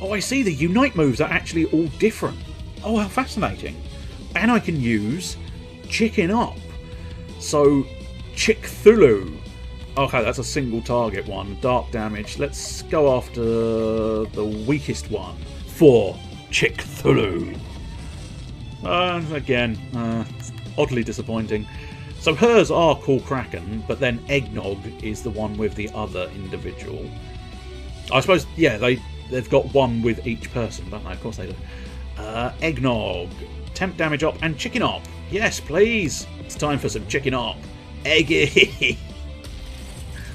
Oh, I see, the Unite moves are actually all different. Oh, how fascinating. And I can use chicken up. So, Cthulhu. Okay, that's a single target one. Dark damage. Let's go after the weakest one for Cthulhu. Again, it's oddly disappointing. So hers are called Kraken, but then Eggnog is the one with the other individual. I suppose, yeah, they've got one with each person, don't they? Of course they do. Eggnog. Temp damage up and chicken up. Yes, please. It's time for some chicken up. Eggy.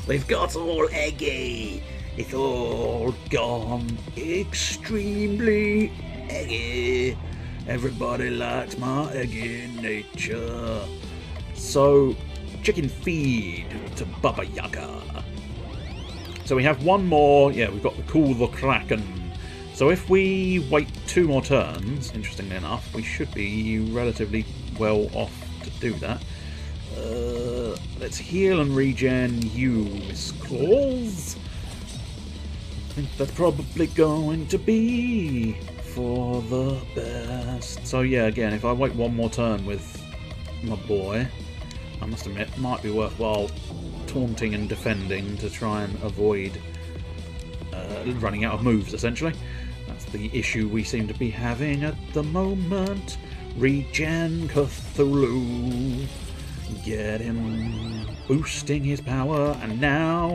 We've got all eggy. It's all gone extremely eggy. Everybody likes my eggy nature. So, chicken feed to Baba Yaga. So we have one more. Yeah, we've got the Cool the Kraken. So if we wait 2 more turns, interestingly enough, we should be relatively well off to do that. Let's heal and regen you, Miss Claus. I think that's probably going to be for the best. So yeah, again, if I wait 1 more turn with my boy, I must admit, it might be worthwhile taunting and defending to try and avoid running out of moves, essentially. That's the issue we seem to be having at the moment. Regen Cthulhu. Get him boosting his power, and now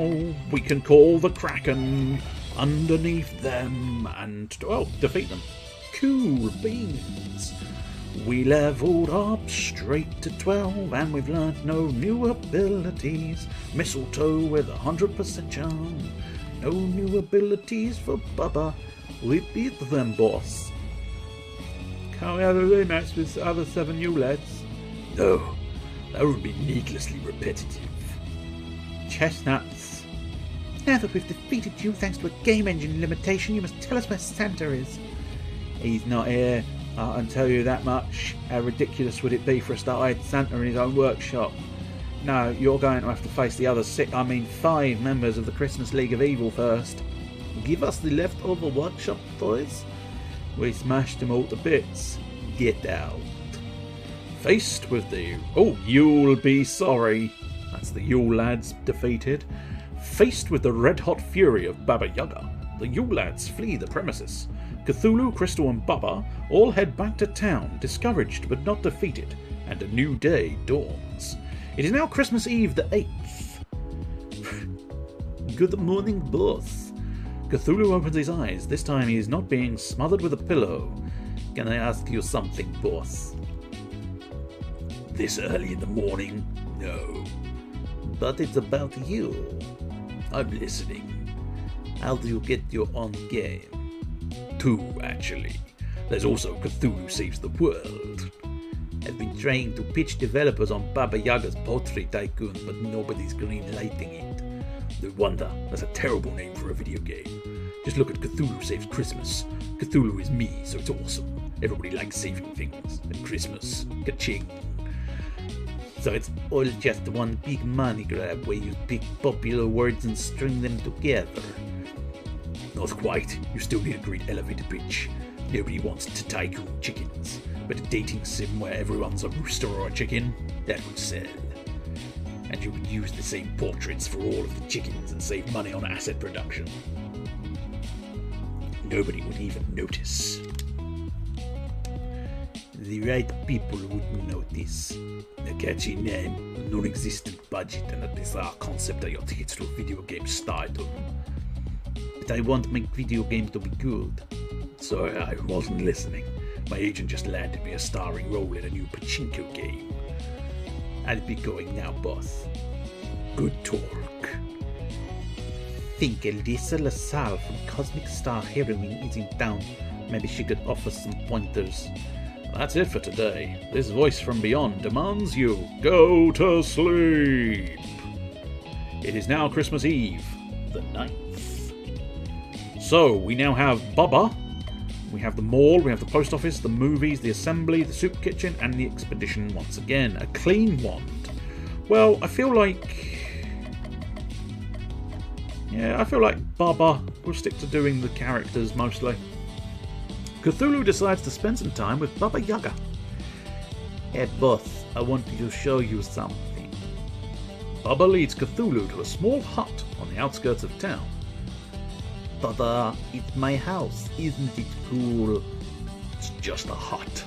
we can call the Kraken underneath them and, well, defeat them. Cool beans. We leveled up straight to 12, and we've learnt no new abilities. Mistletoe with 100% charm. No new abilities for Bubba. We beat them, boss. Can't we have a rematch with the other 7 new lads? No, that would be needlessly repetitive. Chestnuts. Now that we've defeated you thanks to a game engine limitation, you must tell us where Santa is. He's not here. I can tell you that much. How ridiculous would it be for us to hide Santa in his own workshop? No, you're going to have to face the other 5 members of the Christmas League of Evil first. Give us the leftover workshop toys? We smashed them all to bits. Get out. Faced with the... Oh, you'll be sorry. That's the Yule lads defeated. Faced with the red-hot fury of Baba Yaga, the Yule lads flee the premises. Cthulhu, Crystal and Baba all head back to town, discouraged but not defeated, and a new day dawns. It is now Christmas Eve the 8th. Good morning, boss. Cthulhu opens his eyes. This time he is not being smothered with a pillow. Can I ask you something, boss? This early in the morning? No. But it's about you. I'm listening. How do you get your own game? 2, actually. There's also Cthulhu Saves the World. I've been trying to pitch developers on Baba Yaga's Poultry Tycoon, but nobody's green-lighting it. No wonder. That's a terrible name for a video game. Just look at Cthulhu Saves Christmas. Cthulhu is me, so it's awesome. Everybody likes saving things at Christmas. Ka-ching. So it's all just one big money grab where you pick popular words and string them together. Not quite. You still need a great elevator pitch. Nobody wants to tycoon chickens, but a dating sim where everyone's a rooster or a chicken, that would sell. And you would use the same portraits for all of the chickens and save money on asset production. Nobody would even notice. The right people would notice. A catchy name, a non-existent budget, and a bizarre concept are your tickets to video game stardom. But I want my video game to be good. Sorry, I wasn't listening. My agent just landed me a starring role in a new pachinko game. I'll be going now, boss. Good talk. Think Elisa LaSalle from Cosmic Star Heroine is in town. Maybe she could offer some pointers. That's it for today. This voice from beyond demands you go to sleep. It is now Christmas Eve, the 9th. So, we now have Baba, we have the mall, we have the post office, the movies, the assembly, the soup kitchen, and the expedition once again. A clean wand. Well, I feel like Baba will stick to doing the characters mostly. Cthulhu decides to spend some time with Baba Yaga. Hey boss, I want to show you something. Baba leads Cthulhu to a small hut on the outskirts of town. Tada, it's my house, isn't it cool? It's just a hut.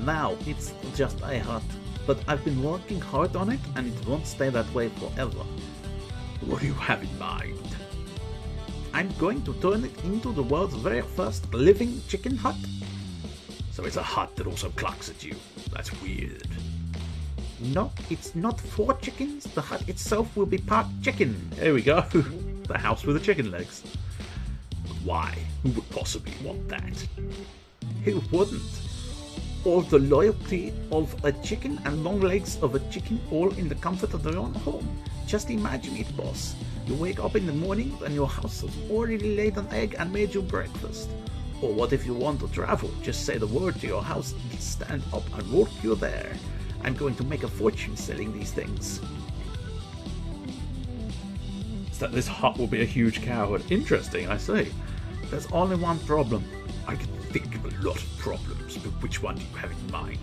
Now, it's just a hut, but I've been working hard on it and it won't stay that way forever. What do you have in mind? I'm going to turn it into the world's very first living chicken hut. So it's a hut that also clucks at you. That's weird. No, it's not for chickens. The hut itself will be part chicken. There we go. The house with the chicken legs. Why? Who would possibly want that? Who wouldn't? All the loyalty of a chicken and long legs of a chicken all in the comfort of their own home. Just imagine it, boss. You wake up in the morning and your house has already laid an egg and made you breakfast. Or what if you want to travel? Just say the word to your house, stand up and walk you there. I'm going to make a fortune selling these things. Is that this hut will be a huge coward? Interesting, I see. There's only one problem. I can think of a lot of problems, but which one do you have in mind?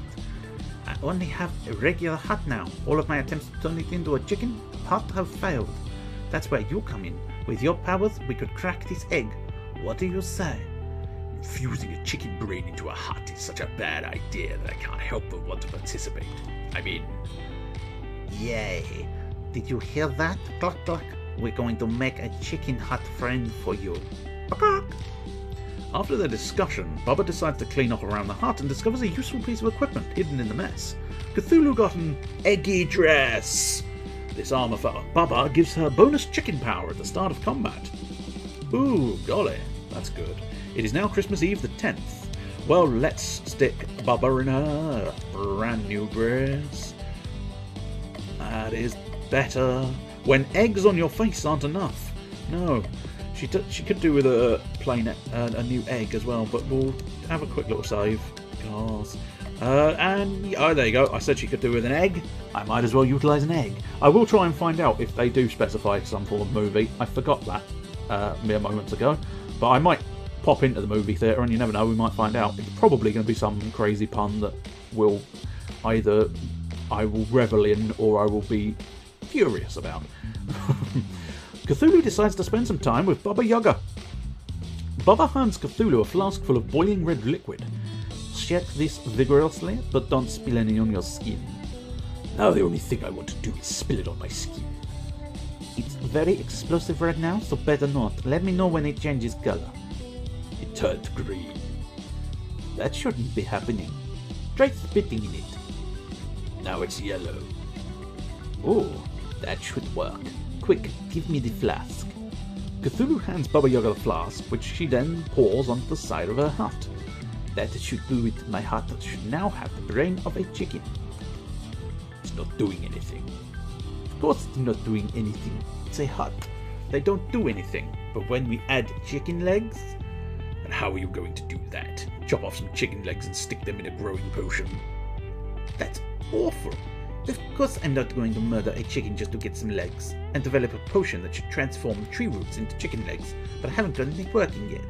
I only have a regular hut now. All of my attempts to turn it into a chicken hut have failed. That's where you come in. With your powers, we could crack this egg. What do you say? Infusing a chicken brain into a hut is such a bad idea that I can't help but want to participate. I mean... Yay! Did you hear that? Cluck cluck. We're going to make a chicken hut friend for you. Cluck. After their discussion, Baba decides to clean up around the hut and discovers a useful piece of equipment hidden in the mess. Cthulhu got an eggy dress. This armor for Baba gives her bonus chicken power at the start of combat. Ooh, golly, that's good. It is now Christmas Eve the 10th. Well, let's stick Baba in her brand new dress. That is better. When eggs on your face aren't enough. No, She could do with a plain a new egg as well, but we'll have a quick little save. Gosh. And oh, there you go. I said she could do with an egg. I might as well utilise an egg. I will try and find out if they do specify some form of movie. I forgot that mere moments ago, but I might pop into the movie theatre, and you never know, we might find out. It's probably going to be some crazy pun that will either I will revel in or I will be furious about. Cthulhu decides to spend some time with Baba Yaga. Baba hands Cthulhu a flask full of boiling red liquid. Shake this vigorously, but don't spill any on your skin. Now the only thing I want to do is spill it on my skin. It's very explosive right now, so better not. Let me know when it changes colour. It turned green. That shouldn't be happening. Try spitting in it. Now it's yellow. Oh, that should work. Quick, give me the flask. Cthulhu hands Baba Yaga the flask, which she then pours onto the side of her hut. That should do it. My hut should now have the brain of a chicken. It's not doing anything. Of course it's not doing anything. It's a hut. They don't do anything. But when we add chicken legs... And how are you going to do that? Chop off some chicken legs and stick them in a growing potion? That's awful. Of course I'm not going to murder a chicken just to get some legs, and develop a potion that should transform tree roots into chicken legs, but I haven't got anything working yet.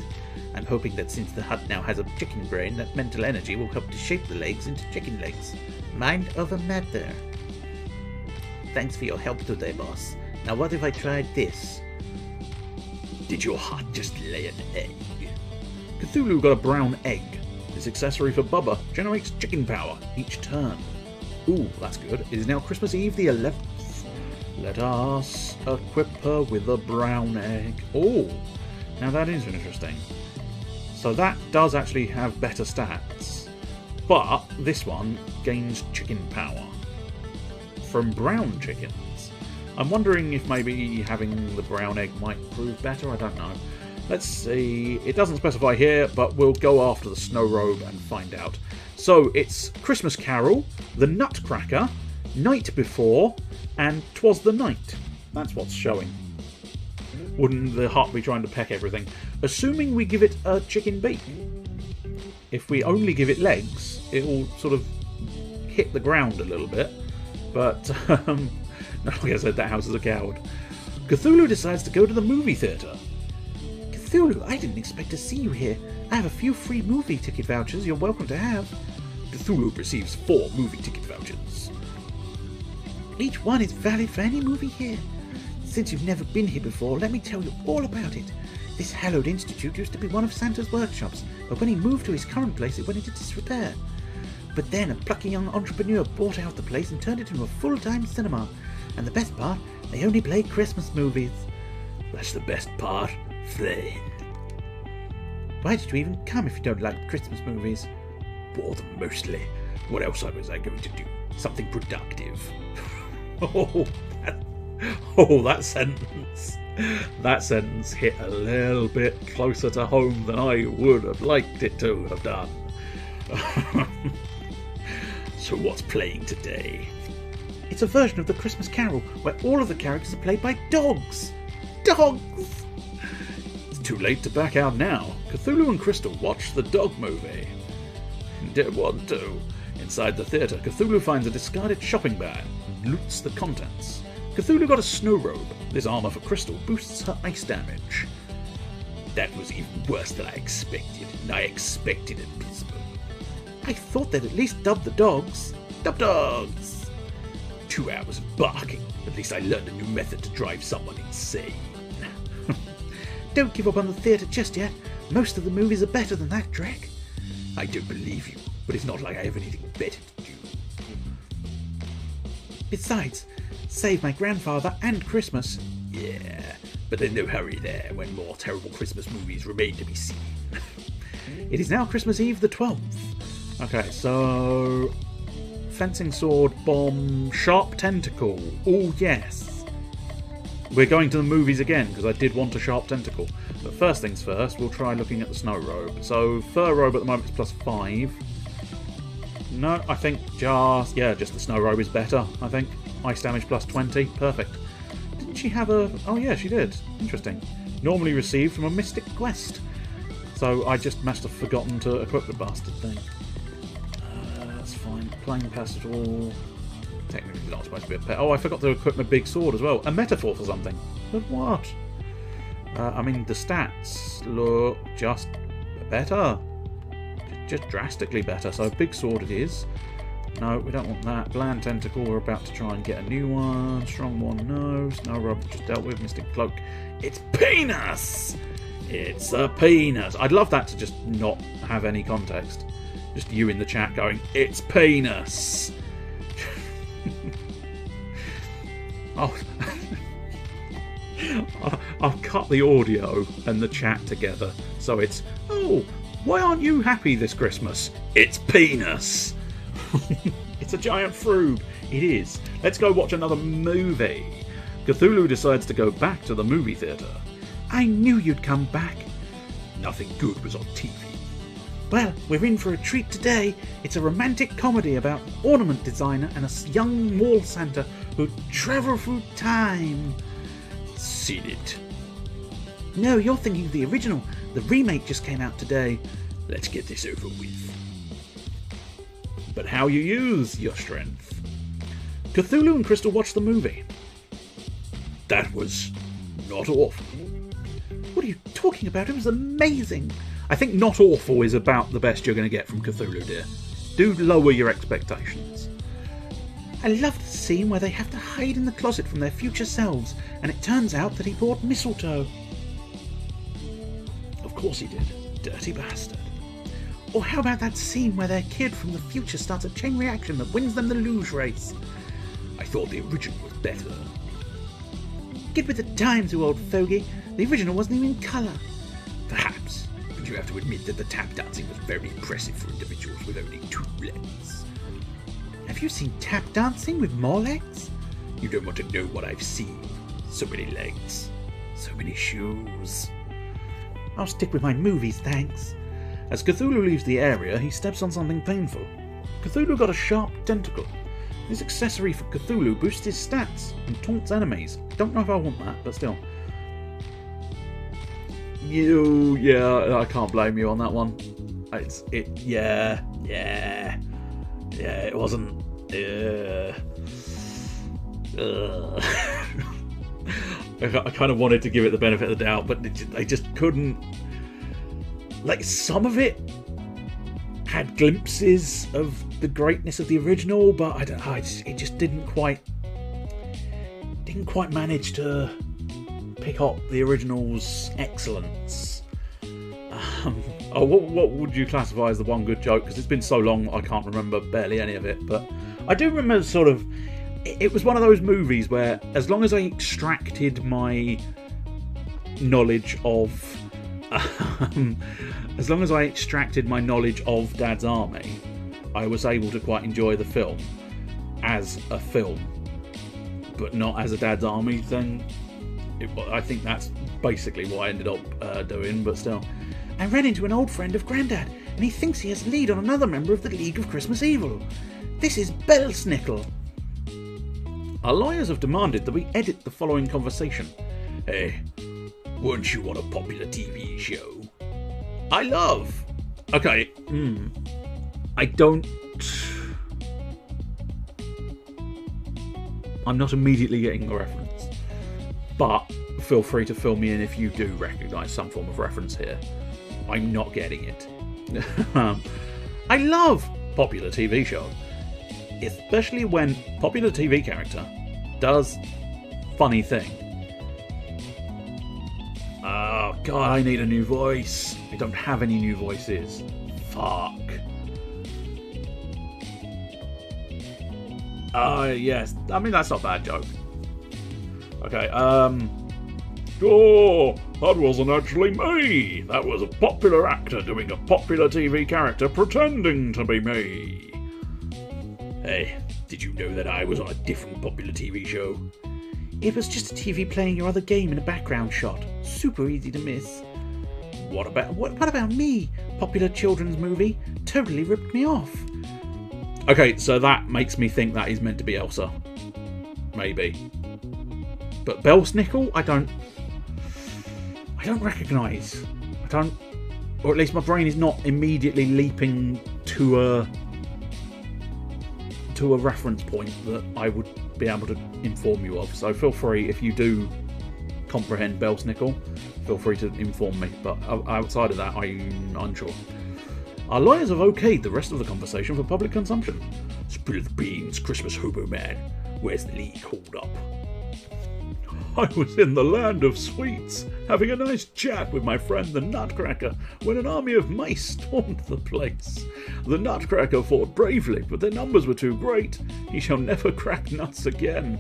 I'm hoping that since the hut now has a chicken brain, that mental energy will help to shape the legs into chicken legs. Mind over matter. Thanks for your help today, boss. Now what if I tried this? Did your hut just lay an egg? Cthulhu got a brown egg. This accessory for Bubba generates chicken power each turn. Ooh, that's good. It is now Christmas Eve the 11th. Let us equip her with a brown egg. Oh, now that is interesting. So that does actually have better stats. But this one gains chicken power from brown chickens. I'm wondering if maybe having the brown egg might prove better. I don't know. Let's see. It doesn't specify here, but we'll go after the snow robe and find out. So it's Christmas Carol, the Nutcracker, Night Before, and 'Twas the Night. That's what's showing. Wouldn't the hut be trying to peck everything? Assuming we give it a chicken beak. If we only give it legs, it will sort of hit the ground a little bit. But, like I said, that house is a coward. Cthulhu decides to go to the movie theatre. Cthulhu, I didn't expect to see you here. I have a few free movie ticket vouchers you're welcome to have. Cthulhu receives 4 movie ticket vouchers. Each one is valid for any movie here. Since you've never been here before, let me tell you all about it. This hallowed institute used to be one of Santa's workshops, but when he moved to his current place, it went into disrepair. But then a plucky young entrepreneur bought out the place and turned it into a full-time cinema. And the best part, they only play Christmas movies. That's the best part. Fine. Why did you even come if you don't like Christmas movies? Bored mostly. What else was I going to do? Something productive. That sentence. That sentence hit a little bit closer to home than I would have liked it to have done. So what's playing today? It's a version of the Christmas Carol where all of the characters are played by dogs. Dogs! It's too late to back out now. Cthulhu and Crystal watch the dog movie. Did want to. Inside the theatre, Cthulhu finds a discarded shopping bag and loots the contents. Cthulhu got a snow robe. This armour for Crystal boosts her ice damage. That was even worse than I expected, and I expected it abysmal. I thought they'd at least dub the dogs. Dub dogs! 2 hours of barking. At least I learned a new method to drive someone insane. Don't give up on the theatre just yet. Most of the movies are better than that, Drake. I don't believe you, but it's not like I have anything better to do. Besides, save my grandfather and Christmas. Yeah, but there's no hurry there when more terrible Christmas movies remain to be seen. It is now Christmas Eve the 12th. Okay, so... fencing sword, bomb, sharp tentacle. Oh, yes. We're going to the movies again, because I did want a sharp tentacle. But first things first, we'll try looking at the snow robe. So, fur robe at the moment is +5. No, I think just the snow robe is better, I think. Ice damage +20, perfect. Didn't she have a... oh yeah, she did. Interesting. normally received from a mystic quest. So I just must have forgotten to equip the bastard thing. That's fine. Plain pestle. Technically not supposed to be a pet. Oh, I forgot to equip my big sword as well. A metaphor for something. But what? I mean, the stats look just better. Just drastically better. So big sword it is. No, we don't want that. Bland tentacle, we're about to try and get a new one. Strong one, no. Snow rub, just dealt with. Mystic cloak. It's penis! It's a penis. I'd love that to just not have any context. Just you in the chat going, it's penis. Oh, I'll cut the audio and the chat together. So it's, oh, why aren't you happy this Christmas? It's penis. It's a giant froob. It is. Let's go watch another movie. Cthulhu decides to go back to the movie theatre. I knew you'd come back. Nothing good was on TV. Well, we're in for a treat today. It's a romantic comedy about an ornament designer and a young wall Santa who travel through time. Seen it. No, you're thinking of the original. The remake just came out today. Let's get this over with. But how you use your strength. Cthulhu and Crystal watched the movie. That was not awful. What are you talking about? It was amazing. I think not awful is about the best you're going to get from Cthulhu, dear. Do lower your expectations. I love the scene where they have to hide in the closet from their future selves, and it turns out that he brought mistletoe. Of course he did. Dirty bastard. Or how about that scene where their kid from the future starts a chain reaction that wins them the luge race? I thought the original was better. Get with the times, you old fogey. The original wasn't even in colour. Perhaps, but you have to admit that the tap dancing was very impressive for individuals with only 2 legs. Have you seen tap dancing with more legs? You don't want to know what I've seen. So many legs. So many shoes. I'll stick with my movies, thanks. As Cthulhu leaves the area, he steps on something painful. Cthulhu got a sharp tentacle. This accessory for Cthulhu boosts his stats and taunts enemies. Don't know if I want that, but still. Yeah, I can't blame you on that one. Yeah, it wasn't. I kind of wanted to give it the benefit of the doubt, but I just couldn't. Like, some of it had glimpses of the greatness of the original, but it just didn't quite manage to pick up the original's excellence. What would you classify as the one good joke? Because it's been so long, I can't remember barely any of it. But I do remember sort of. It was one of those movies where, as long as I extracted my knowledge of. As long as I extracted my knowledge of Dad's Army, I was able to quite enjoy the film as a film, but not as a Dad's Army thing. I think that's basically what I ended up doing, but still. I ran into an old friend of Grandad, and he thinks he has lead on another member of the League of Christmas Evil. This is Belsnickel. Our lawyers have demanded that we edit the following conversation. Hey, weren't you on a popular TV show? I love. Okay. I don't. I'm not immediately getting the reference, but feel free to fill me in if you do recognise some form of reference here. I'm not getting it. I love popular TV show, especially when popular TV character does funny thing. Oh god, I need a new voice. I don't have any new voices. Fuck. Yes. I mean, that's not a bad joke. Okay, Oh, that wasn't actually me. That was a popular actor doing a popular TV character pretending to be me. Hey, did you know that I was on a different popular TV show? It was just a TV playing your other game in a background shot. Super easy to miss. What about me? Popular children's movie. Totally ripped me off. Okay, so that makes me think that is meant to be Elsa. Maybe. But Belsnickel? I I don't recognise. Or at least my brain is not immediately leaping to a reference point that I would be able to inform you of. So feel free, if you do comprehend Belsnickel, feel free to inform me. But outside of that, I'm unsure. Our lawyers have okayed the rest of the conversation for public consumption. Spill the beans, Christmas hobo man. Where's the league holed up? I was in the land of sweets, having a nice chat with my friend the Nutcracker, when an army of mice stormed the place. The Nutcracker fought bravely, but their numbers were too great. He shall never crack nuts again.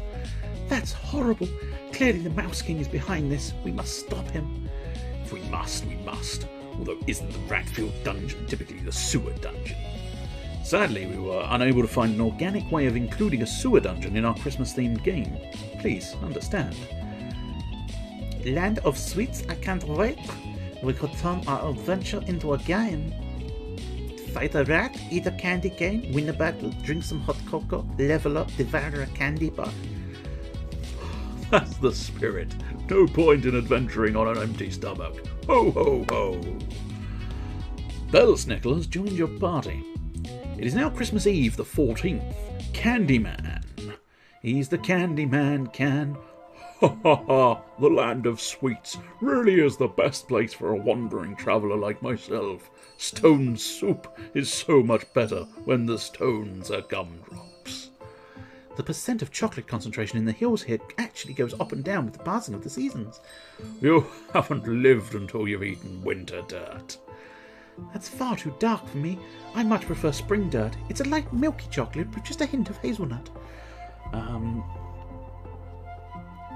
That's horrible. Clearly the Mouse King is behind this. We must stop him. If we must, we must. Although isn't the rat-filled dungeon typically the sewer dungeon? Sadly, we were unable to find an organic way of including a sewer dungeon in our Christmas-themed game. Please understand. Land of Sweets, I can't wait. We could turn our adventure into a game. Fight a rat, eat a candy cane, win a battle, drink some hot cocoa, level up, devour a candy bar. That's the spirit. No point in adventuring on an empty stomach. Ho, ho, ho. Belsnickel has joined your party. It is now Christmas Eve, the 14th. Candyman. He's the Candyman can. Ha ha ha, the land of sweets really is the best place for a wandering traveller like myself. Stone soup is so much better when the stones are gumdrops. The percent of chocolate concentration in the hills here actually goes up and down with the passing of the seasons. You haven't lived until you've eaten winter dirt. That's far too dark for me. I much prefer spring dirt. It's a light milky chocolate with just a hint of hazelnut.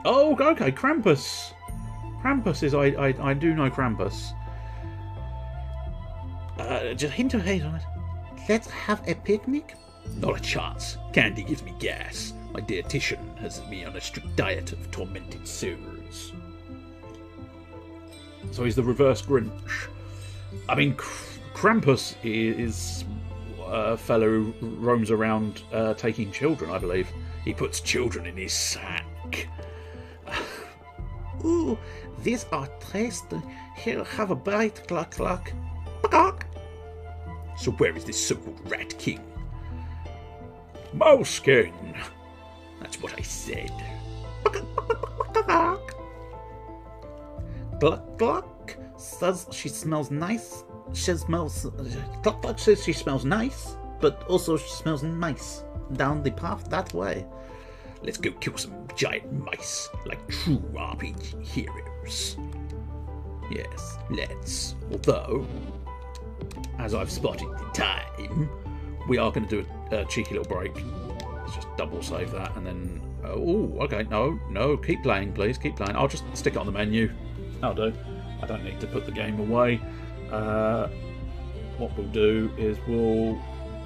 Oh, okay, Krampus. Krampus is, I do know Krampus. Just a hint of hazelnut. Let's have a picnic? Not a chance. Candy gives me gas. My dietitian has me on a strict diet of tormented souls. So he's the reverse Grinch. I mean, Krampus is a fellow who roams around taking children, I believe. He puts children in his sack. Ooh, these are tasty. Here, have a bite, cluck cluck. Cluck. So where is this so-called Rat King? Mouse King. That's what I said. Gluck gluck says she smells nice. Gluck gluck says she smells nice, but also she smells nice. Down the path that way. Let's go kill some giant mice, like true RPG heroes. Yes, let's. Although, as I've spotted the time, we are going to do a cheeky little break. Let's just double save that and then... oh, okay, no, keep playing, please, keep playing. I'll just stick it on the menu. That'll do. I don't need to put the game away. What we'll do is we'll...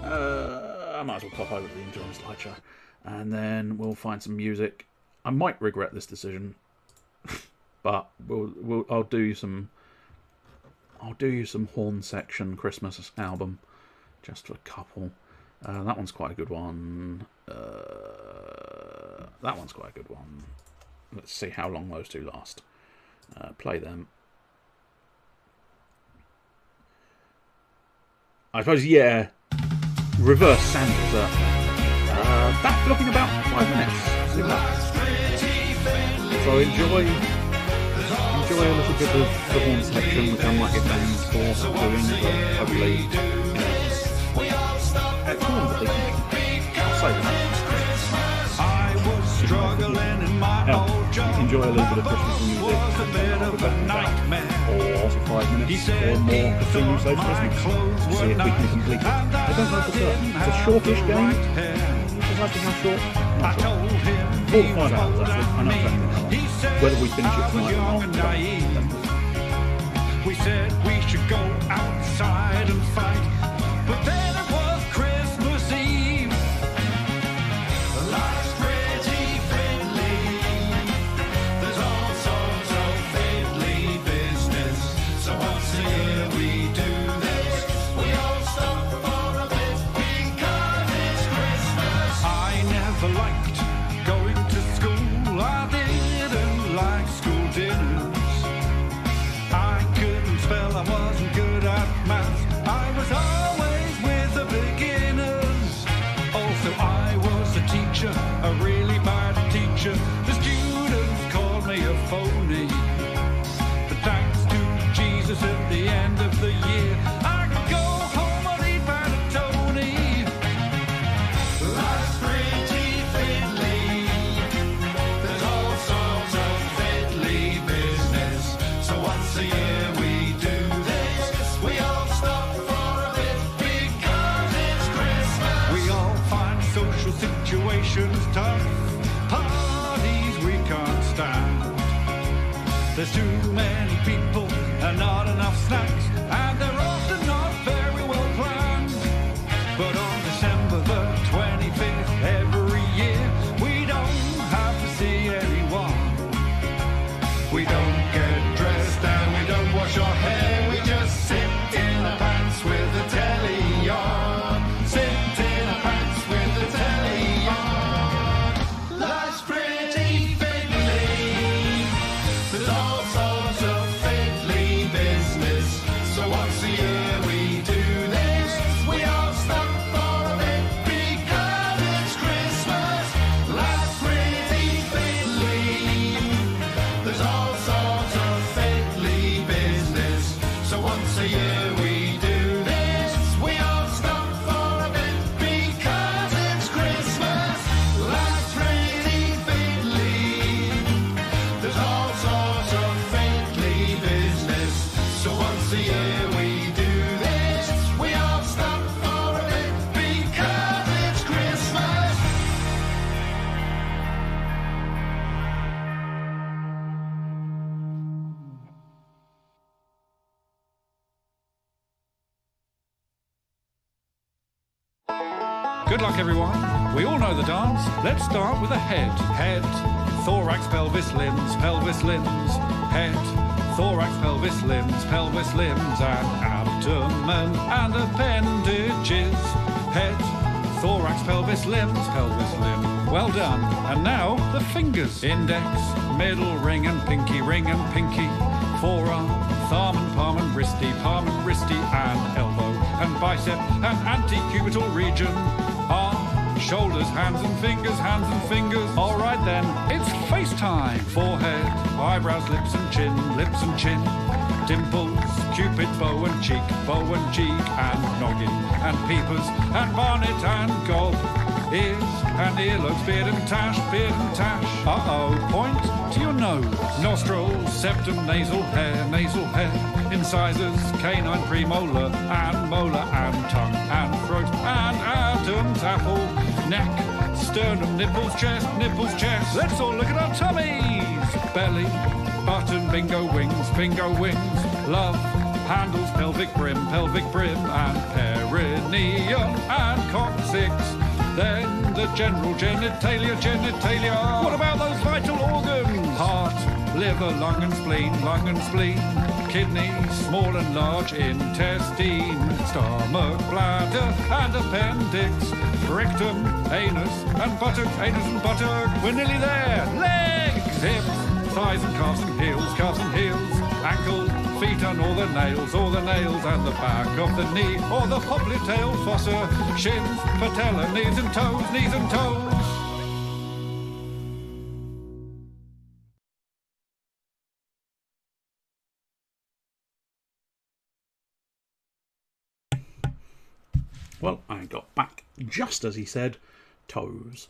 I might as well pop over to the interim slideshow. And then we'll find some music. I might regret this decision, but I'll do you some horn section Christmas album, just for a couple. That one's quite a good one. That one's quite a good one. Let's see how long those two last. Play them. I suppose, yeah. Reverse Santa, certainly. That's looking about 5 minutes. So enjoy a little bit of the horn section, which I might get names for doing, but hopefully, horns are decent. I'll say that. Enjoy a little bit of Christmas music. Or 5 minutes or more Cthulhu Saves Christmas. See if we can complete it. I don't know for certain. It's a shortish game. Exactly how short? Not sure. 4 to 5 hours, actually. I know exactly how long. Whether we finish it tonight or not, we said we should go outside and fight, but then it was Christmas Eve. Life's pretty fiddly. There's all sorts of fiddly business. So once a year we do this. We all stop for a bit because it's Christmas. I never liked going to school. I didn't like school dinners. There's too many people and not enough snacks, and they're often not very well planned. But on December the 25th every year, we don't have to see anyone. We don't get dressed and we don't wash our hair. We just sit in our pants with the telly on. Sit in our pants with the telly on. Life's pretty fiddly. There's all sorts of fiddly business. So once a year we do this. We all stop for a bit because it's Christmas. Life's pretty fiddly. There's all sorts of fiddly business. So once a year we do this. We all stop for a bit because it's Christmas. Life's pretty fiddly. There's all sorts of fiddly business. So once a year we do this. We all stop for a bit because it's Christmas. Good luck, everyone. We all know the dance. Let's start with a head. Head, thorax, pelvis, limbs, pelvis, limbs. Head, thorax, pelvis, limbs, pelvis, limbs, and abdomen and appendages. Head, thorax, pelvis, limbs, pelvis, limb. Well done. And now the fingers. Index, middle ring and pinky, forearm, thumb and palm and wristy, and elbow and bicep and antecubital region. Arm, shoulders, hands and fingers. All right then, it's face time. Forehead, eyebrows, lips and chin. Dimples, cupid, bow and cheek, and noggin, and peepers, and bonnet and gob. Ears and earlobes, beard and tash. Uh-oh, point to your nose. Nostrils, septum, nasal hair. Incisors, canine, premolar, and molar, and tongue, and throat, and Adam's apple. Neck, sternum, nipples, chest. Let's all look at our tummies. Belly, button, bingo wings. Love, handles, pelvic brim, and perineum, and coccyx. Then the general genitalia. What about those vital organs? Heart, liver, lung and spleen. Kidney, small and large intestine. Stomach, bladder, and appendix. Rectum, anus, and buttock. We're nearly there. Legs, hips, thighs and calves and heels. Ankle, feet and all the nails, and the back of the knee, or the popliteal fossa, shins, patella, knees and toes. Well, I got back just as he said, toes.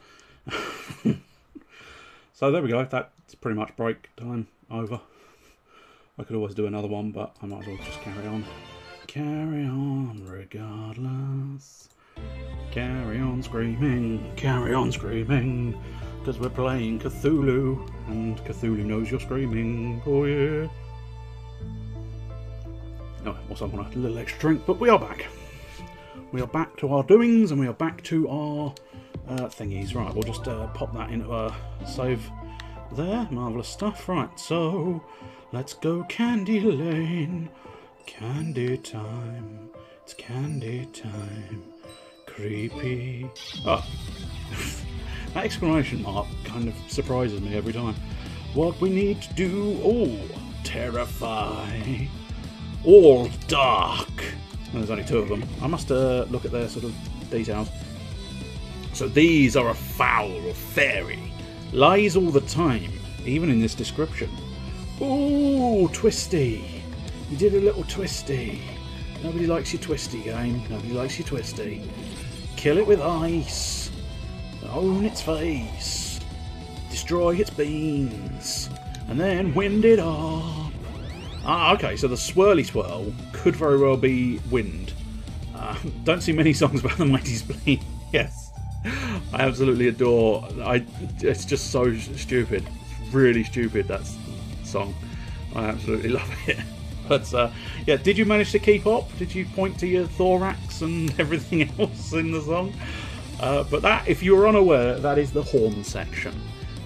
So there we go. That's pretty much break time over. I could always do another one, but I might as well just carry on. Carry on regardless. Carry on screaming, because we're playing Cthulhu, and Cthulhu knows you're screaming. Oh yeah. Oh, also I want a little extra drink, but we are back. We are back to our doings, and we are back to our thingies. Right, we'll just pop that into a save there. Marvellous stuff. Right, so let's go Candy Lane. Candy time. It's candy time. Creepy. Oh. That exclamation mark kind of surprises me every time. What we need to do. Oh, terrify. All dark. And there's only two of them. I must look at their sort of details. So these are a fowl or fairy. Lies all the time, even in this description. Ooh, twisty. You did a little twisty. Nobody likes your twisty game. Nobody likes your twisty. Kill it with ice. Own its face. Destroy its beans. And then wind it up. Ah, okay, so the swirly swirl could very well be wind. Don't see many songs about the mighty spleen. Yes, I absolutely adore. It's just so stupid. It's really stupid, that song. I absolutely love it. But yeah, did you manage to keep up? Did you point to your thorax and everything else in the song? But that, if you're unaware, that is the horn section,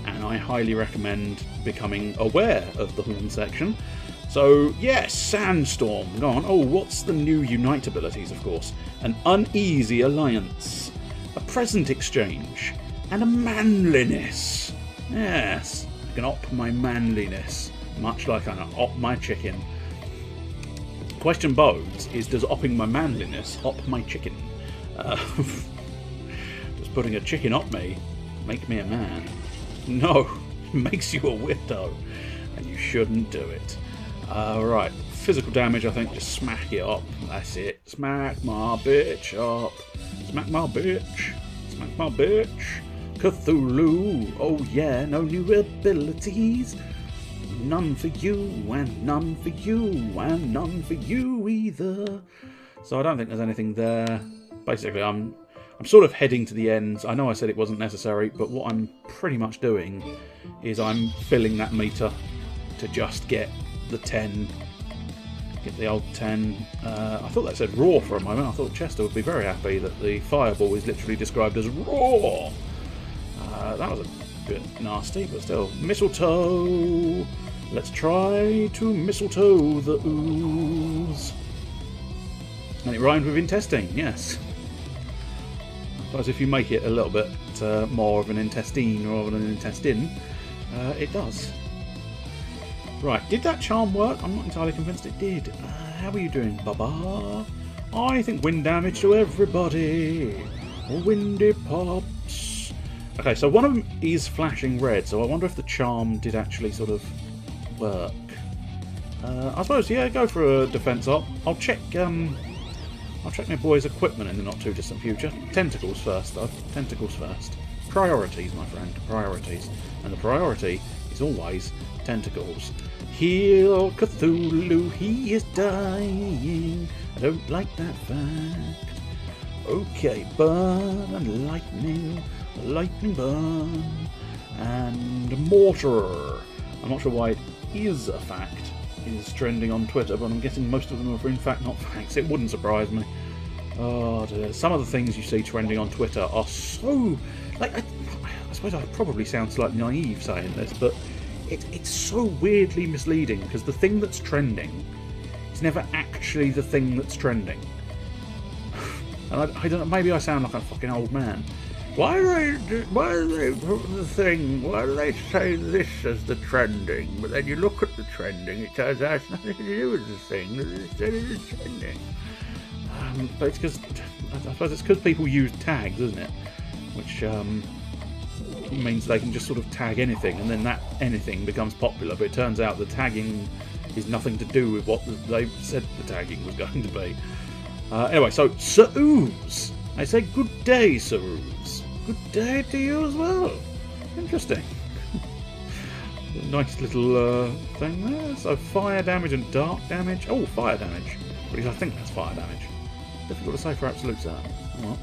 and I highly recommend becoming aware of the horn section. So yes, Sandstorm. Go on. Oh, what's the new Unite abilities? Of course, an uneasy alliance, a present exchange, and a manliness. Yes, I can op my manliness, much like I can op my chicken. Question bodes is, does opping my manliness op my chicken? Does putting a chicken up me make me a man? No, it makes you a weirdo, and you shouldn't do it. Right, physical damage, I think, just smack it up. That's it. Smack my bitch up. Smack my bitch. Smack my bitch. Cthulhu. Oh yeah, no new abilities. None for you, and none for you, and none for you either. So I don't think there's anything there. Basically, I'm sort of heading to the ends. I know I said it wasn't necessary, but what I'm pretty much doing is I'm filling that meter to just get the 10. Get the old 10. I thought that said raw for a moment. I thought Chester would be very happy that the fireball is literally described as raw. That was a bit nasty, but still. Mistletoe. Let's try to mistletoe the ooze. And it rhymed with intestine, yes. I suppose if you make it a little bit more of an intestine rather than an intestine, it does. Right, did that charm work? I'm not entirely convinced it did. How are you doing, Baba? I think wind damage to everybody. Windy pops. Okay, so one of them is flashing red, so I wonder if the charm did actually sort of work. I suppose, yeah, go for a defense op. I'll check my boy's equipment in the not too distant future. Tentacles first, though. Tentacles first. Priorities, my friend. Priorities. And the priority is always tentacles. Heal Cthulhu, he is dying. I don't like that fact. Okay, burn and lightning burn, and mortar. I'm not sure why it is a fact. It is trending on Twitter, but I'm guessing most of them are in fact not facts. It wouldn't surprise me. Oh dear. Some of the things you see trending on Twitter are so... like, I suppose I probably sound slightly naive saying this, but it's so weirdly misleading, because the thing that's trending is never actually the thing that's trending. And I don't know, maybe I sound like a fucking old man. Why do they put the thing, why do they say this as the trending, but then you look at the trending, it turns out it's nothing to do with the thing that it said it is trending. But it's because, I suppose it's because people use tags, isn't it? Which means they can just sort of tag anything, and then that anything becomes popular, but it turns out the tagging is nothing to do with what they said the tagging was going to be. Anyway, so Sir Ooze. I say good day, Sir Ooze. Good day to you as well. Interesting. Nice little thing there. So fire damage and dark damage. Oh, fire damage. At least I think that's fire damage. Difficult to say for absolutes that. Well,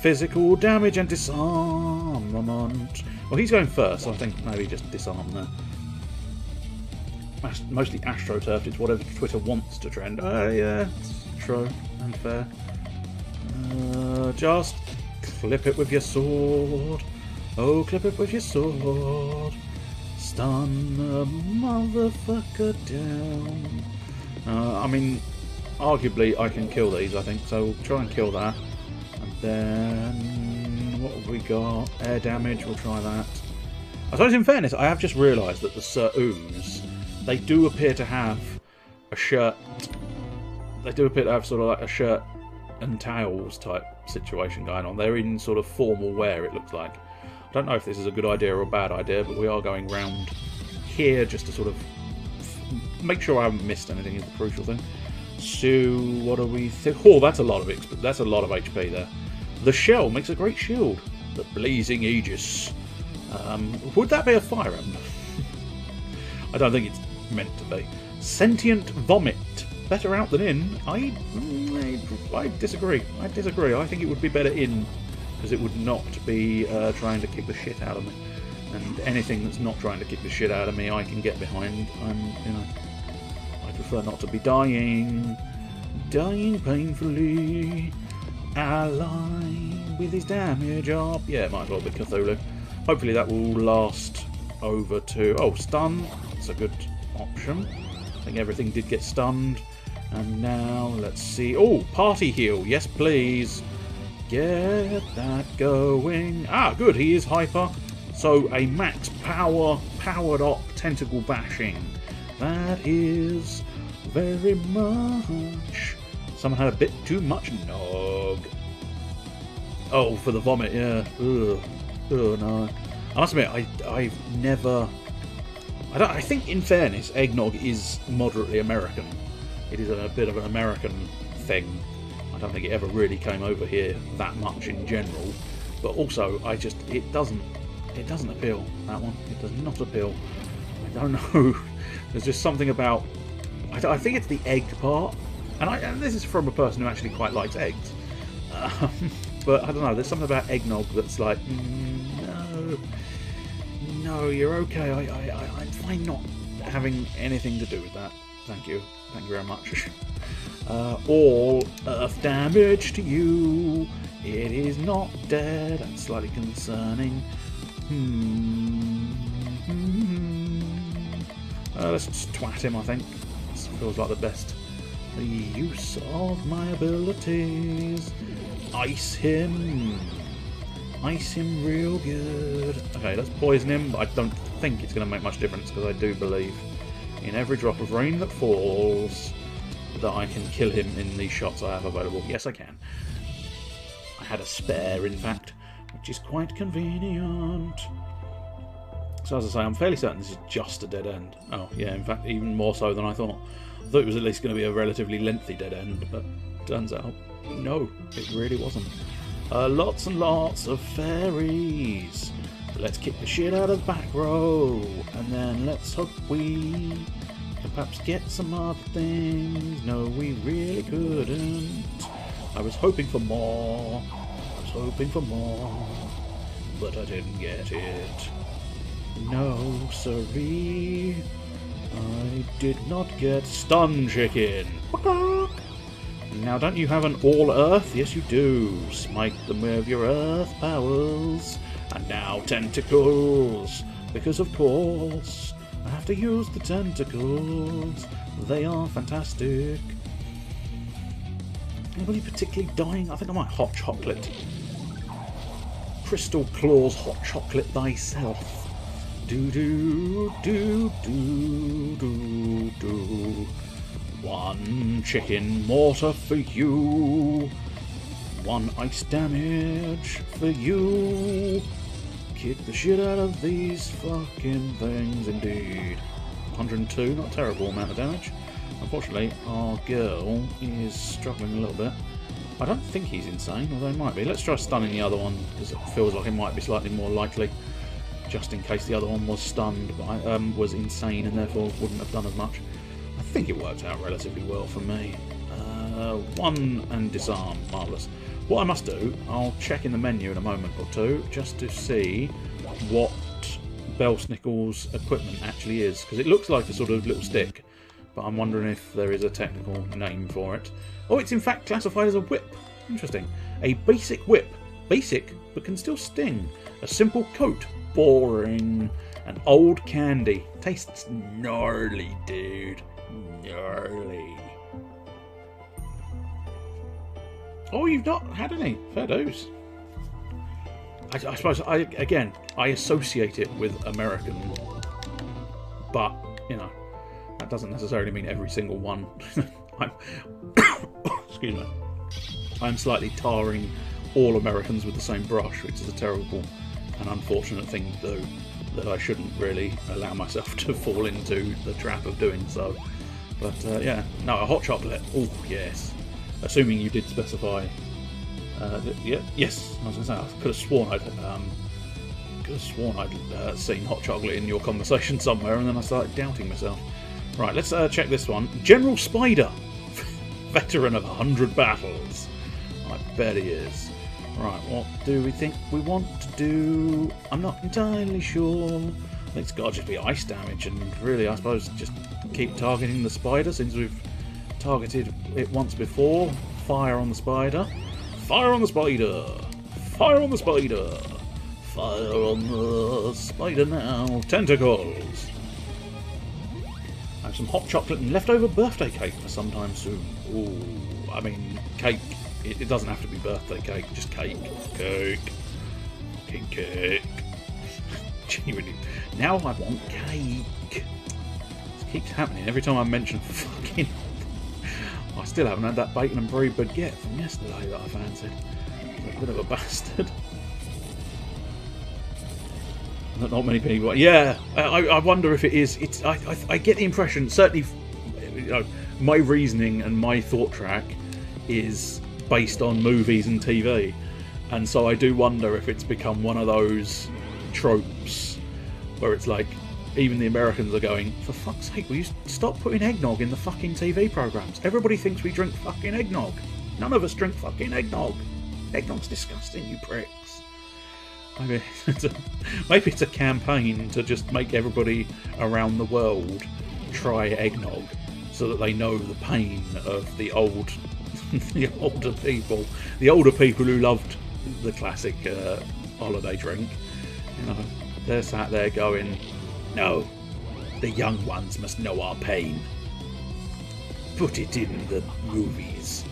physical damage and disarmament. Well, he's going first, so I think maybe just disarm there. Mostly AstroTurf is whatever Twitter wants to trend. Yeah, it's true and fair. Just clip it with your sword. Oh, clip it with your sword. Stun the motherfucker down. I mean, arguably I can kill these, I think, so we'll try and kill that. And then, what have we got? Air damage, we'll try that. I suppose in fairness, I have just realised that the Sir Ooze, they do appear to have a shirt. They do appear to have sort of like a shirt and towels type situation going on. They're in sort of formal wear, it looks like. I don't know if this is a good idea or a bad idea, but we are going round here just to sort of make sure I haven't missed anything is the crucial thing. So what do we think? Oh, that's a lot of XP. That's a lot of HP there. The shell makes a great shield. The blazing aegis. Would that be a fire emblem? I don't think it's meant to be. Sentient vomit. Better out than in. I disagree. I disagree. I think it would be better in, because it would not be trying to kick the shit out of me. And anything that's not trying to kick the shit out of me, I can get behind. I'm, prefer not to be dying. Dying painfully. Ally with his damage up. Yeah, it might as well be Cthulhu. Hopefully that will last over to... Oh, stun. That's a good option. I think everything did get stunned. And now, let's see. Oh, party heal. Yes, please. Get that going. Ah, good. He is hyper. So a max power, powered up tentacle bashing. That is very much. Someone had a bit too much nog. Oh, for the vomit, yeah. Ugh. Oh, no. I must admit, I've never... I think, in fairness, eggnog is moderately American. It is a bit of an American thing. I don't think it ever really came over here that much in general. But also, it doesn't appeal, that one. It does not appeal. I don't know. There's just something about... I think it's the egg part. And this is from a person who actually quite likes eggs. But I don't know, there's something about eggnog that's like, no, you're okay. I'm fine not having anything to do with that. Thank you very much. All earth damage to you. It is not dead. That's slightly concerning. Let's just twat him, I think. This feels like the best use of my abilities. Ice him. Ice him real good. Okay, let's poison him, but I don't think it's going to make much difference because I do believe in every drop of rain that falls that I can kill him in the shots I have available. Yes, I can. I had a spare, in fact, which is quite convenient. So as I say, I'm fairly certain this is just a dead end. Oh, yeah, in fact, even more so than I thought. I thought it was at least going to be a relatively lengthy dead end, but turns out, no, it really wasn't. Lots and lots of fairies. Let's kick the shit out of the back row, and then let's hope we can perhaps get some other things. No, we really couldn't. I was hoping for more. But I didn't get it. No, sirree. I did not get stun chicken. Now, don't you have an all-earth? Yes, you do. Smite them with your earth powers. And now tentacles. Because, of course, I have to use the tentacles. They are fantastic. Anybody particularly dying? I think I might hot chocolate. Crystal Claws hot chocolate thyself. Do. One chicken mortar for you. One ice damage for you. Kick the shit out of these fucking things indeed. 102, not a terrible amount of damage. Unfortunately, our girl is struggling a little bit. I don't think he's insane, although he might be. Let's try stunning the other one, because it feels like it might be slightly more likely. Just in case the other one was stunned, but was insane and therefore wouldn't have done as much. I think it worked out relatively well for me. One and disarm, marvellous. What I must do, I'll check in the menu in a moment or two, just to see what Belsnickel's equipment actually is, because it looks like a sort of little stick, but I'm wondering if there is a technical name for it. Oh, it's in fact classified as a whip. Interesting. A basic whip. Basic, but can still sting. A simple coat. Boring. An old candy. Tastes gnarly, dude. Gnarly. Oh, you've not had any. Fair dues. I suppose, I associate it with American. But, you know, that doesn't necessarily mean every single one. Excuse me. I'm slightly tarring all Americans with the same brush, which is a terrible and unfortunate thing to do, that I shouldn't really allow myself to fall into the trap of doing so. But yeah, no, a hot chocolate. Oh yes, assuming you did specify. Yeah, yes. I was going to say I could have sworn I'd seen hot chocolate in your conversation somewhere, and then I started doubting myself. Right, let's check this one. General Spider, veteran of 100 battles. I bet he is. Right, what do we think we want to do? I'm not entirely sure. I think it's got to just be ice damage, and really, I suppose, just keep targeting the spider since we've targeted it once before. Fire on the spider. Fire on the spider! Fire on the spider! Fire on the spider now. Tentacles! I have some hot chocolate and leftover birthday cake for sometime soon. Ooh, I mean, cake. It doesn't have to be birthday cake, just cake. Cake. Fucking cake. Genuinely. Now I want cake. This keeps happening every time I mention fucking... I still haven't had that bacon and brie baguette from yesterday that I fancied. I'm a bit of a bastard. Not many people. Yeah, I wonder if it is. It's. I get the impression. Certainly, you know, my reasoning and my thought track is based on movies and TV, and so I do wonder if it's become one of those tropes where it's like even the Americans are going, for fuck's sake, will you stop putting eggnog in the fucking TV programs? Everybody thinks we drink fucking eggnog. None of us drink fucking eggnog. Eggnog's disgusting, you pricks. Maybe it's a campaign to just make everybody around the world try eggnog, so that they know the pain of the older people who loved the classic holiday drink. You know, they're sat there going, no, the young ones must know our pain. Put it in the movies.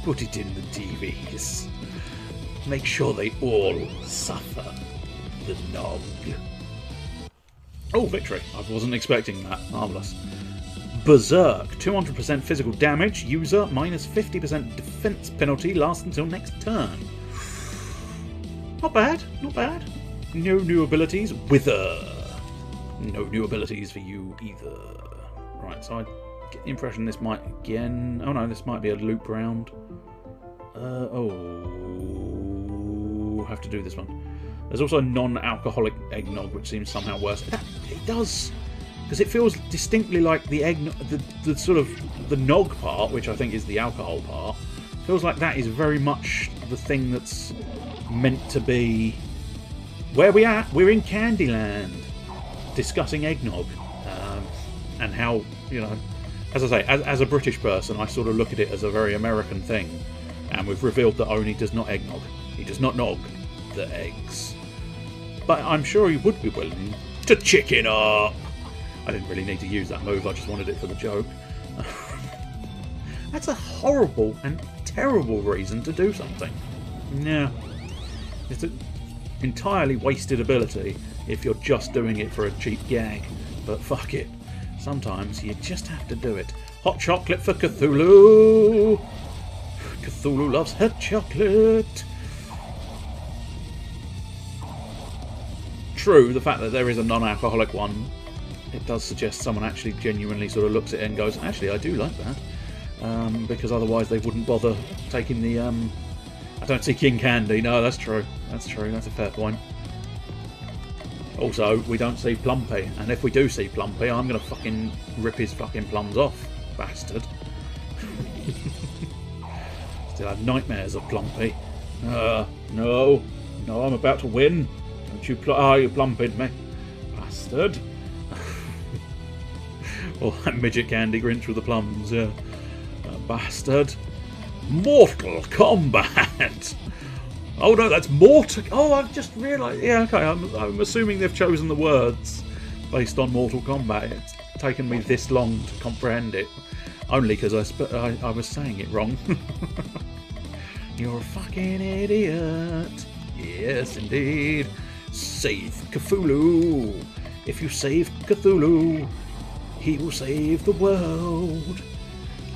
Put it in the TVs. Make sure they all suffer the nog. Oh, victory. I wasn't expecting that. Marvellous. Berserk. 200% physical damage. User minus 50% defense penalty. Lasts until next turn. Not bad. Not bad. No new abilities. Wither. No new abilities for you either. Right, so I get the impression this might again... Oh no, this might be a loop round. Have to do this one. There's also a non-alcoholic eggnog, which seems somehow worse. It does, because it feels distinctly like the eggnog, the sort of the nog part, which I think is the alcohol part, feels like that is very much the thing that's meant to be. Where we at? We're in Candyland, discussing eggnog, and how, you know, as I say, as a British person, I sort of look at it as a very American thing, and we've revealed that Oni does not eggnog. He does not nog the eggs. But I'm sure he would be willing to chicken up. I didn't really need to use that move, I just wanted it for the joke. That's a horrible and terrible reason to do something. No. It's an entirely wasted ability if you're just doing it for a cheap gag. But fuck it. Sometimes you just have to do it. Hot chocolate for Cthulhu! Cthulhu loves hot chocolate! True, the fact that there is a non-alcoholic one, it does suggest someone actually genuinely sort of looks at it and goes, actually, I do like that. Because otherwise they wouldn't bother taking the... I don't see King Candy. No, that's true. That's true. That's a fair point. Also, we don't see Plumpy. And if we do see Plumpy, I'm going to fucking rip his fucking plums off. Bastard. Still have nightmares of Plumpy. No. No, I'm about to win. Don't you you plumped me. Bastard. Or that midget candy Grinch with the plums, yeah. Bastard. Mortal Kombat! Oh no, that's Mortal... Oh, I've just realised... Yeah, okay, I'm assuming they've chosen the words based on Mortal Kombat. It's taken me this long to comprehend it. Only because I was saying it wrong. You're a fucking idiot. Yes, indeed. Save Cthulhu. If you save Cthulhu, he will save the world.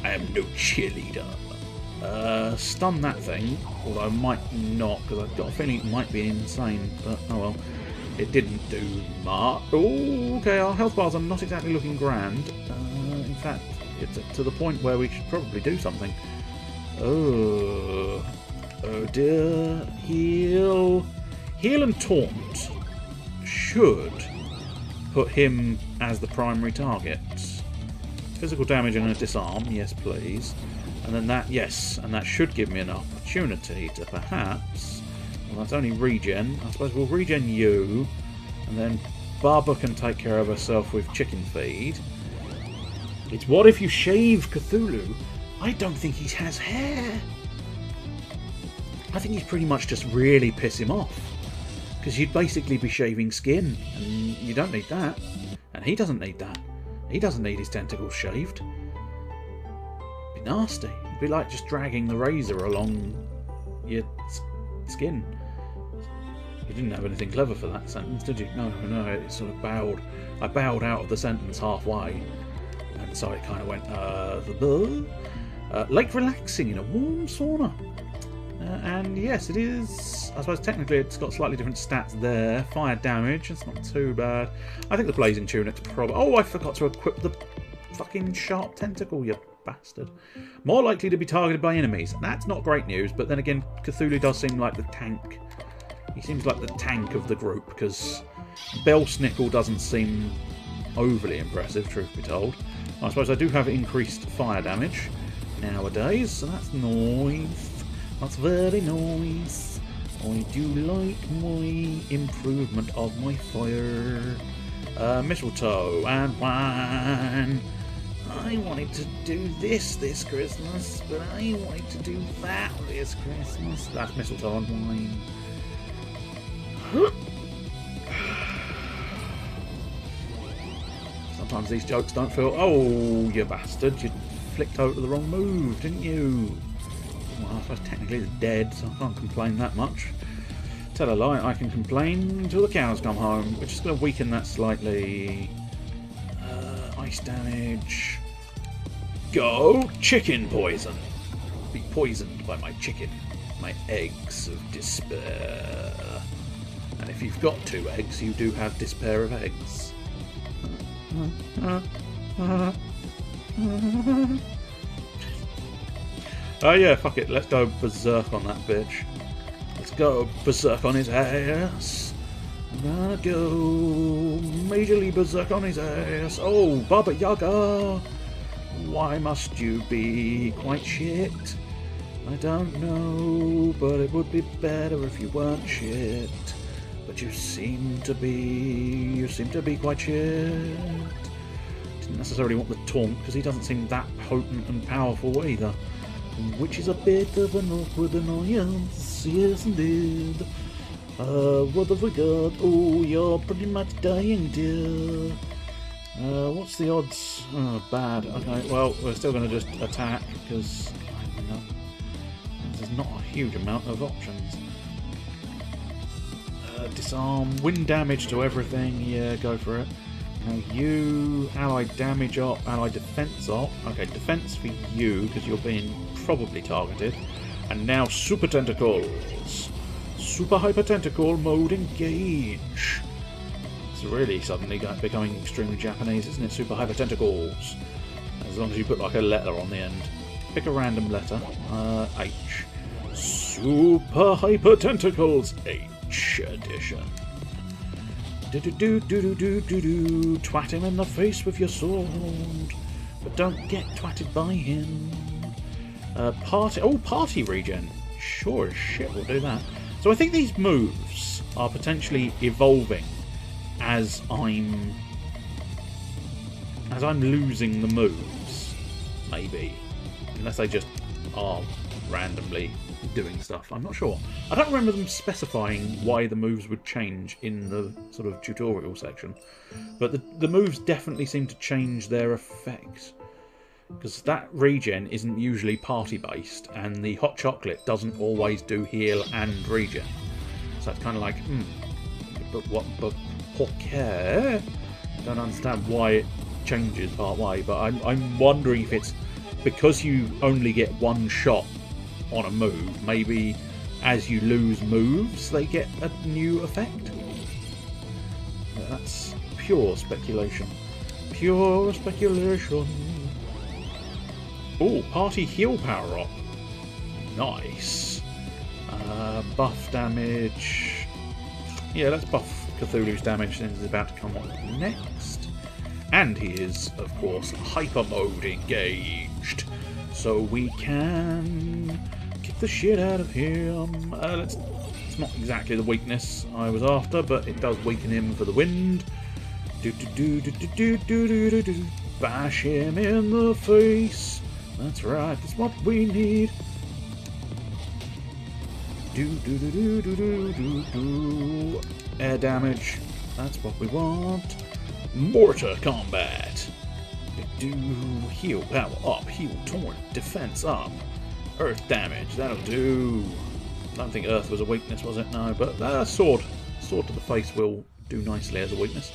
I am no cheerleader. Stun that thing, although I might not, because I've got a feeling it might be insane, but oh well. It didn't do much. Oh, okay, our health bars are not exactly looking grand. In fact, it's to the point where we should probably do something. Oh dear. Heal and taunt should put him as the primary target. Physical damage and a disarm, yes please. And then that, yes, and that should give me an opportunity to perhaps... Well, that's only regen. I suppose we'll regen you, and then Barbara can take care of herself with chicken feed. It's what if you shave Cthulhu? I don't think he has hair. I think he'd pretty much just really piss him off. Because you'd basically be shaving skin, and you don't need that. And he doesn't need that. He doesn't need his tentacles shaved. It'd be nasty. It'd be like just dragging the razor along your skin. You didn't have anything clever for that sentence, did you? No, it sort of bowed. I bowed out of the sentence halfway. And so it kind of went, like relaxing in a warm sauna. And yes, it is. I suppose technically it's got slightly different stats there. Fire damage, it's not too bad. I think the blazing tunic's probably. Oh, I forgot to equip the fucking sharp tentacle, you bastard. More likely to be targeted by enemies. That's not great news, but then again, Cthulhu does seem like the tank. He seems like the tank of the group, because Belsnickel doesn't seem overly impressive, truth be told. I suppose I do have increased fire damage nowadays, so that's nice. That's very nice. I do like my improvement of my fire. Mistletoe and wine. I wanted to do this Christmas, but I wanted to do that this Christmas. That's mistletoe and wine. Sometimes these jokes don't feel... Oh, you bastard. You flicked over the wrong move, didn't you? Well, I suppose technically it's dead, so I can't complain that much. Tell a lie, I can complain until the cows come home, which is going to weaken that slightly. Ice damage. Go! Chicken poison! Be poisoned by my chicken. My eggs of despair. And if you've got 2 eggs, you do have despair of eggs. Oh yeah, fuck it, let's go berserk on that bitch. Let's go berserk on his ass. I'm gonna go majorly berserk on his ass. Oh, Baba Yaga! Why must you be quite shit? I don't know, but it would be better if you weren't shit. But you seem to be quite shit. Didn't necessarily want the taunt, because he doesn't seem that potent and powerful either. Which is a bit of an awkward annoyance, yes indeed. What have we got? Oh, you're pretty much dying, dear. What's the odds? Oh, bad. Okay, well, we're still going to just attack, because there's not a huge amount of options. Disarm, wind damage to everything, yeah, go for it. Now you, allied damage up, allied defense up. Okay, defense for you, because you're being probably targeted. And now super tentacles. Super hyper tentacle mode engage. It's really suddenly becoming extremely Japanese, isn't it? Super hyper tentacles. As long as you put like a letter on the end. Pick a random letter. H. Super hyper tentacles. H edition. Twat him in the face with your sword, but don't get twatted by him. Party regen. Sure as shit, we'll do that. So I think these moves are potentially evolving as I'm losing the moves. Maybe, unless they just are randomly doing stuff. I'm not sure. I don't remember them specifying why the moves would change in the sort of tutorial section, but the moves definitely seem to change their effect, because that regen isn't usually party based, and the hot chocolate doesn't always do heal and regen. So it's kind of like, but okay. I don't understand why it changes part way, but I'm wondering if it's because you only get one shot on a move, maybe as you lose moves they get a new effect. That's pure speculation. Pure speculation. Oh, party heal power up. Nice. Buff damage. Yeah, let's buff Cthulhu's damage since he's about to come on next. And he is, of course, hyper mode engaged. So we can kick the shit out of him. It's not exactly the weakness I was after, but it does weaken him for the wind. Do do do do do do do do do. Bash him in the face. That's right. That's what we need. Do do do do do do do do. Air damage. That's what we want. Mortar combat. Do heal power up. Heal torn. Defense up. Earth damage. That'll do. I don't think earth was a weakness, was it? No, but sword. Sword to the face will do nicely as a weakness.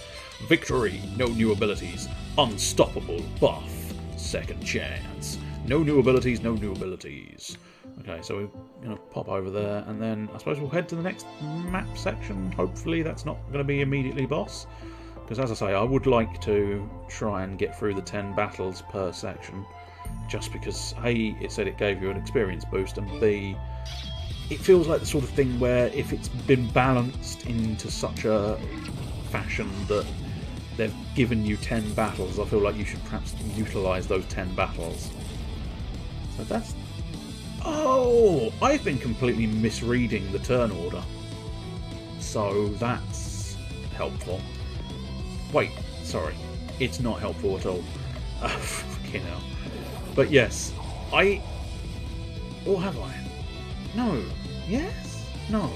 Victory. No new abilities. Unstoppable buff. Second chance. No new abilities. No new abilities. Okay, so we're going to pop over there, and then I suppose we'll head to the next map section. Hopefully that's not going to be immediately boss. Because as I say, I would like to try and get through the 10 battles per section. Just because, A, it said it gave you an experience boost, and B, it feels like the sort of thing where if it's been balanced into such a fashion that they've given you 10 battles, I feel like you should perhaps utilise those 10 battles. So that's... Oh! I've been completely misreading the turn order. So that's helpful. Wait, sorry. It's not helpful at all. Fucking hell. But yes, or have I? No. Yes? No.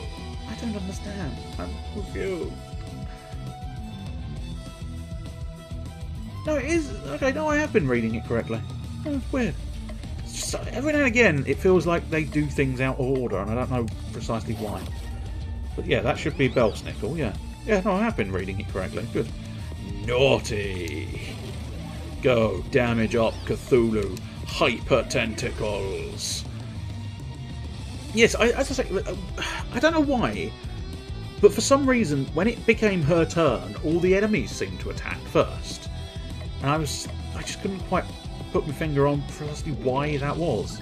I don't understand. I'm confused. No, it is. Okay, no, I have been reading it correctly. Oh, it's weird. It's just, every now and again, it feels like they do things out of order, and I don't know precisely why. But yeah, that should be Belsnickel, yeah. Yeah, no, I have been reading it correctly. Good. Naughty. Go, damage up, Cthulhu. Hyper tentacles. Yes, as I say, I don't know why, but for some reason, when it became her turn, all the enemies seemed to attack first, and I just couldn't quite put my finger on precisely why that was.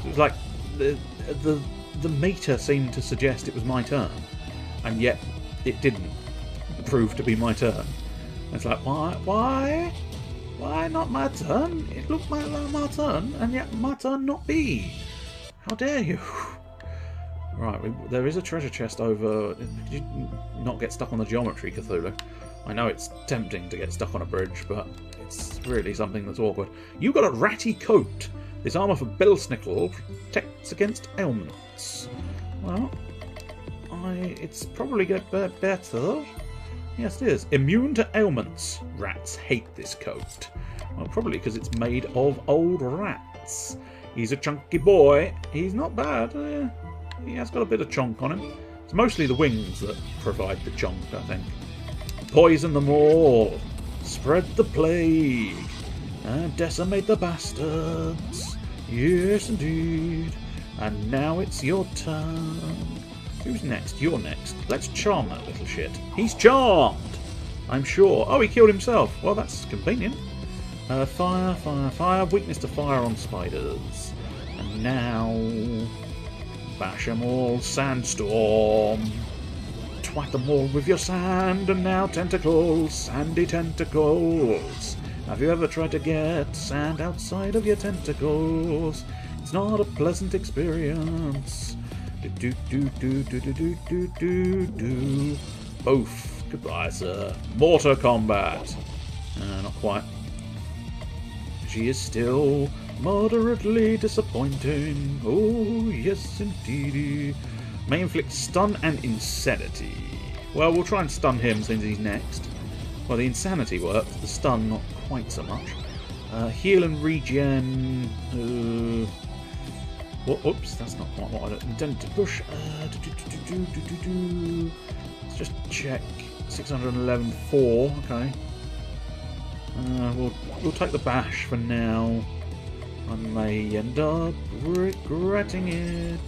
It was like the meter seemed to suggest it was my turn, and yet it didn't prove to be my turn. It's like, why not my turn? It looked like my turn, and yet my turn not be. How dare you? Right, there is a treasure chest over... Did you not get stuck on the geometry, Cthulhu? I know it's tempting to get stuck on a bridge, but it's really something that's awkward. You got a ratty coat. This armour for Belsnickel protects against ailments. Well, it's probably get better. Yes, it is. Immune to ailments. Rats hate this coat. Well, probably because it's made of old rats. He's a chunky boy. He's not bad. He has got a bit of chonk on him. It's mostly the wings that provide the chonk, I think. Poison them all. Spread the plague. And decimate the bastards. Yes, indeed. And now it's your turn. Who's next? You're next. Let's charm that little shit. He's charmed! I'm sure. Oh, he killed himself. Well, that's convenient. Fire, fire, fire. Weakness to fire on spiders. And now... bash them all. Sandstorm. Twat them all with your sand. And now tentacles. Sandy tentacles. Have you ever tried to get sand outside of your tentacles? It's not a pleasant experience. Do do do do do do do do do. Both. Goodbye, sir. Mortar combat. Not quite. She is still moderately disappointing. Oh, yes, indeedy. May inflict stun and insanity. Well, we'll try and stun him since he's next. Well, the insanity works. The stun, not quite so much. Heal and regen. Oops, that's not quite what I intended to push. Let's just check. 611, 4. Okay. We'll take the bash for now. I may end up regretting it.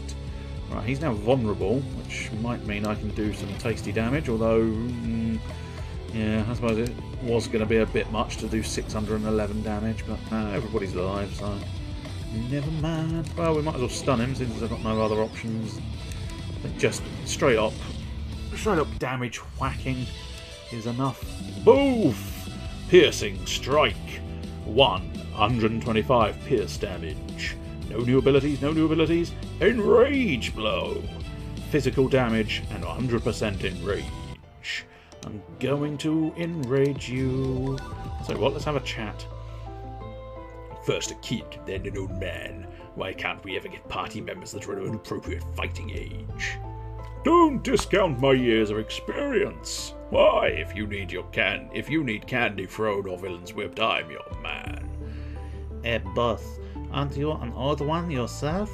Right, he's now vulnerable, which might mean I can do some tasty damage. Although, yeah, I suppose it was going to be a bit much to do 611 damage. But everybody's alive, so. Never mind. Well, we might as well stun him since I've got no other options. I think just straight up damage whacking is enough. Boof! Piercing strike. 125 pierce damage. No new abilities, no new abilities. Enrage blow. Physical damage and 100% enrage. I'm going to enrage you. So what? Let's have a chat. First a kid, then an old man. Why can't we ever get party members that are of an appropriate fighting age? Don't discount my years of experience. Why, if you need candy thrown or villains whipped, I'm your man. Boss, aren't you an old one yourself?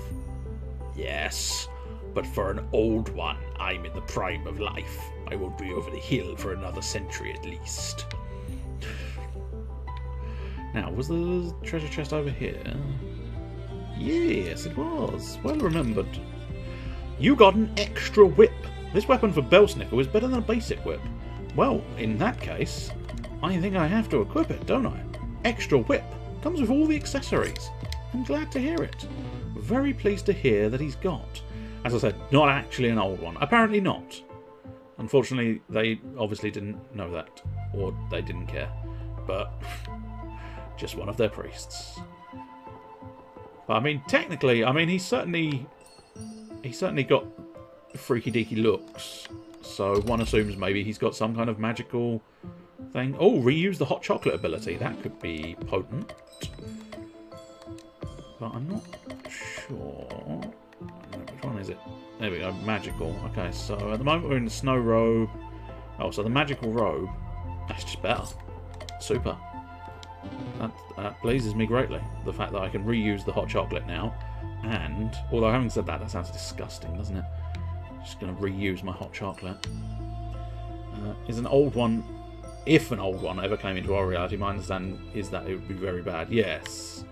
Yes, but for an old one, I'm in the prime of life. I won't be over the hill for another century at least. Now, was the treasure chest over here? Yes, it was. Well remembered. You got an extra whip. This weapon for Belsnickel is better than a basic whip. Well, in that case, I think I have to equip it, don't I? Extra whip. Comes with all the accessories. I'm glad to hear it. Very pleased to hear that he's got, as I said, not actually an old one. Apparently not. Unfortunately, they obviously didn't know that, or they didn't care. But just one of their priests. But I mean, technically, he's certainly got freaky deaky looks. So one assumes maybe he's got some kind of magical thing. Oh, reuse the hot chocolate ability. That could be potent. But I'm not sure. Which one is it? There we go. Magical. Okay, so at the moment we're in the snow robe. Oh, so the magical robe. That's just better. Super. That pleases me greatly. The fact that I can reuse the hot chocolate now. And, although having said that, that sounds disgusting, doesn't it? Just going to reuse my hot chocolate. Is an old one... If an old one ever came into our reality, my understanding is that it would be very bad. Yes.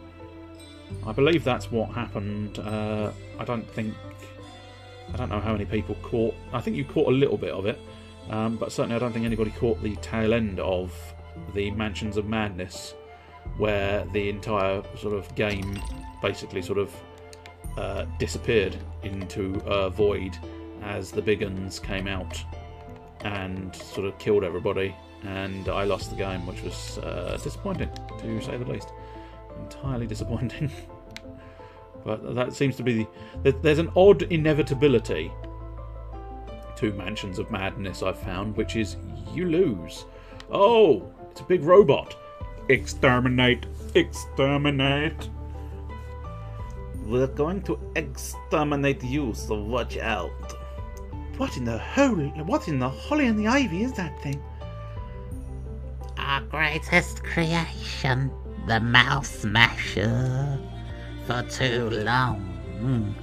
I believe that's what happened. I don't know how many people caught... I think you caught a little bit of it. But certainly I don't think anybody caught the tail end of the Mansions of Madness, where the entire sort of game basically sort of disappeared into a void as the big uns came out and sort of killed everybody, and I lost the game, which was disappointing, to say the least. Entirely disappointing. But that seems to be there's an odd inevitability to Mansions of Madness, I've found, which is you lose. Oh, it's a big robot. Exterminate. Exterminate. We're going to exterminate you, so watch out. What in the holly and the ivy is that thing? Our greatest creation, the Mouse Smasher. For too long,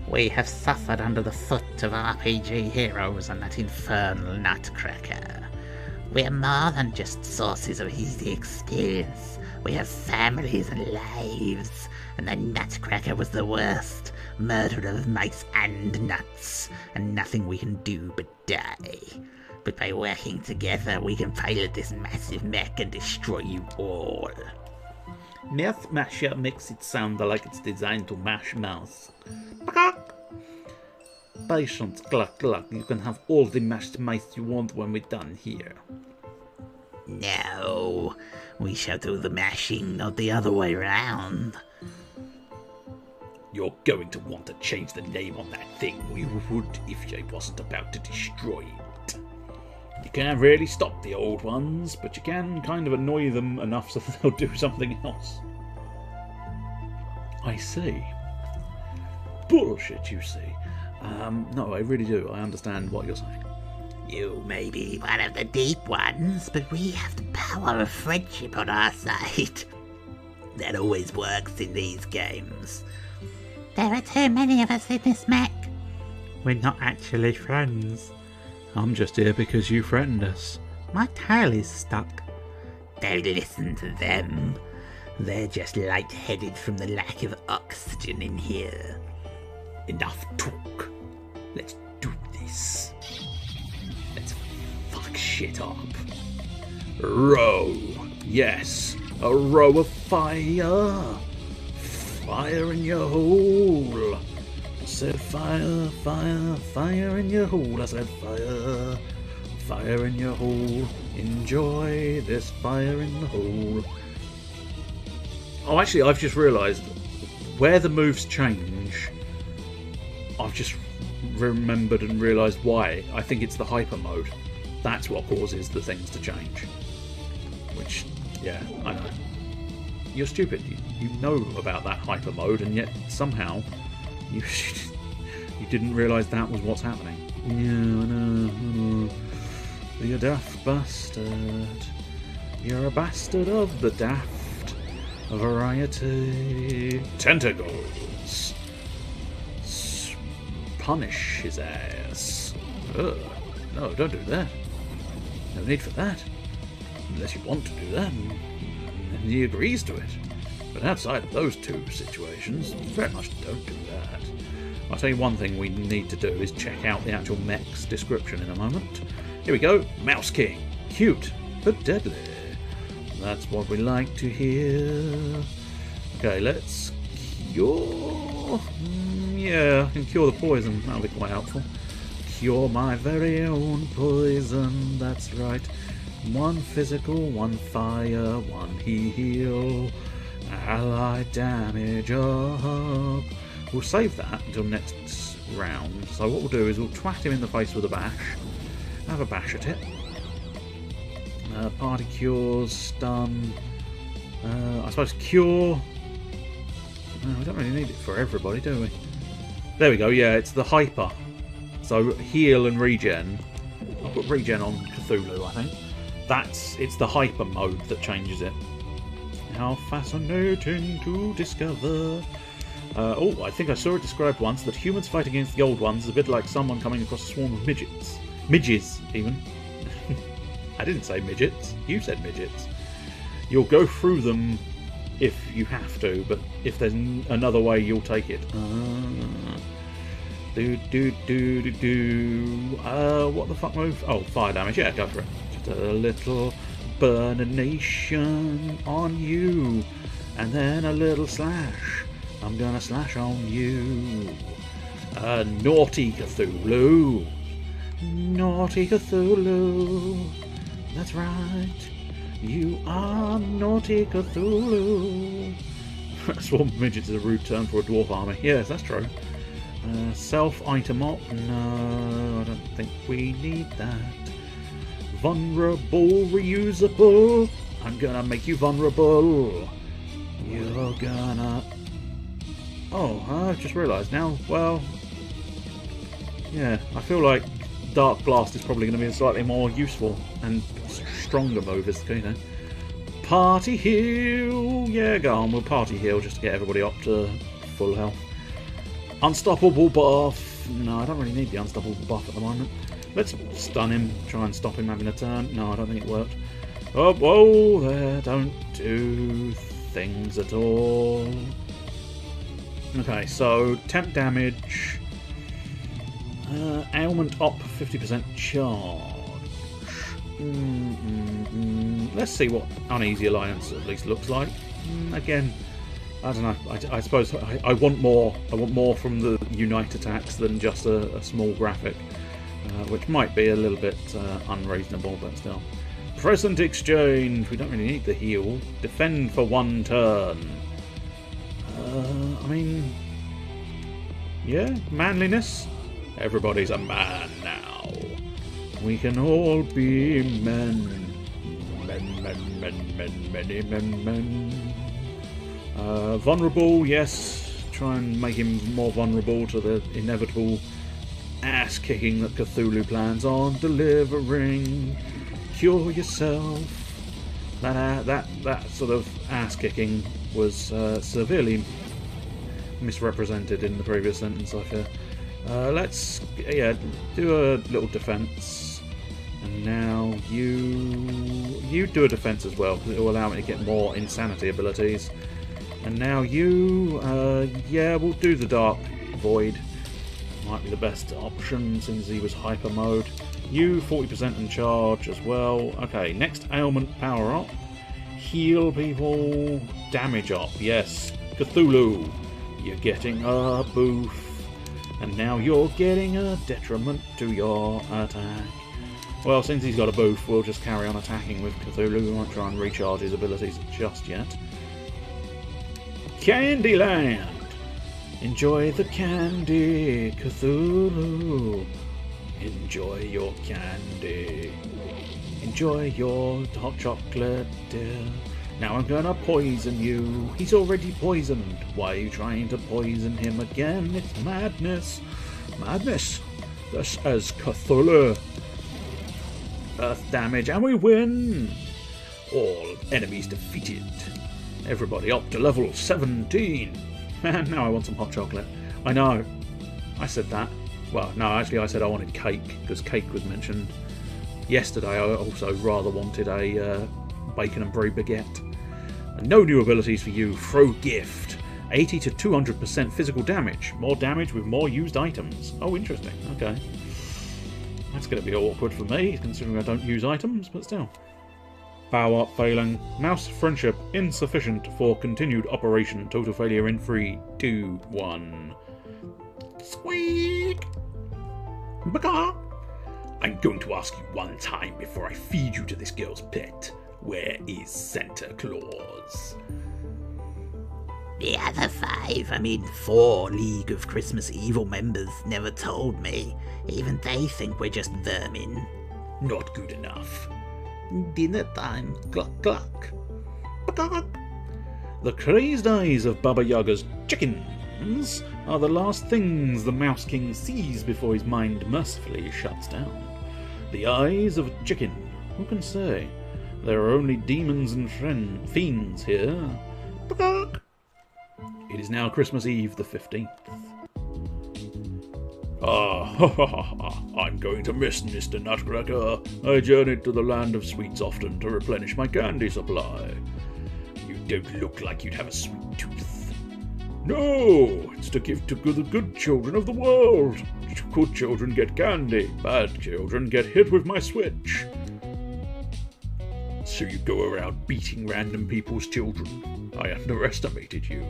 we have suffered under the foot of RPG heroes and that infernal Nutcracker. We are more than just sources of easy experience. We have families and lives, and the Nutcracker was the worst. Murderer of mice and nuts, and nothing we can do but die. But by working together, we can pilot this massive mech and destroy you all. Mouse Masher makes it sound like it's designed to mash mouse. Patience, cluck cluck. You can have all the mashed mice you want when we're done here. No, we shall do the mashing, not the other way round. You're going to want to change the name on that thing, or you would if I wasn't about to destroy it. You can't really stop the old ones, but you can kind of annoy them enough so that they'll do something else. I see. Bullshit, you see. No, I really do. I understand what you're saying. You may be one of the deep ones, but we have the power of friendship on our side. That always works in these games. There are too many of us in this mech. We're not actually friends. I'm just here because you threatened us. My tail is stuck. Don't listen to them. They're just lightheaded from the lack of oxygen in here. Enough talk. Let's do this. Let's fuck shit up. Row. Yes, a row of fire. Fire in your hole. I said fire, fire, fire in your hole. I said fire, fire in your hole. Enjoy this fire in the hole. Oh, actually, I've just realised where the moves change. I've just remembered and realised why. I think it's the hyper mode. That's what causes the things to change. Which, yeah, I know. You're stupid. You know about that hyper mode, and yet somehow you didn't realise that was what's happening. Yeah, I know. You're a daft bastard. You're a bastard of the daft variety. Tentacles. Punish his ass. Ugh. No, don't do that. No need for that. Unless you want to do that, and he agrees to it. But outside of those two situations, very much don't do that. I'll tell you one thing we need to do is check out the actual mech's description in a moment. Here we go. Mouse King. Cute, but deadly. That's what we like to hear. Okay, let's cure. Yeah, I can cure the poison. That'll be quite helpful. Cure my very own poison. That's right. One physical, one fire, one heal. Ally damage up. We'll save that until next round. So what we'll do is we'll twat him in the face with a bash. Have a bash at it. Party cures, stun. I suppose cure. We don't really need it for everybody, do we? There we go. Yeah, it's the hyper. So heal and regen. I'll put regen on Cthulhu, I think. It's the hyper mode that changes it. How fascinating to discover. I think I saw it described once that humans fight against the old ones is a bit like someone coming across a swarm of midgets. Midges, even. I didn't say midgets. You said midgets. You'll go through them if you have to, but if there's another way, you'll take it. What the fuck move? Oh, fire damage. Yeah, go for it. Just a little burnination on you, and then a little slash. I'm gonna slash on you. Naughty Cthulhu. Naughty Cthulhu. That's right. You are naughty Cthulhu. Swarm of midgets is a rude term for a dwarf army. Yes, that's true. Self-item op. No, I don't think we need that. Vulnerable, reusable. I'm gonna make you vulnerable. You're gonna... Oh, I've just realised now. Well, yeah, I feel like Dark Blast is probably going to be a slightly more useful and stronger move, you know. Party heal! Yeah, go on, we'll party heal just to get everybody up to full health. Unstoppable buff. No, I don't really need the unstoppable buff at the moment. Let's stun him, try and stop him having a turn. No, I don't think it worked. Oh, whoa there, don't do things at all. Okay, so temp damage. Ailment op 50% charge. Let's see what Uneasy Alliance at least looks like. Again, I don't know. I suppose I want more. I want more from the Unite attacks than just a small graphic, which might be a little bit unreasonable, but still. Present exchange. We don't really need the heal. Defend for 1 turn. I mean, yeah, manliness. Everybody's a man now. We can all be men. Men. Vulnerable, yes. Try and make him more vulnerable to the inevitable ass kicking that Cthulhu plans on delivering. Cure yourself. That sort of ass kicking was severely misrepresented in the previous sentence, I fear. Let's do a little defense, and now you do a defense as well, because it will allow me to get more insanity abilities. And now you we'll do the Dark Void. Might be the best option since he was hyper mode. You 40% in charge as well. Okay, next ailment power up. Heal people. Damage up. Yes, Cthulhu, you're getting a boof. And now you're getting a detriment to your attack. Well, since he's got a boof, we'll just carry on attacking with Cthulhu. We won't try and recharge his abilities just yet. Candyland! Enjoy the candy, Cthulhu. Enjoy your candy. Enjoy your hot chocolate, dear. Now I'm gonna poison you. He's already poisoned. Why are you trying to poison him again? It's madness. Madness. This is Cthulhu. Earth damage, and we win. All enemies defeated. Everybody up to level 17. And now I want some hot chocolate. I know. I said that. Well, no, actually I said I wanted cake, because cake was mentioned. Yesterday I also rather wanted a bacon and brie baguette. And no new abilities for you. Throw gift. 80 to 200% physical damage. More damage with more used items. Oh, interesting. Okay. That's going to be awkward for me, considering I don't use items, but still. Power up failing. Mouse friendship insufficient for continued operation. Total failure in 3, 2, 1. Squeak! Baka! I'm going to ask you one time before I feed you to this girl's pet. Where is Santa Claus? The other 4 League of Christmas Evil members never told me. Even they think we're just vermin. Not good enough. Dinner time. Cluck, cluck. Baka! The crazed eyes of Baba Yaga's chickens are the last things the Mouse King sees before his mind mercifully shuts down. The eyes of a chicken. Who can say? There are only demons and fiends here. Baka! It is now Christmas Eve the 15th. I'm going to miss Mr. Nutcracker. I journeyed to the land of sweets often to replenish my candy supply. You don't look like you'd have a sweet tooth. No, it's to give to the good children of the world. Good children get candy, bad children get hit with my switch. So you go around beating random people's children. I underestimated you.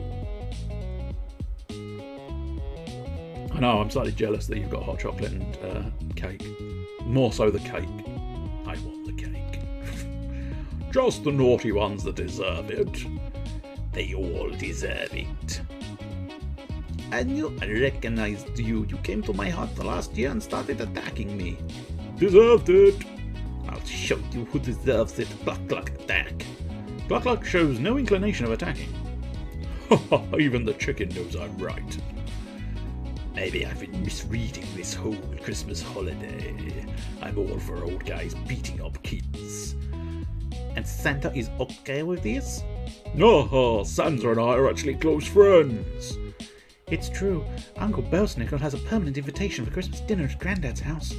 I know, I'm slightly jealous that you've got hot chocolate and cake. More so the cake. I want the cake. Just the naughty ones that deserve it. They all deserve it. I knew I recognized you. You came to my hut last year and started attacking me. Deserved it. I'll show you who deserves it. Cluck, cluck, attack. Cluck Cluck shows no inclination of attacking. Even the chicken knows I'm right. Maybe I've been misreading this whole Christmas holiday. I'm all for old guys beating up kids. And Santa is okay with this? No, Santa and I are actually close friends. It's true. Uncle Belsnickel has a permanent invitation for Christmas dinner at Grandad's house.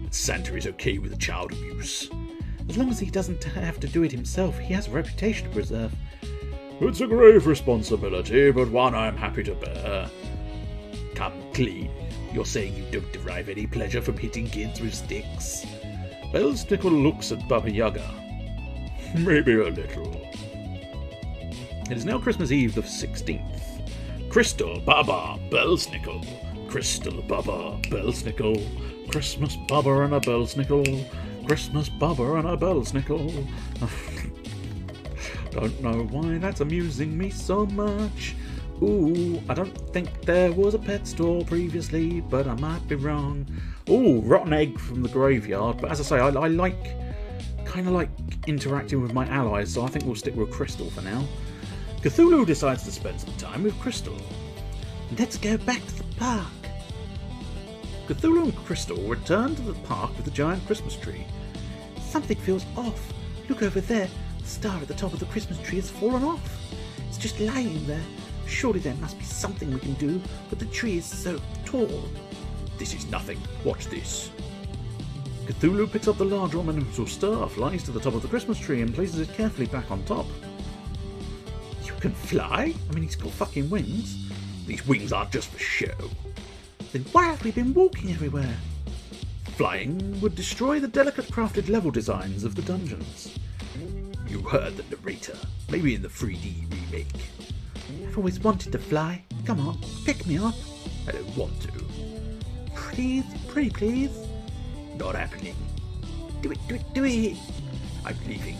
But Santa is okay with the child abuse. As long as he doesn't have to do it himself, he has a reputation to preserve. It's a grave responsibility, but one I'm happy to bear. Come clean. You're saying you don't derive any pleasure from hitting kids with sticks? Belsnickel looks at Baba Yaga. Maybe a little. It is now Christmas Eve the 16th. Crystal Baba Belsnickel. Crystal Baba Belsnickel. Christmas Baba and a Belsnickel. Christmas Baba and a Belsnickel. Don't know why that's amusing me so much. Ooh, I don't think there was a pet store previously, but I might be wrong. Ooh, rotten egg from the graveyard. But as I say, I kind of like interacting with my allies, so I think we'll stick with Crystal for now. Cthulhu decides to spend some time with Crystal. Let's go back to the park. Cthulhu and Crystal return to the park with the giant Christmas tree. Something feels off. Look over there. The star at the top of the Christmas tree has fallen off. It's just lying there. Surely there must be something we can do, but the tree is so tall. This is nothing. Watch this. Cthulhu picks up the large ornamental star, flies to the top of the Christmas tree, and places it carefully back on top. You can fly? I mean, he's got fucking wings. These wings aren't just for show. Then why have we been walking everywhere? Flying would destroy the delicate crafted level designs of the dungeons. You heard the narrator. Maybe in the 3D remake. I've always wanted to fly. Come on, pick me up. I don't want to. Please, pretty please. Not happening. Do it, do it, do it. I'm leaving.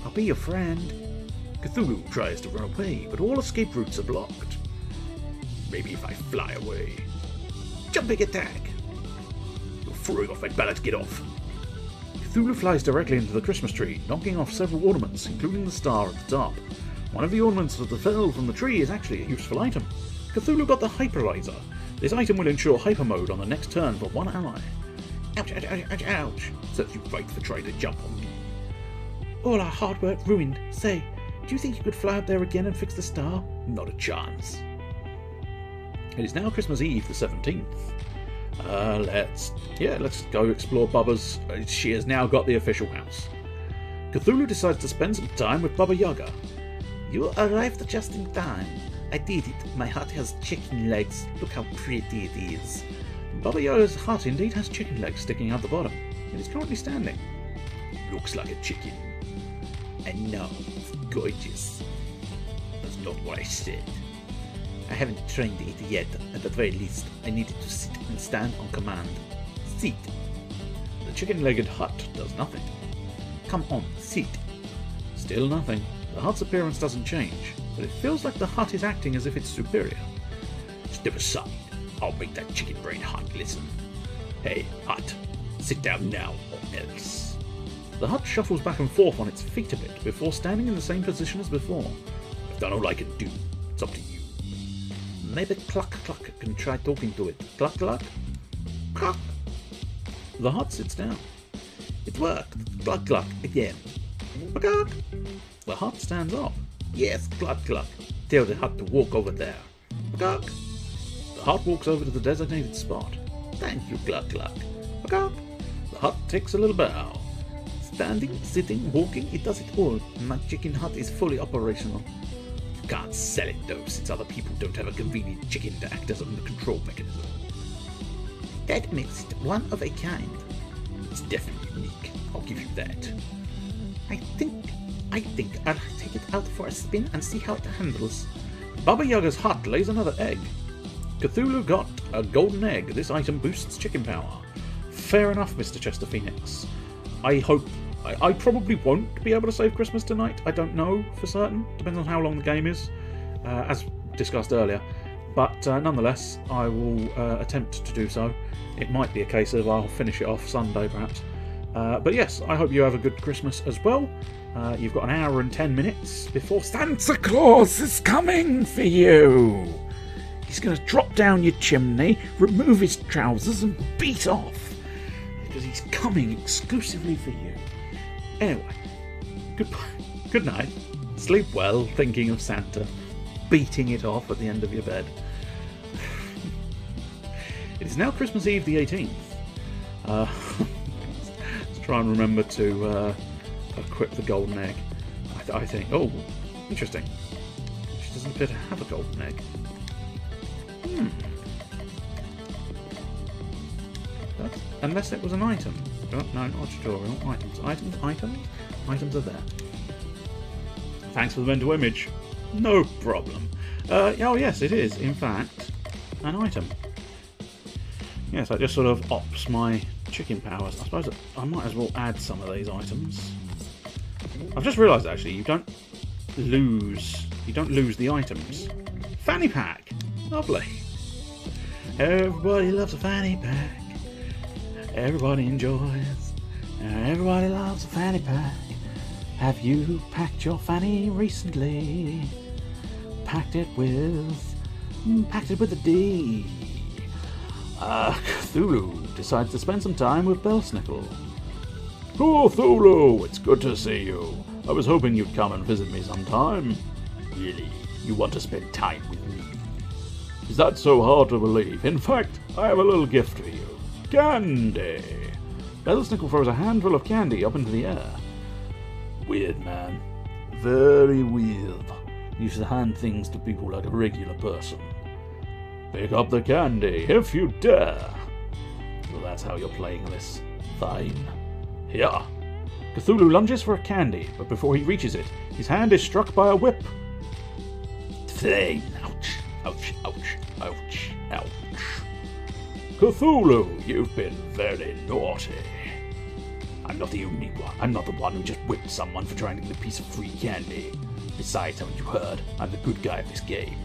I'll be your friend. Cthulhu tries to run away, but all escape routes are blocked. Maybe if I fly away. Jumping attack. You're throwing off my balance, get off. Cthulhu flies directly into the Christmas tree, knocking off several ornaments, including the star at the top. One of the ornaments that fell from the tree is actually a useful item. Cthulhu got the Hyperlizer. This item will ensure hyper mode on the next turn for one ally. Ouch, ouch, ouch, ouch, ouch. Serves you right for trying to jump on me. All our hard work ruined. Say, do you think you could fly up there again and fix the star? Not a chance. It is now Christmas Eve, the 17th. Let's go explore Bubba's. She has now got the official house. Cthulhu decides to spend some time with Baba Yaga. You arrived just in time. I did it. My hut has chicken legs. Look how pretty it is. Baba Yaga's hut indeed has chicken legs sticking out the bottom. It is currently standing. Looks like a chicken. I know, it's gorgeous. That's not what I said. I haven't trained it yet. At the very least, I need it to sit and stand on command. Sit. The chicken-legged hut does nothing. Come on, sit. Still nothing. The hut's appearance doesn't change, but it feels like the hut is acting as if it's superior. Step aside. I'll make that chicken brain hut listen. Hey, hut, sit down now or else. The hut shuffles back and forth on its feet a bit before standing in the same position as before. I've done all I can do. It's up to you. Maybe Cluck Cluck can try talking to it. Cluck Cluck? Cluck! The hut sits down. It worked. Cluck Cluck again. Cluck! The hut stands up. Yes, Cluck Cluck. Tell the hut to walk over there. Cluck! The hut walks over to the designated spot. Thank you, Cluck Cluck. Cluck! The hut takes a little bow. Standing, sitting, walking, it does it all. My chicken hut is fully operational. You can't sell it though, since other people don't have a convenient chicken to act as a control mechanism. That makes it one of a kind. It's definitely unique, I'll give you that. I think I'll take it out for a spin and see how it handles. Baba Yaga's hut lays another egg. Cthulhu got a golden egg. This item boosts chicken power. Fair enough, Mr. Chester Phoenix. I probably won't be able to save Christmas tonight. I don't know for certain. Depends on how long the game is, as discussed earlier. But nonetheless, I will attempt to do so. It might be a case of I'll finish it off Sunday, perhaps. But yes, I hope you have a good Christmas as well. You've got an hour and 10 minutes before Santa Claus is coming for you. He's going to drop down your chimney, remove his trousers and beat off. Because he's coming exclusively for you. Anyway, good night. Sleep well, thinking of Santa, beating it off at the end of your bed. It is now Christmas Eve the 18th. Let's try and remember to equip the golden egg. I think. Oh, interesting. She doesn't appear to have a golden egg. Unless it was an item. No, not a tutorial. Items are there. Thanks for the mental image. No problem. Oh yes, it is, in fact, an item. Yes, that just sort of ops my chicken powers. I suppose I might as well add some of these items. I've just realised actually you don't lose the items. Fanny pack! Lovely. Everybody loves a fanny pack. Everybody enjoys. Everybody loves a fanny pack. Have you packed your fanny recently? Packed it with a D. Cthulhu decides to spend some time with Belsnickel. Oh, Cthulhu, it's good to see you. I was hoping you'd come and visit me sometime. Really? You want to spend time with me? Is that so hard to believe? In fact, I have a little gift for you. Candy! Belsnickel throws a handful of candy up into the air. Weird, man. Very weird. You should hand things to people like a regular person. Pick up the candy, if you dare. Well, that's how you're playing this. Fine. Here. Cthulhu lunges for a candy, but before he reaches it, his hand is struck by a whip. Flame! Ouch! Ouch! Ouch! Ouch! Ouch! Cthulhu, you've been very naughty. I'm not the only one. I'm not the one who just whipped someone for trying to get a piece of free candy. Besides, haven't you heard? I'm the good guy of this game.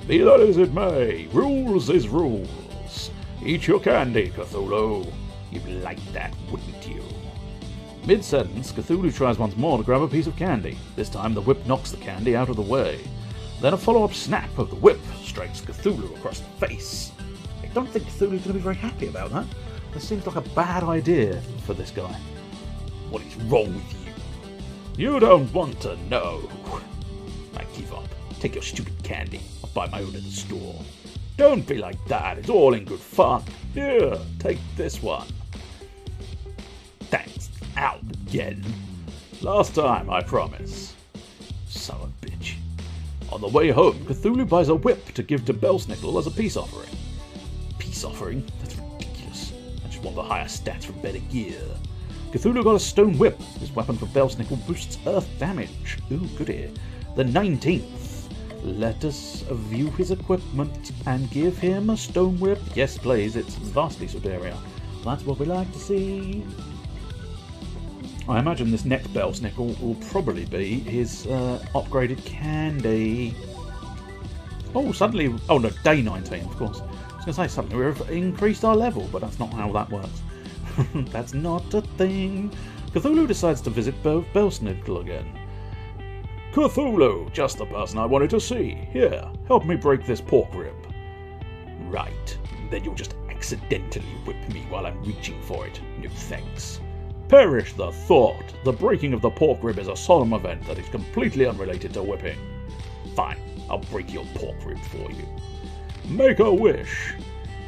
Be that as it may, rules is rules. Eat your candy, Cthulhu. You'd like that, wouldn't you? Mid-sentence, Cthulhu tries once more to grab a piece of candy. This time the whip knocks the candy out of the way. Then a follow-up snap of the whip strikes Cthulhu across the face. I don't think Cthulhu's going to be very happy about that. This seems like a bad idea for this guy. What is wrong with you? You don't want to know. I give up. Take your stupid candy. I'll buy my own at the store. Don't be like that. It's all in good fun. Here, take this one. Thanks. Out again. Last time, I promise. Son of a bitch. On the way home, Cthulhu buys a whip to give to Belsnickel as a peace offering. Peace offering? That's ridiculous. I just want the higher stats from better gear. Cthulhu got a stone whip. His weapon for Belsnickel boosts earth damage. Ooh, goody. The 19th. Let us view his equipment and give him a stone whip. Yes, please. It's vastly superior. That's what we like to see. I imagine this next Belsnickel will probably be his upgraded candy. Oh, suddenly... Oh, no, day 19, of course. I was going to say suddenly we've increased our level, but that's not how that works. That's not a thing. Cthulhu decides to visit Belsnickel again. Cthulhu, just the person I wanted to see. Here, help me break this pork rib. Right, then you'll just accidentally whip me while I'm reaching for it. No thanks. Perish the thought! The breaking of the pork rib is a solemn event that is completely unrelated to whipping. Fine, I'll break your pork rib for you. Make a wish!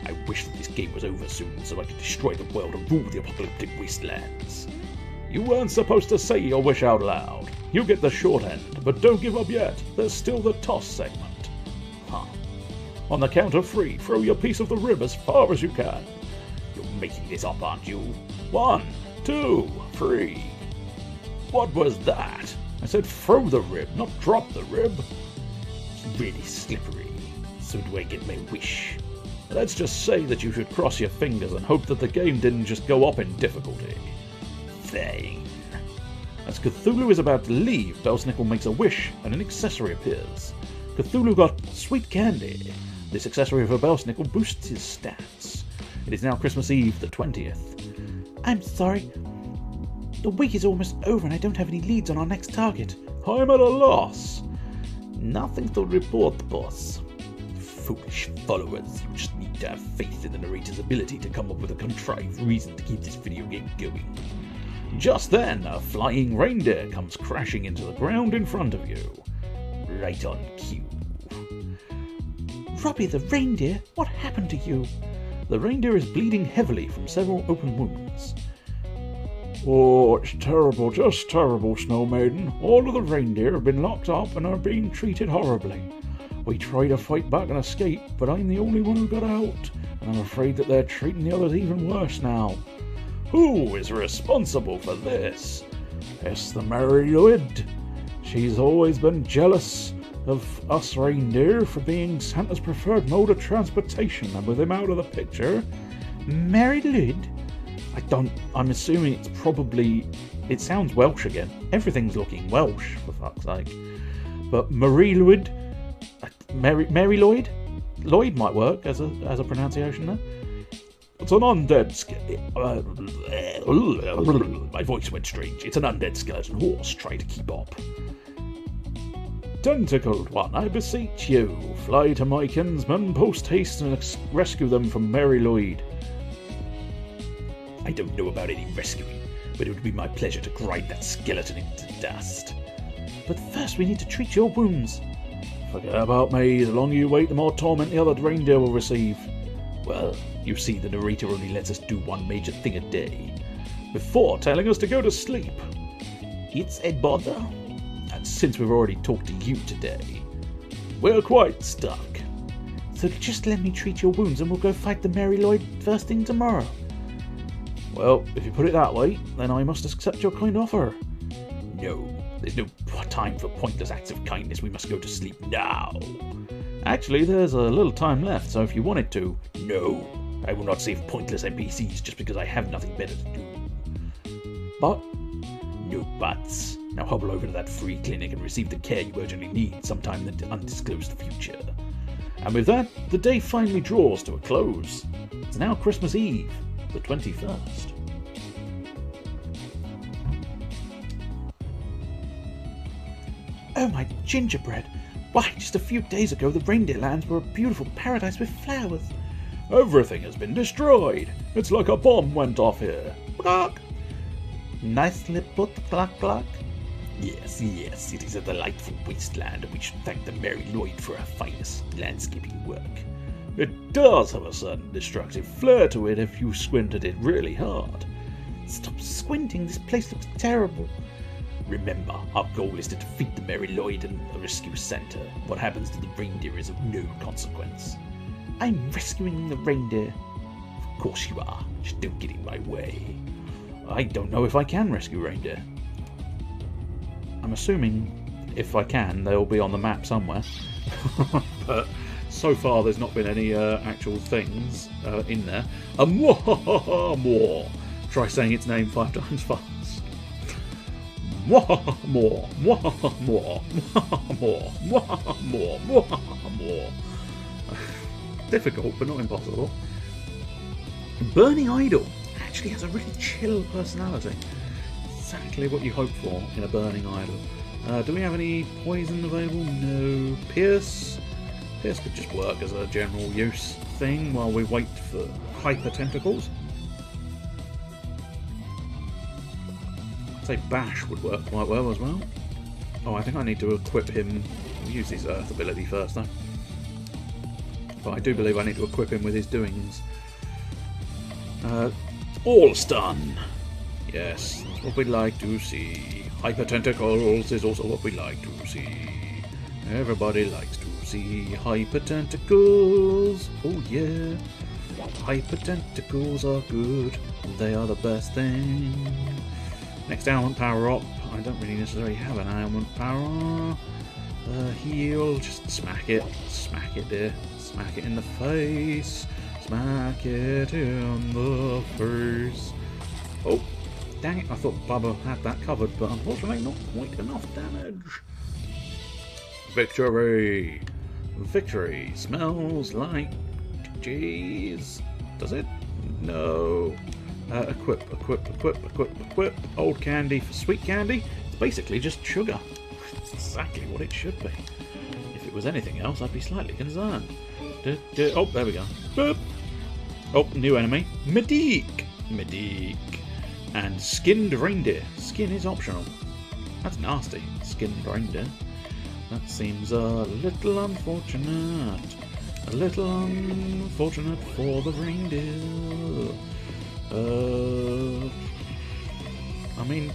I wish that this game was over soon so I could destroy the world and rule the apocalyptic wastelands. You weren't supposed to say your wish out loud. You get the short end, but don't give up yet. There's still the toss segment. Huh. On the count of 3, throw your piece of the rib as far as you can. You're making this up, aren't you? 1, 2, 3. What was that? I said throw the rib, not drop the rib. It's really slippery. So do I get my wish? Let's just say that you should cross your fingers and hope that the game didn't just go up in difficulty. Fine. As Cthulhu is about to leave, Belsnickel makes a wish and an accessory appears. Cthulhu got sweet candy. This accessory for Belsnickel boosts his stats. It is now Christmas Eve, the 20th. I'm sorry. The week is almost over and I don't have any leads on our next target. I'm at a loss. Nothing to report, boss. Foolish followers, you just need to have faith in the narrator's ability to come up with a contrived reason to keep this video game going. Just then, a flying reindeer comes crashing into the ground in front of you. Right on cue. Robbie the reindeer, what happened to you? The reindeer is bleeding heavily from several open wounds. Oh, it's terrible, just terrible, Snow Maiden. All of the reindeer have been locked up and are being treated horribly. We try to fight back and escape, but I'm the only one who got out, and I'm afraid that they're treating the others even worse now. Who is responsible for this? It's the Mary Lwyd. She's always been jealous of us reindeer for being Santa's preferred mode of transportation, and with him out of the picture... Mary Lwyd? I'm assuming it's probably... It sounds Welsh again. Everything's looking Welsh, for fuck's sake. But Marie Lwyd... Mary Lloyd? Lloyd might work as a pronunciation there. It's an undead my voice went strange. It's an undead skeleton horse. Try to keep up. Tentacled one, I beseech you, fly to my kinsmen post haste and rescue them from Mary Lloyd. I don't know about any rescuing, but it would be my pleasure to grind that skeleton into dust. But first we need to treat your wounds. Forget about me. The longer you wait, the more torment the other reindeer will receive. Well, you see, the narrator only lets us do one major thing a day, before telling us to go to sleep. It's a bother. And since we've already talked to you today, we're quite stuck. So just let me treat your wounds and we'll go fight the Mary Lloyd first thing tomorrow. Well, if you put it that way, then I must accept your kind offer. No. There's no time for pointless acts of kindness. We must go to sleep now. Actually, there's a little time left, so if you wanted to... No, I will not save pointless NPCs just because I have nothing better to do. But... No buts. Now hobble over to that free clinic and receive the care you urgently need sometime in the undisclosed future. And with that, the day finally draws to a close. It's now Christmas Eve. the 21st. Oh, my gingerbread! Why, just a few days ago the reindeer lands were a beautiful paradise with flowers. Everything has been destroyed. It's like a bomb went off here. Clark! Nicely put, Clark Clark. Yes, yes, it is a delightful wasteland, and we should thank the Mary Lloyd for her finest landscaping work. It does have a certain destructive flair to it if you squint at it really hard. Stop squinting, this place looks terrible. Remember, our goal is to defeat the Mary Lloyd and rescue Santa. What happens to the reindeer is of no consequence. I'm rescuing the reindeer. Of course you are, just don't get in my way. I don't know if I can rescue reindeer. I'm assuming if I can, they'll be on the map somewhere. But so far, there's not been any actual things in there. More. Try saying its name 5 times fast. More. Difficult, but not impossible. Burning Idol actually has a really chill personality. Exactly what you hope for in a Burning Idol. Do we have any poison available? No. Pierce could just work as a general use thing while we wait for hyper tentacles. I'd say Bash would work quite well as well. Oh, I think I need to equip him. We'll use his Earth ability first though. But I do believe I need to equip him with his doings. All stun! Yes, that's what we like to see. Hyper tentacles is also what we like to see. Everybody likes to see hyper tentacles. Oh yeah. Hyper tentacles are good. They are the best thing. Next ailment power up. I don't really necessarily have an ailment power. Heal. Just smack it. Smack it, dear. Smack it in the face. Smack it in the face. Oh, dang it. I thought Bubba had that covered, but unfortunately not quite enough damage. Victory! Victory smells like cheese. Does it? No. Equip. Old candy for sweet candy. It's basically just sugar. It's exactly what it should be. If it was anything else, I'd be slightly concerned. Oh, there we go. Boop. Oh, new enemy. Medique. And skinned reindeer. Skin is optional. That's nasty. Skinned reindeer. That seems a little unfortunate. A little unfortunate for the reindeer. I mean,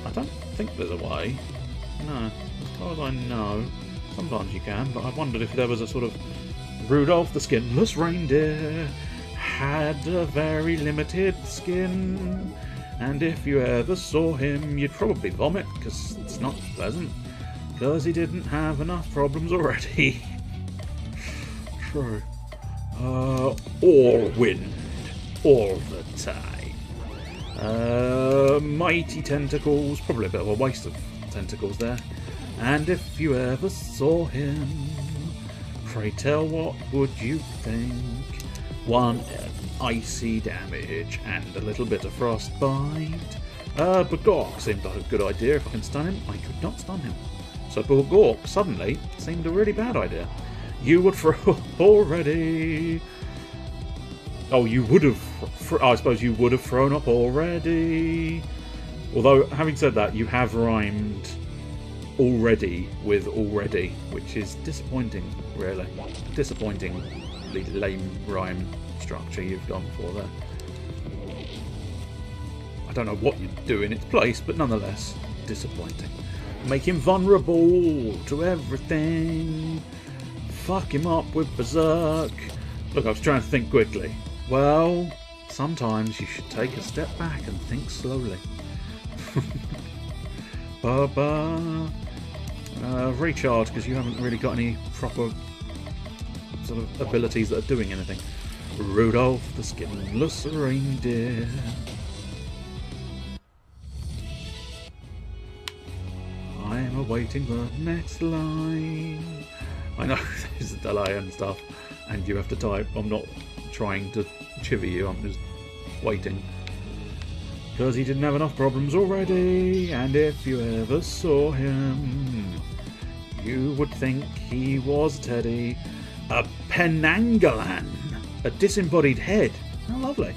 I don't think there's a way. No, as far as I know. Sometimes you can, but I wondered if there was a sort of Rudolph the Skinless Reindeer had a very limited skin, and if you ever saw him, you'd probably vomit, because it's not pleasant, because he didn't have enough problems already. True. All wind, all the time. Mighty tentacles, probably a bit of a waste of tentacles there. And if you ever saw him, pray tell what would you think? 1 icy damage and a little bit of frostbite. Bagork seemed like a good idea. If I can stun him, I could not stun him. So Bagork suddenly seemed a really bad idea. You would throw already. Oh, you would have. I suppose you would have thrown up already. Although, having said that, you have rhymed already with already, which is disappointing, really. Disappointingly lame rhyme structure you've gone for there. I don't know what you'd do in its place, but nonetheless, disappointing. Make him vulnerable to everything. Fuck him up with Berserk. Look, I was trying to think quickly. Well, sometimes you should take a step back and think slowly. Recharge, because you haven't really got any proper sort of abilities that are doing anything. Rudolph the Skinless Reindeer. I'm awaiting the next line. I know there's a delay and stuff, and you have to type. I'm not trying to chivvy you, I'm just waiting. Because he didn't have enough problems already, and if you ever saw him, you would think he was Teddy. A Penangalan, a disembodied head. How lovely.